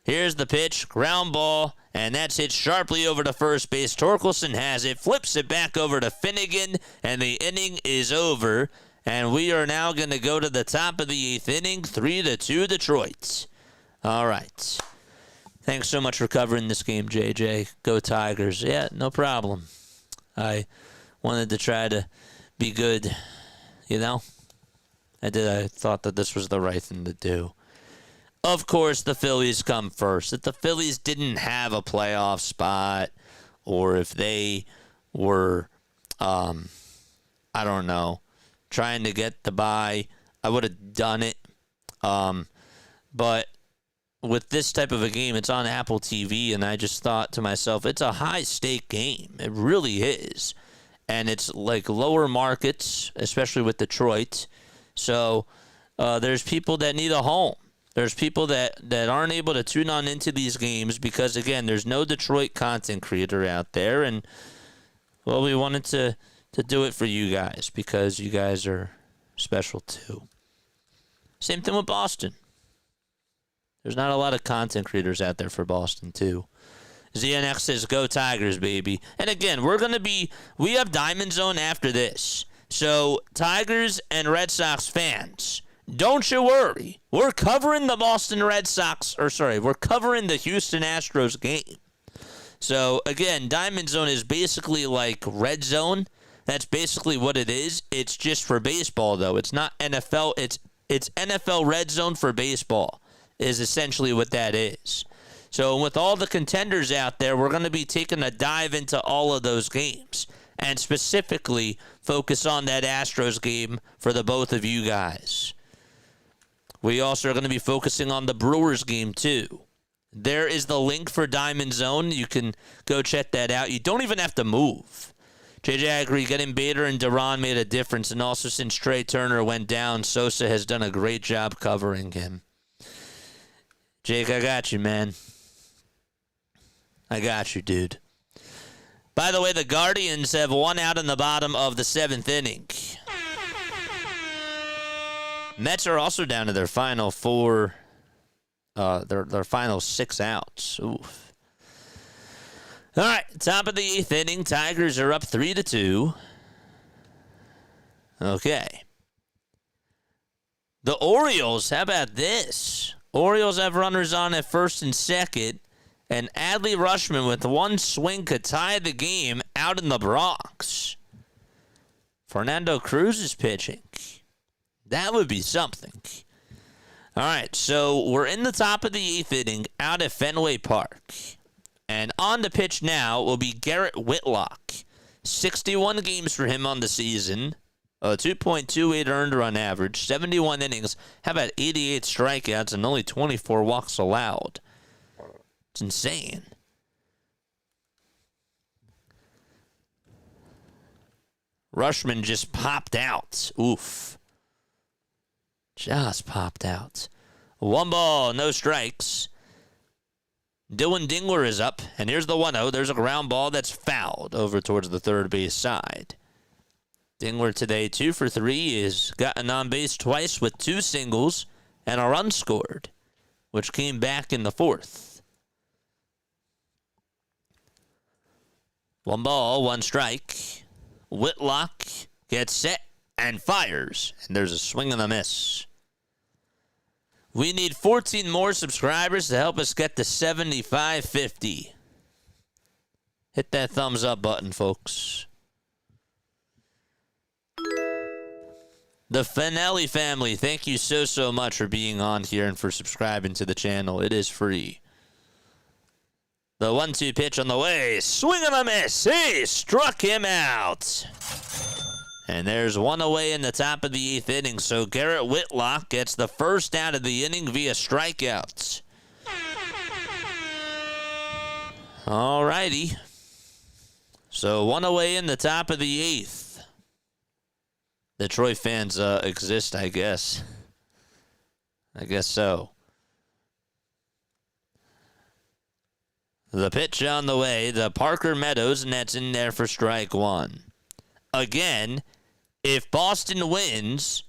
Here's the pitch, ground ball, and that's hit sharply over to first base. Torkelson has it, flips it back over to Finnegan, and the inning is over. And we are now going to go to the top of the 8th inning, 3-2 Detroit. All right. Thanks so much for covering this game, JJ. Go Tigers. Yeah, no problem. I wanted to try to be good, you know? I thought that this was the right thing to do. Of course, the Phillies come first. If the Phillies didn't have a playoff spot, or if they were, I don't know, trying to get the bye, I would have done it. But with this type of a game, it's on Apple TV, and I just thought to myself, it's a high-stake game. It really is. And it's like lower markets, especially with Detroit. So there's people that need a home. There's people that aren't able to tune on into these games because, again, there's no Detroit content creator out there. And, well, we wanted to do it for you guys because you guys are special too. Same thing with Boston. There's not a lot of content creators out there for Boston too. ZNX says, go Tigers, baby. And again, we have Diamond Zone after this. So, Tigers and Red Sox fans, don't you worry. We're covering the we're covering the Houston Astros game. So, again, Diamond Zone is basically like Red Zone. That's basically what it is. It's just for baseball, though. It's not NFL. It's NFL Red Zone for baseball is essentially what that is. So with all the contenders out there, we're going to be taking a dive into all of those games and specifically focus on that Astros game for the both of you guys. We also are going to be focusing on the Brewers game too. There is the link for Diamond Zone. You can go check that out. You don't even have to move. JJ, I agree. Getting Bader and Duran made a difference. And also since Trey Turner went down, Sosa has done a great job covering him. Jake, I got you, man. I got you, dude. By the way, the Guardians have one out in the bottom of the 7th inning. Mets are also down to their final four, their final 6 outs. Oof. All right, top of the 8th inning. Tigers are up 3-2. Okay. The Orioles, how about this? Orioles have runners on at first and second. And Adley Rutschman, with one swing, could tie the game out in the Bronx. Fernando Cruz is pitching. That would be something. All right, so we're in the top of the 8th inning out at Fenway Park. And on the pitch now will be Garrett Whitlock. 61 games for him on the season. A 2.28 earned run average. 71 innings. How about 88 strikeouts and only 24 walks allowed? It's insane. Rutschman just popped out. Oof. Just popped out. 1 ball, no strikes. Dylan Dingler is up, and here's the 1-0. There's a ground ball that's fouled over towards the third base side. Dingler today 2 for 3. Has gotten on base twice with 2 singles and a run scored, which came back in the 4th. 1 ball, 1 strike. Whitlock gets set and fires. And there's a swing and a miss. We need 14 more subscribers to help us get to 7550. Hit that thumbs up button, folks. The Finelli family, thank you so much for being on here and for subscribing to the channel. It is free. The 1-2 pitch on the way. Swing and a miss. He struck him out. And there's 1 away in the top of the 8th inning. So Garrett Whitlock gets the first out of the inning via strikeouts. All righty. So 1 away in the top of the 8th. Detroit fans exist, I guess. I guess so. The pitch on the way to Parker Meadows, and that's in there for strike one. Again, if Boston wins,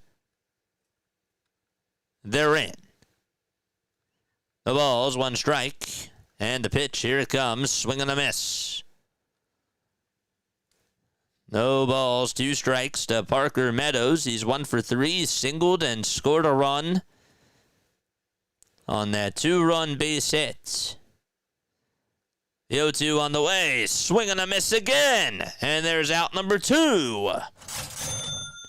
they're in. The ball's one strike, and the pitch, here it comes, swing and a miss. No balls, 2 strikes to Parker Meadows. He's 1 for 3, singled and scored a run on that 2-run base hit. The 0-2 on the way, swing and a miss again, and there's out number 2.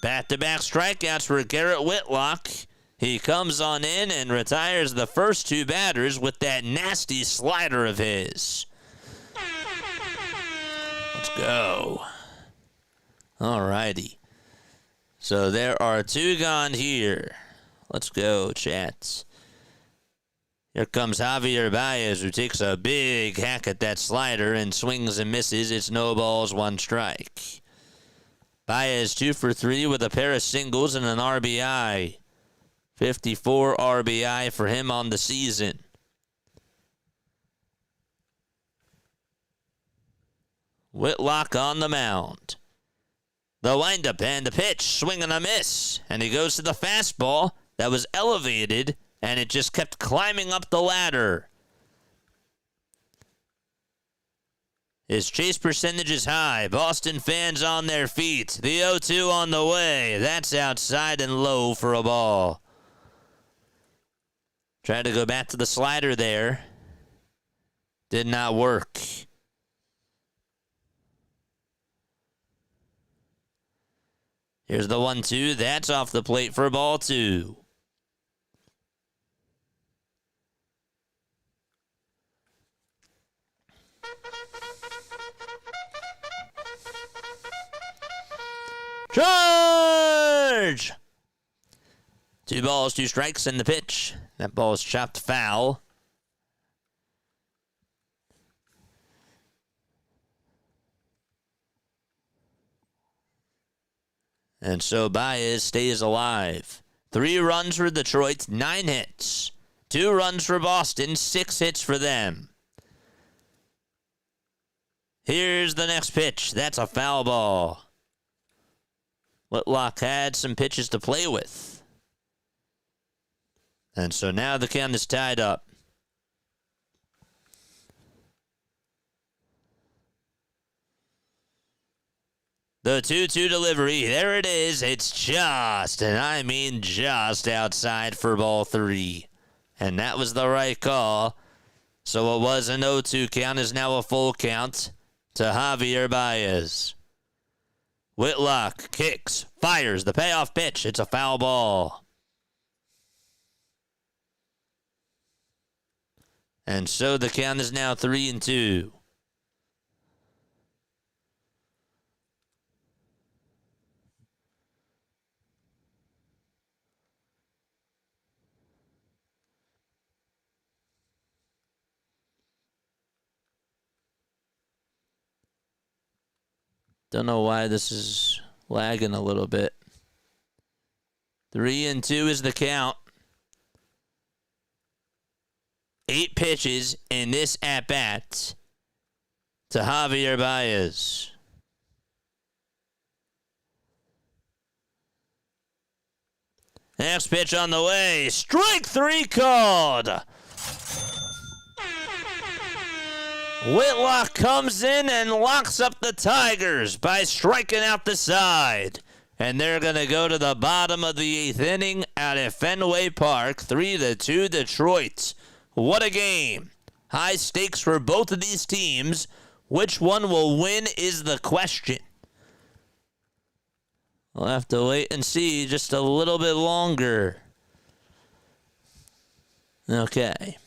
Back-to-back strikeouts for Garrett Whitlock. He comes on in and retires the first 2 batters with that nasty slider of his. Let's go. Alrighty. So there are 2 gone here. Let's go, chats. Here comes Javier Baez, who takes a big hack at that slider and swings and misses. It's no balls, 1 strike. Baez 2 for 3 with a pair of singles and an RBI. 54 RBI for him on the season. Whitlock on the mound. The windup and the pitch, swing and a miss. And he goes to the fastball that was elevated, and it just kept climbing up the ladder. His chase percentage is high. Boston fans on their feet. The 0-2 on the way. That's outside and low for a ball. Tried to go back to the slider there. Did not work. Here's the 1-2. That's off the plate for ball 2. Charge! 2 balls, 2 strikes, and the pitch. That ball is chopped foul. And so Baez stays alive. 3 runs for Detroit, 9 hits. 2 runs for Boston, 6 hits for them. Here's the next pitch. That's a foul ball. Whitlock had some pitches to play with. And so now the count is tied up. The 2-2 delivery, there it is. It's just, and I mean just outside for ball 3. And that was the right call. So it was an 0-2 count, is now a full count to Javier Baez. Whitlock kicks, fires the payoff pitch. It's a foul ball. And so the count is now 3-2. Don't know why this is lagging a little bit. 3-2 is the count. 8 pitches in this at-bat to Javier Baez. Next pitch on the way. Strike 3 called. Whitlock comes in and locks up the Tigers by striking out the side. And they're going to go to the bottom of the 8th inning out at Fenway Park. 3-2 Detroit. What a game. High stakes for both of these teams. Which one will win is the question. We'll have to wait and see just a little bit longer. Okay.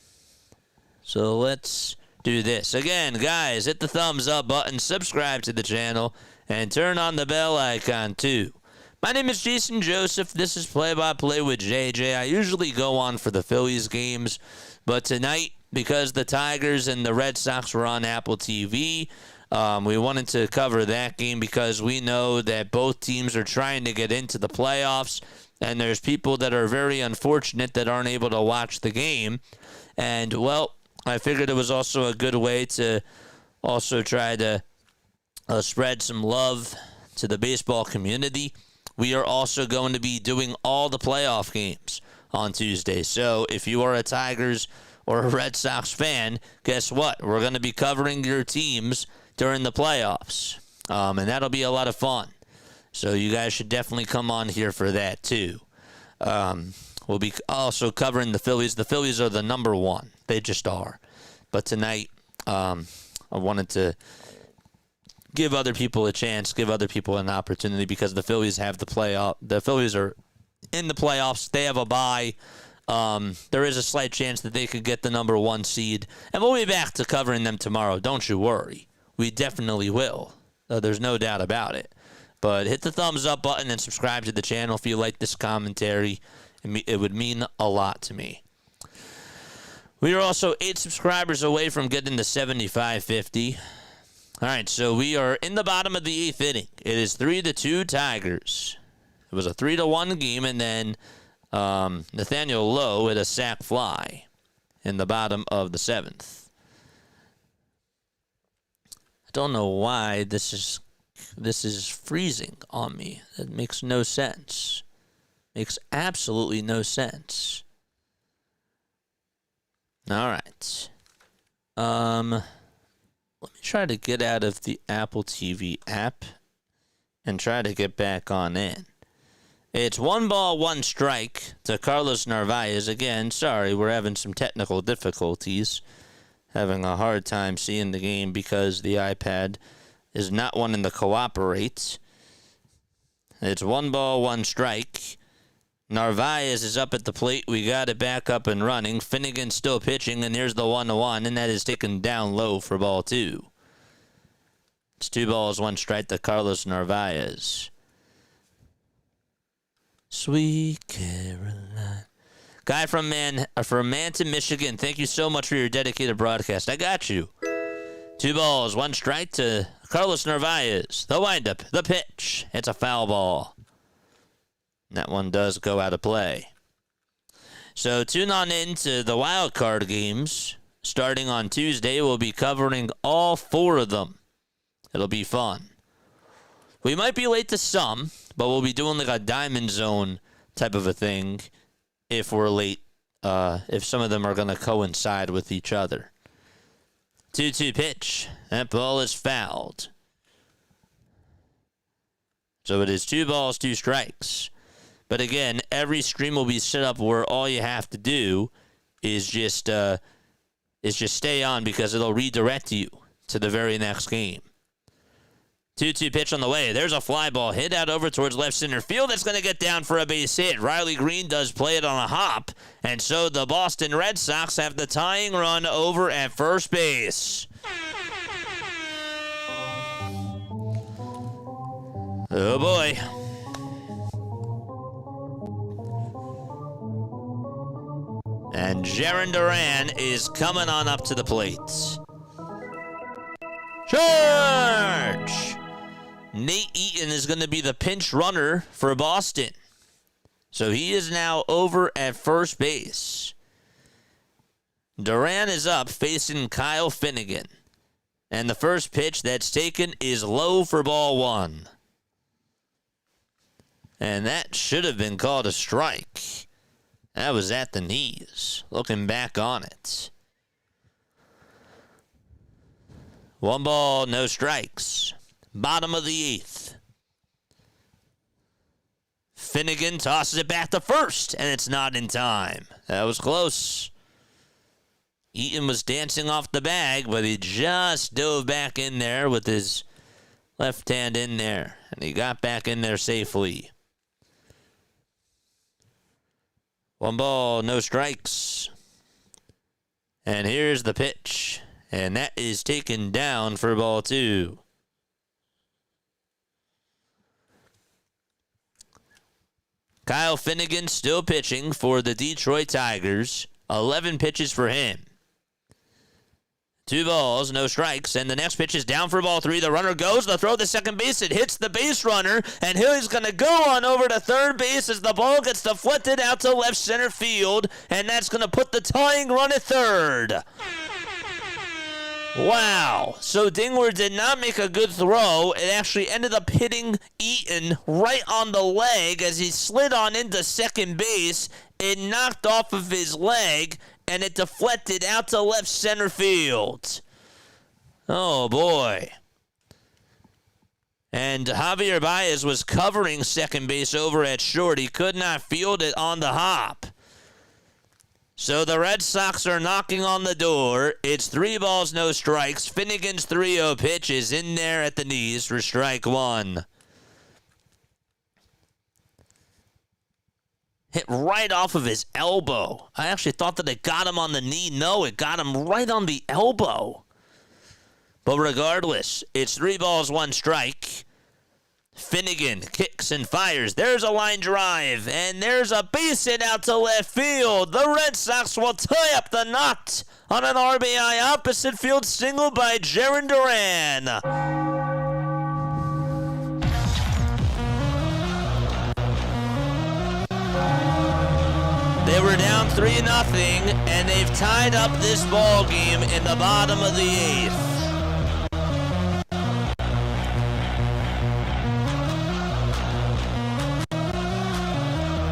So let's do this. Again, guys, hit the thumbs up button, subscribe to the channel, and turn on the bell icon too. My name is Jason Joseph. This is Play-by-Play with JJ. I usually go on for the Phillies games, but tonight, because the Tigers and the Red Sox were on Apple TV, we wanted to cover that game because we know that both teams are trying to get into the playoffs, and there's people that are very unfortunate that aren't able to watch the game. And, well, I figured it was also a good way to also try to spread some love to the baseball community. We are also going to be doing all the playoff games on Tuesday. So if you are a Tigers or a Red Sox fan, guess what? We're going to be covering your teams during the playoffs. And that'll be a lot of fun. So you guys should definitely come on here for that too. We'll be also covering the Phillies. The Phillies are the number one. They just are. But tonight, I wanted to give other people a chance, give other people an opportunity, because the Phillies have the playoff. The Phillies are in the playoffs. They have a bye. There is a slight chance that they could get the number one seed. And we'll be back to covering them tomorrow. Don't you worry. We definitely will. There's no doubt about it. But hit the thumbs up button and subscribe to the channel if you like this commentary. It would mean a lot to me. We are also 8 subscribers away from getting to 7550. All right, so we are in the bottom of the 8th inning. It is 3-2 Tigers. It was a 3-1 game, and then Nathaniel Lowe hit a sac fly in the bottom of the 7th. I don't know why this is freezing on me. It makes no sense. Makes absolutely no sense. All right. Let me try to get out of the Apple TV app and try to get back on in. It's 1 ball, 1 strike to Carlos Narvaez. Again, sorry, we're having some technical difficulties. Having a hard time seeing the game because the iPad is not wanting to cooperate. It's 1 ball, 1 strike. Narvaez is up at the plate. We got it back up and running. Finnegan still pitching, and here's the 1-1, and that is taken down low for ball 2. It's 2 balls, 1 strike to Carlos Narvaez. Sweet Caroline. Guy from Manton, Michigan, thank you so much for your dedicated broadcast. I got you. 2 balls, 1 strike to Carlos Narvaez. The windup, the pitch. It's a foul ball. That one does go out of play. So tune on in to the wild card games. Starting on Tuesday, we'll be covering all 4 of them. It'll be fun. We might be late to some, but we'll be doing like a diamond zone type of a thing if we're late, if some of them are going to coincide with each other. 2-2 pitch. That ball is fouled. So it is 2 balls, 2 strikes. But again, every stream will be set up where all you have to do is just stay on, because it'll redirect you to the very next game. 2-2 pitch on the way. There's a fly ball hit out over towards left center field. That's going to get down for a base hit. Riley Greene does play it on a hop, and so the Boston Red Sox have the tying run over at first base. Oh boy. And Jarren Duran is coming on up to the plate. Charge! Nate Eaton is going to be the pinch runner for Boston. So he is now over at first base. Duran is up facing Kyle Finnegan. And the first pitch that's taken is low for ball 1. And that should have been called a strike. That was at the knees. Looking back on it. 1 ball, no strikes. Bottom of the 8th. Finnegan tosses it back to first, and it's not in time. That was close. Eaton was dancing off the bag, but he just dove back in there with his left hand in there, and he got back in there safely. 1 ball, no strikes. And here's the pitch. And that is taken down for ball 2. Kyle Finnegan still pitching for the Detroit Tigers. 11 pitches for him. 2 balls, no strikes, and the next pitch is down for ball 3. The runner goes to throw the second base. It hits the base runner, and he's going to go on over to third base as the ball gets deflected out to left center field, and that's going to put the tying run at third. Wow. So Dingler did not make a good throw. It actually ended up hitting Eaton right on the leg as he slid on into second base. It knocked off of his leg, and it deflected out to left center field. Oh, boy. And Javier Baez was covering second base over at short. He could not field it on the hop. So the Red Sox are knocking on the door. It's 3 balls, no strikes. Finnegan's 3-0 pitch is in there at the knees for strike 1. Hit right off of his elbow. I actually thought that it got him on the knee. No, it got him right on the elbow. But regardless, it's 3 balls, 1 strike. Finnegan kicks and fires. There's a line drive, and there's a base hit out to left field. The Red Sox will tie up the knot on an RBI opposite field single by Jarren Duran. They were down 3-0, and they've tied up this ball game in the bottom of the 8th.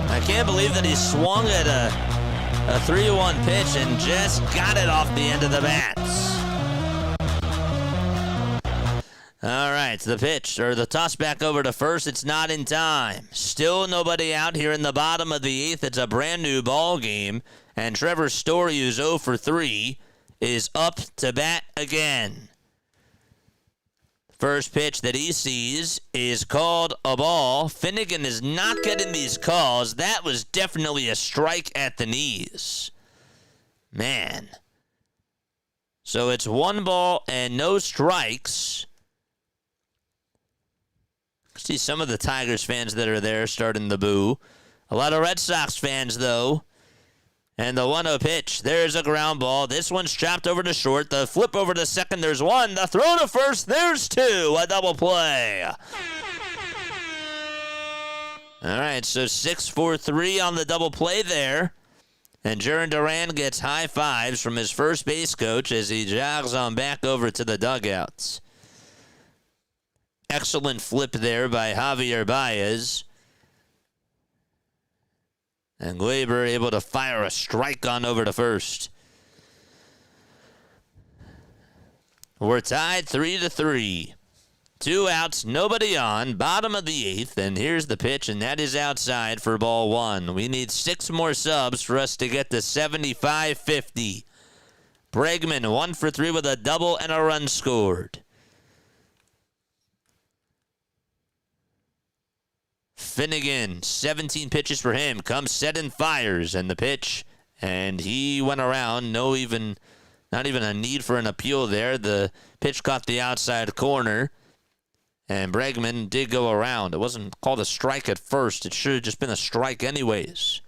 I can't believe that he swung at a 3-1 pitch and just got it off the end of the bats. All right, the pitch, or the toss back over to first. It's not in time. Still nobody out here in the bottom of the 8th. It's a brand new ball game, and Trevor Story, who's 0 for 3, is up to bat again. First pitch that he sees is called a ball. Finnegan is not getting these calls. That was definitely a strike at the knees. Man. So it's 1 ball and no strikes. See some of the Tigers fans that are there starting to boo. A lot of Red Sox fans, though. And the 1-0 pitch. There's a ground ball. This one's chopped over to short. The flip over to second. There's 1. The throw to first. There's 2. A double play. All right, so 6-4-3 on the double play there. And Jarren Duran gets high fives from his first base coach as he jogs on back over to the dugouts. Excellent flip there by Javier Baez. And Glaber able to fire a strike on over to first. We're tied 3-3. 2 outs, nobody on. Bottom of the 8th, and here's the pitch, and that is outside for ball 1. We need 6 more subs for us to get to 75-50. Bregman 1 for 3 with a double and a run scored. Finnegan, 17 pitches for him, comes set and fires, and the pitch, and he went around. Not even a need for an appeal there. The pitch caught the outside corner, and Bregman did go around. It wasn't called a strike at first. It should have just been a strike anyways.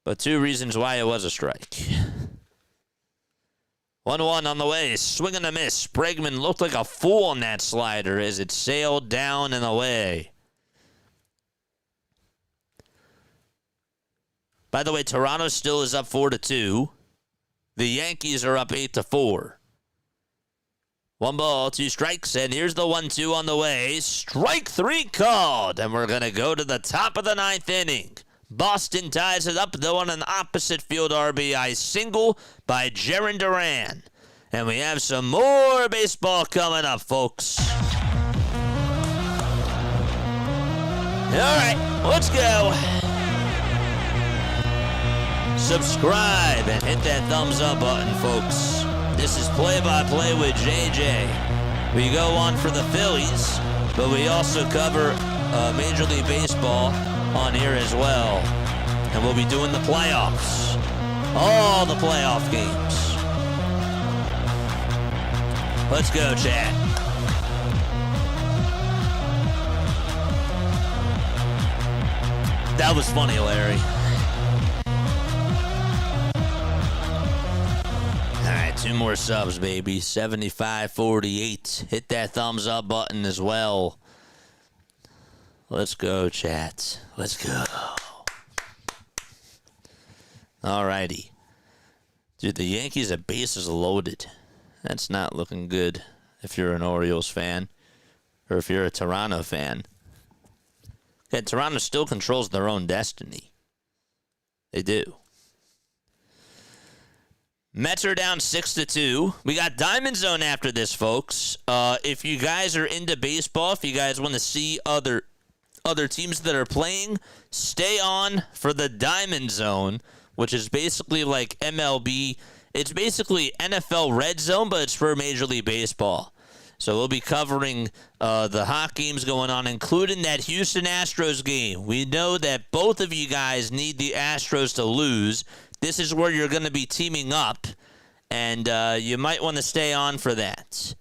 But 2 reasons why it was a strike. 1-1 on the way, swing and a miss. Bregman looked like a fool on that slider as it sailed down and away. By the way, Toronto still is up 4-2. The Yankees are up 8-4. 1 ball, 2 strikes, and here's the 1-2 on the way. Strike 3 called, and we're going to go to the top of the 9th inning. Boston ties it up, though, on an opposite field RBI single by Jarren Duran. And we have some more baseball coming up, folks. All right, let's go. Subscribe and hit that thumbs up button, folks. This is Play-by-Play with JJ. We go on for the Phillies, but we also cover Major League Baseball on here as well. And we'll be doing the playoffs. All the playoff games. Let's go, chat. That was funny, Larry. All right, 2 more subs, baby. 75-48. Hit that thumbs up button as well. Let's go, chat. Let's go. All righty. Dude, the Yankees have bases loaded. That's not looking good if you're an Orioles fan or if you're a Toronto fan. Okay, Toronto still controls their own destiny. They do. Mets are down 6-2. We got Diamond Zone after this, folks. If you guys are into baseball, if you guys want to see other teams that are playing, stay on for the Diamond Zone, which is basically like MLB. It's basically NFL Red Zone, but it's for Major League Baseball. So we'll be covering the hot games going on, including that Houston Astros game. We know that both of you guys need the Astros to lose. This is where you're going to be teaming up, and you might want to stay on for that.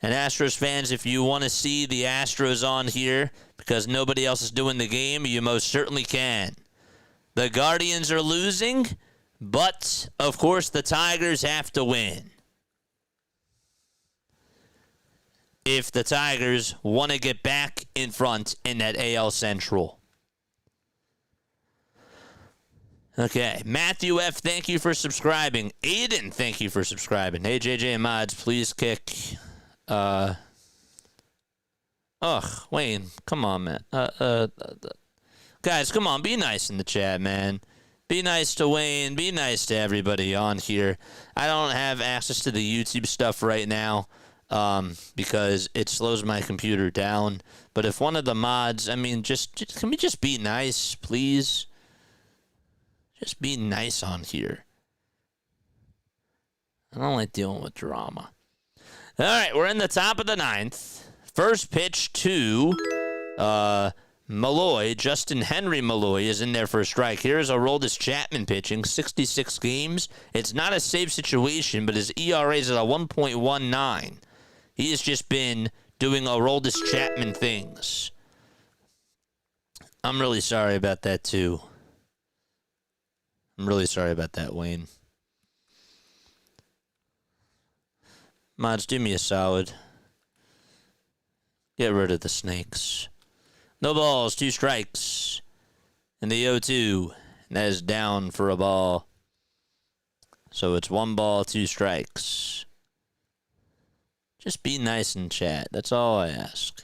And Astros fans, if you want to see the Astros on here because nobody else is doing the game, you most certainly can. The Guardians are losing, but, of course, the Tigers have to win. If the Tigers want to get back in front in that AL Central. Okay, Matthew F., thank you for subscribing. Aiden, thank you for subscribing. Hey, JJ and Mods, please kick. Wayne, come on, man. Guys, come on, be nice in the chat, man. Be nice to Wayne. Be nice to everybody on here. I don't have access to the YouTube stuff right now because it slows my computer down. But if one of the mods, can we just be nice, please? Just be nice on here. I don't like dealing with drama. All right, we're in the top of the ninth. First pitch to Malloy. Justin Henry Malloy is in there for a strike. Here's Aroldis Chapman pitching, 66 games. It's not a safe situation, but his ERA is at a 1.19. He has just been doing Aroldis Chapman things. I'm really sorry about that, too. I'm really sorry about that, Wayne. Mods, do me a solid. Get rid of the snakes. No balls, 2 strikes. And the 0-2. And that is down for a ball. So it's 1 ball, 2 strikes. Just be nice in chat. That's all I ask.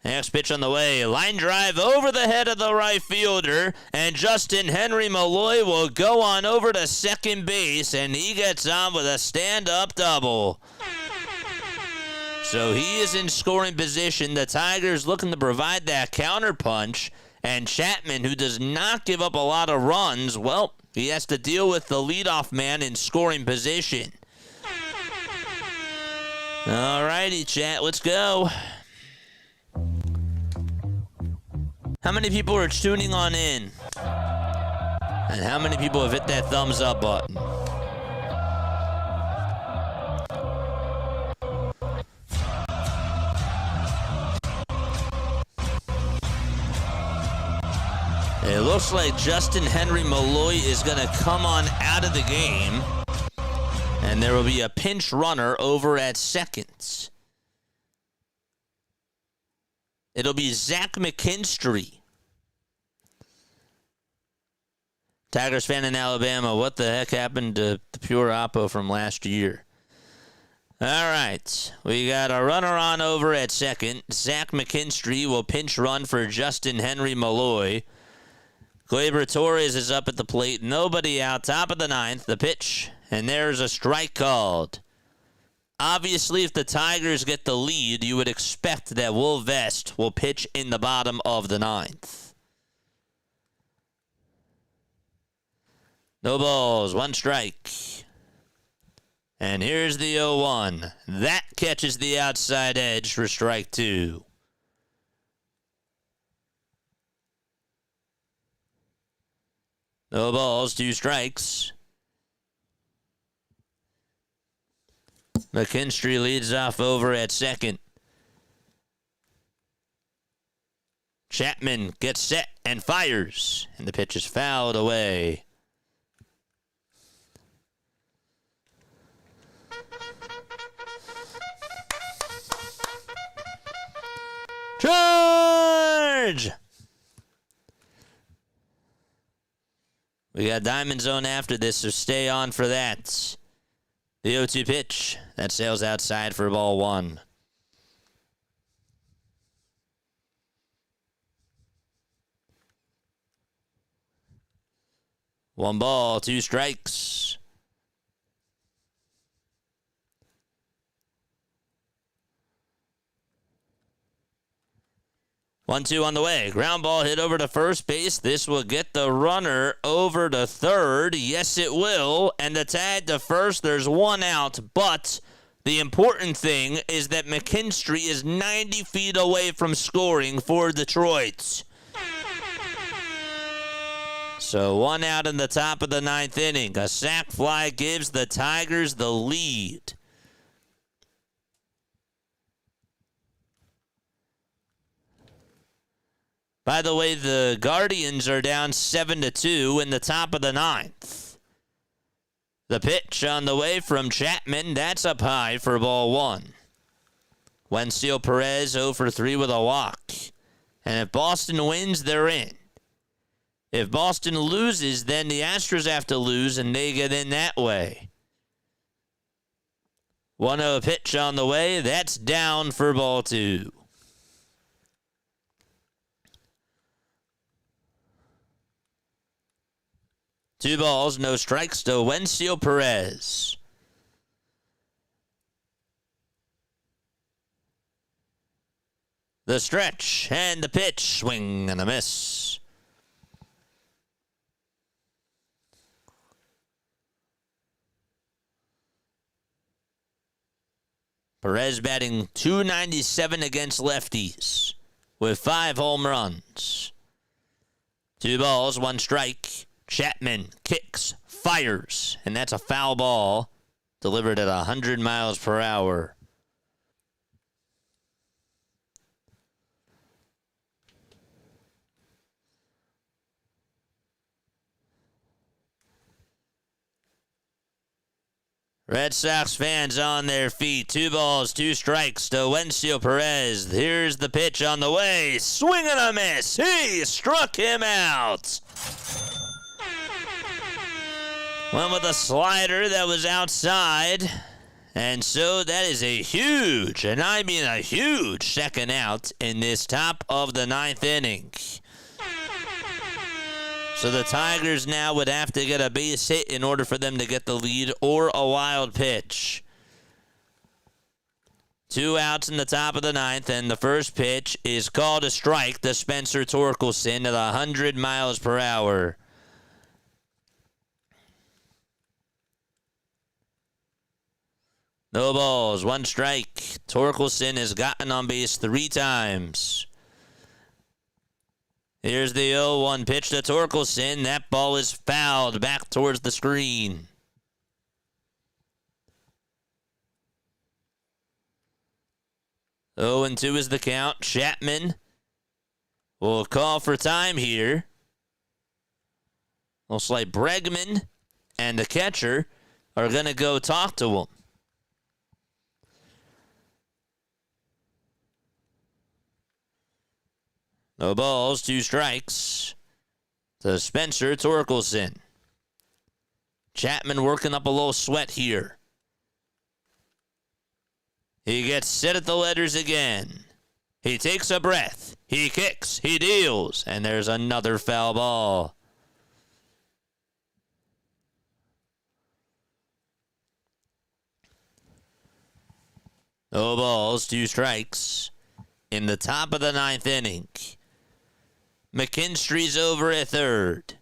Next pitch on the way. Line drive over the head of the right fielder. And Justin Henry Malloy will go on over to second base. And he gets on with a stand-up double. So he is in scoring position. The Tigers looking to provide that counterpunch. And Chapman, who does not give up a lot of runs, well, he has to deal with the leadoff man in scoring position. All righty, chat, let's go. How many people are tuning on in? And how many people have hit that thumbs up button? It looks like Justin Henry Malloy is going to come on out of the game. And there will be a pinch runner over at second. It'll be Zach McKinstry. Tigers fan in Alabama, what the heck happened to the pure oppo from last year? All right, we got a runner on over at second. Zach McKinstry will pinch run for Justin Henry Malloy. Gleyber Torres is up at the plate. Nobody out. Top of the ninth. The pitch. And there's a strike called. Obviously, if the Tigers get the lead, you would expect that Will Vest will pitch in the bottom of the ninth. No balls. 1 strike. And here's the 0-1. That catches the outside edge for strike 2. No balls, 2 strikes. McKinstry leads off over at second. Chapman gets set and fires. And the pitch is fouled away. Charge! We We got Diamond Zone after this, so stay on for that. The 0-2 pitch. That sails outside for ball one. One ball, two strikes. One-two on the way. Ground ball hit over to first base. This will get the runner over to third. Yes, it will. And the tag to first. There's one out. But the important thing is that McKinstry is 90 feet away from scoring for Detroit. So one out in the top of the ninth inning. A sac fly gives the Tigers the lead. By the way, the Guardians are down 7-2 in the top of the ninth. The pitch on the way from Chapman. That's up high for ball one. Wencio Perez 0 for 3 with a walk. And if Boston wins, they're in. If Boston loses, then the Astros have to lose, and they get in that way. 1-0 pitch on the way. That's down for ball two. Two balls, no strikes to Wencio Perez. The stretch and the pitch. Swing and a miss. Perez batting .297 against lefties with 5 home runs. Two balls, one strike. Chapman kicks, fires, and that's a foul ball delivered at 100 miles per hour. Red Sox fans on their feet. 2 balls, 2 strikes to Wencio Perez. Here's the pitch on the way. Swing and a miss. He struck him out. Went with a slider that was outside. And so that is a huge, and I mean a huge, second out in this top of the ninth inning. So the Tigers now would have to get a base hit in order for them to get the lead, or a wild pitch. 2 outs in the top of the ninth, and the first pitch is called a strike to Spencer Torkelson at 100 miles per hour. No balls, 1 strike. Torkelson has gotten on base 3 times. Here's the 0-1 pitch to Torkelson. That ball is fouled back towards the screen. Oh, 2 is the count. Chapman will call for time here. Looks like Bregman and the catcher are going to go talk to him. No balls, 2 strikes to Spencer Torkelson. Chapman working up a little sweat here. He gets set at the letters again. He takes a breath. He kicks. He deals. And there's another foul ball. No balls, 2 strikes in the top of the ninth inning. McKinstry's over at third.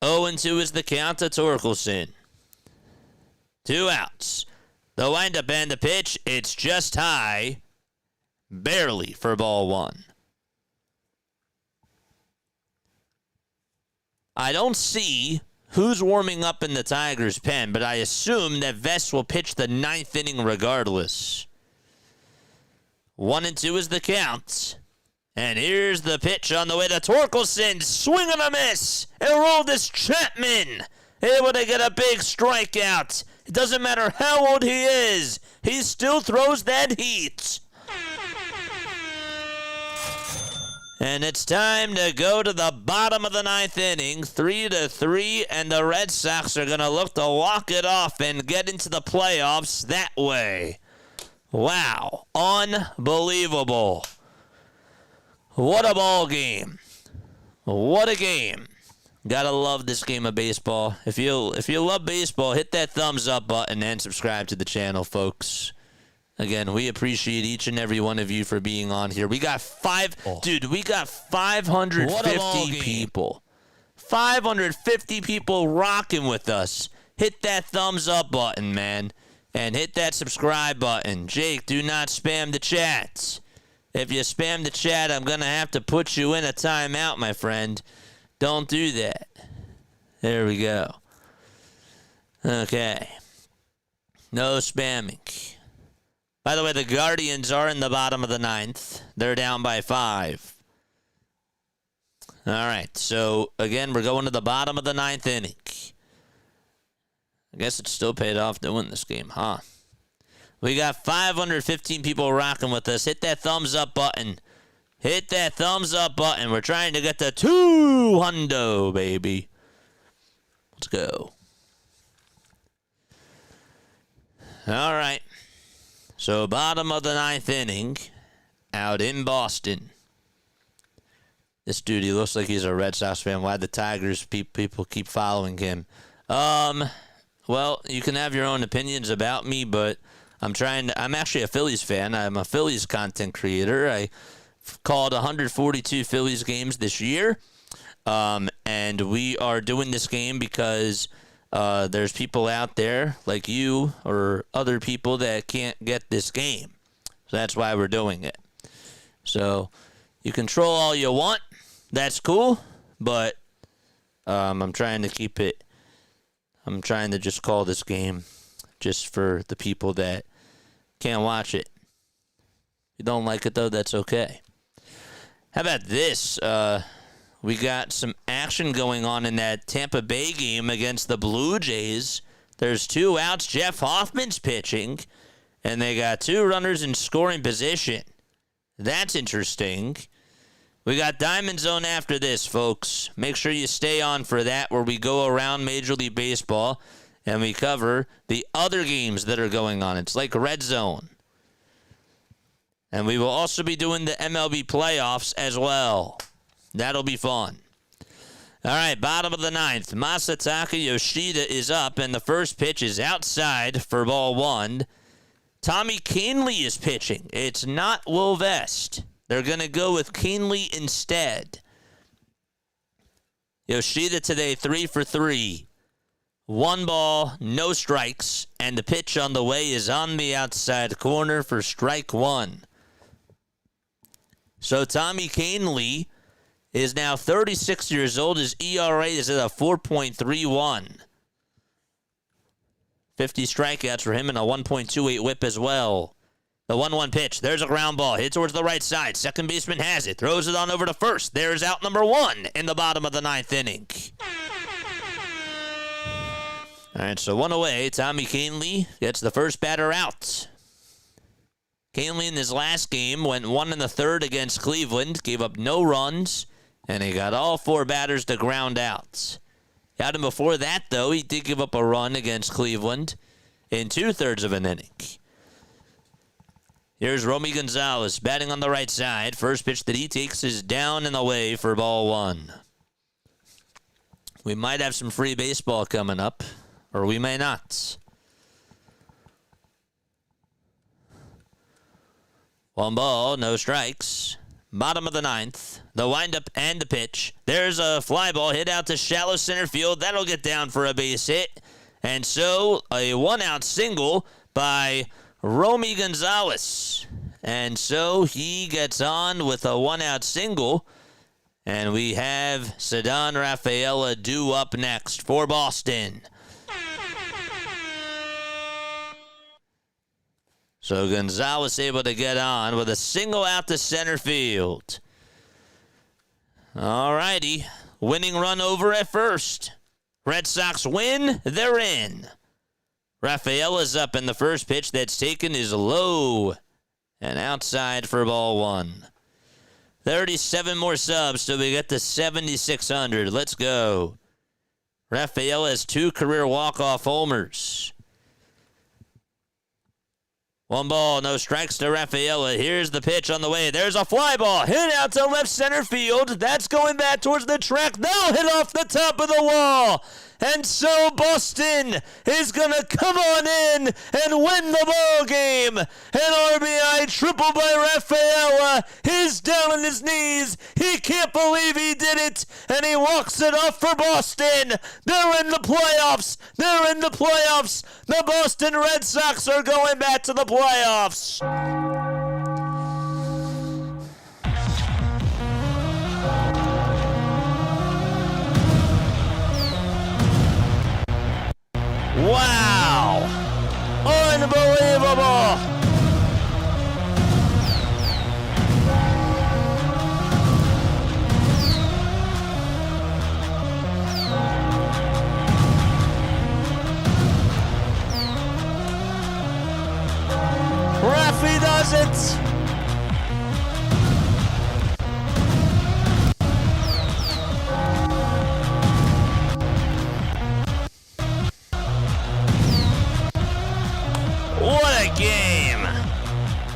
0-2 is the count to Torkelson. 2 outs. The windup and the pitch, it's just high. Barely for ball one. I don't see who's warming up in the Tigers' pen, but I assume that Vest will pitch the ninth inning regardless. 1-2 is the count. And here's the pitch on the way to Torkelson. Swing and a miss. And rolled this Chapman. Able to get a big strikeout. It doesn't matter how old he is. He still throws that heat. And it's time to go to the bottom of the ninth inning, 3-3, and the Red Sox are going to look to walk it off and get into the playoffs that way. Wow. Unbelievable. What a ball game. What a game. Gotta love this game of baseball. If you love baseball, hit that thumbs up button and subscribe to the channel, folks. Again, we appreciate each and every one of you for being on here. We got 550 people. 550 people rocking with us. Hit that thumbs up button, man. And hit that subscribe button. Jake, do not spam the chats. If you spam the chat, I'm going to have to put you in a timeout, my friend. Don't do that. There we go. Okay. No spamming. By the way, the Guardians are in the bottom of the ninth. They're down by 5. All right, so again, we're going to the bottom of the ninth inning. I guess it still paid off doing this game, huh? We got 515 people rocking with us. Hit that thumbs up button. Hit that thumbs up button. We're trying to get to 200, baby. Let's go. All right. So, bottom of the ninth inning, out in Boston. This dude, he looks like he's a Red Sox fan. Why the Tigers people keep following him? Well, you can have your own opinions about me, but I'm actually a Phillies fan. I'm a Phillies content creator. I called 142 Phillies games this year, and we are doing this game because there's people out there like you or other people that can't get this game. So that's why we're doing it. So you can troll all you want. That's cool. But I'm trying to keep it. I'm trying to just call this game just for the people that can't watch it. If you don't like it, though, that's okay. How about this? We got some action going on in that Tampa Bay game against the Blue Jays. There's 2 outs. Jeff Hoffman's pitching, and they got 2 runners in scoring position. That's interesting. We got Diamond Zone after this, folks. Make sure you stay on for that, where we go around Major League Baseball and we cover the other games that are going on. It's like Red Zone. And we will also be doing the MLB playoffs as well. That'll be fun. All right, bottom of the ninth. Masataka Yoshida is up, and the first pitch is outside for ball 1. Tommy Kahnle is pitching. It's not Will Vest. They're going to go with Kahnle instead. Yoshida today 3 for 3. 1 ball, no strikes, and the pitch on the way is on the outside corner for strike 1. So Tommy Kahnle is now 36 years old. His ERA is at a 4.31. 50 strikeouts for him and a 1.28 whip as well. The 1-1 pitch. There's a ground ball. Hit towards the right side. Second baseman has it. Throws it on over to first. There's out number 1 in the bottom of the ninth inning. All right, so 1 away. Tommy Kahnle gets the first batter out. Kahnle in his last game went 1 1/3 against Cleveland. Gave up no runs. And he got all 4 batters to ground out. Out him before that, though, he did give up a run against Cleveland in 2/3 of an inning. Here's Romy Gonzalez batting on the right side. First pitch that he takes is down and away for ball 1. We might have some free baseball coming up, or we may not. 1 ball, no strikes. Bottom of the ninth. The windup and the pitch. There's a fly ball hit out to shallow center field. That'll get down for a base hit. And so a 1-out single by Romy Gonzalez. And so he gets on with a 1-out single. And we have Ceddanne Rafaela due up next for Boston. So Gonzalez able to get on with a single out to center field. All righty. Winning run over at first. Red Sox win. They're in. Rafaela's up, and the first pitch that's taken is low and outside for ball 1. 37 more subs till we get to 7,600. Let's go. Rafael has 2 career walk-off homers. 1 ball, no strikes to Rafaela. Here's the pitch on the way. There's a fly ball. Hit out to left center field. That's going back towards the track. They'll hit off the top of the wall. And so Boston is going to come on in and win the ball game. An RBI triple by Rafaela. He's down on his knees. He can't believe he did it. And he walks it off for Boston. They're in the playoffs. They're in the playoffs. The Boston Red Sox are going back to the playoffs. Wow! Unbelievable! Rafi does it! What a game!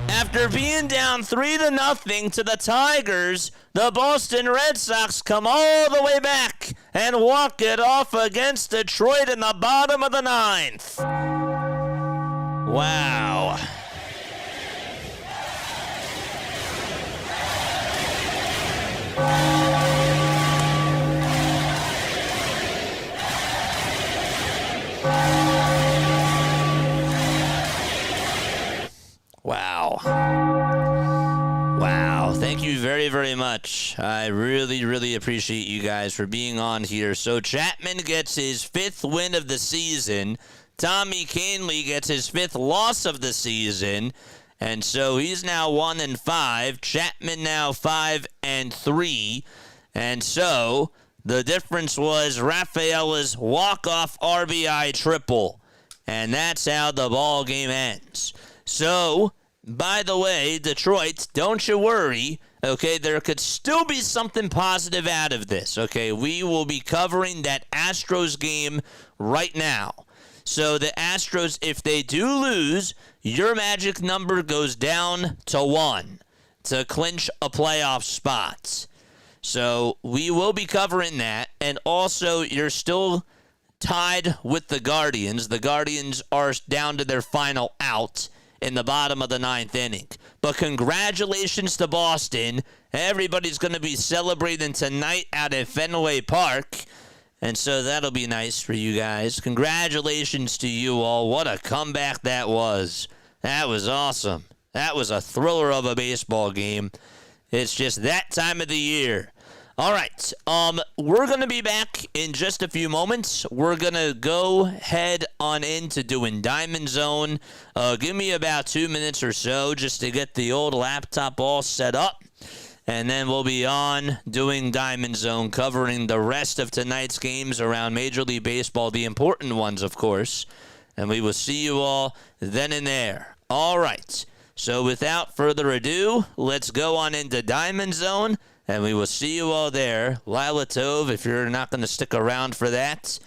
After being down 3-0 to the Tigers, the Boston Red Sox come all the way back and walk it off against Detroit in the bottom of the 9th. Wow. Wow. Wow. Thank you very, very much. I really, really appreciate you guys for being on here. So Chapman gets his 5th win of the season. Tommy Canley gets his 5th loss of the season. And so he's now 1-5. Chapman now 5-3. And so the difference was Rafaela's walk-off RBI triple. And that's how the ball game ends. So, by the way, Detroit, don't you worry. Okay, there could still be something positive out of this. Okay, we will be covering that Astros game right now. So the Astros, if they do lose, your magic number goes down to 1 to clinch a playoff spot. So we will be covering that. And also, you're still tied with the Guardians. The Guardians are down to their final out in the bottom of the 9th inning. But congratulations to Boston. Everybody's going to be celebrating tonight out at Fenway Park. And so that'll be nice for you guys. Congratulations to you all. What a comeback that was. That was awesome. That was a thriller of a baseball game. It's just that time of the year. All right, we're going to be back in just a few moments. We're going to go head on into doing Diamond Zone. Give me about 2 minutes or so just to get the old laptop all set up. And then we'll be on doing Diamond Zone, covering the rest of tonight's games around Major League Baseball, the important ones, of course. And we will see you all then and there. All right, so without further ado, let's go on into Diamond Zone. And we will see you all there. Lila Tove, if you're not going to stick around for that,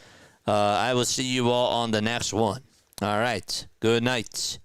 I will see you all on the next one. All right. Good night.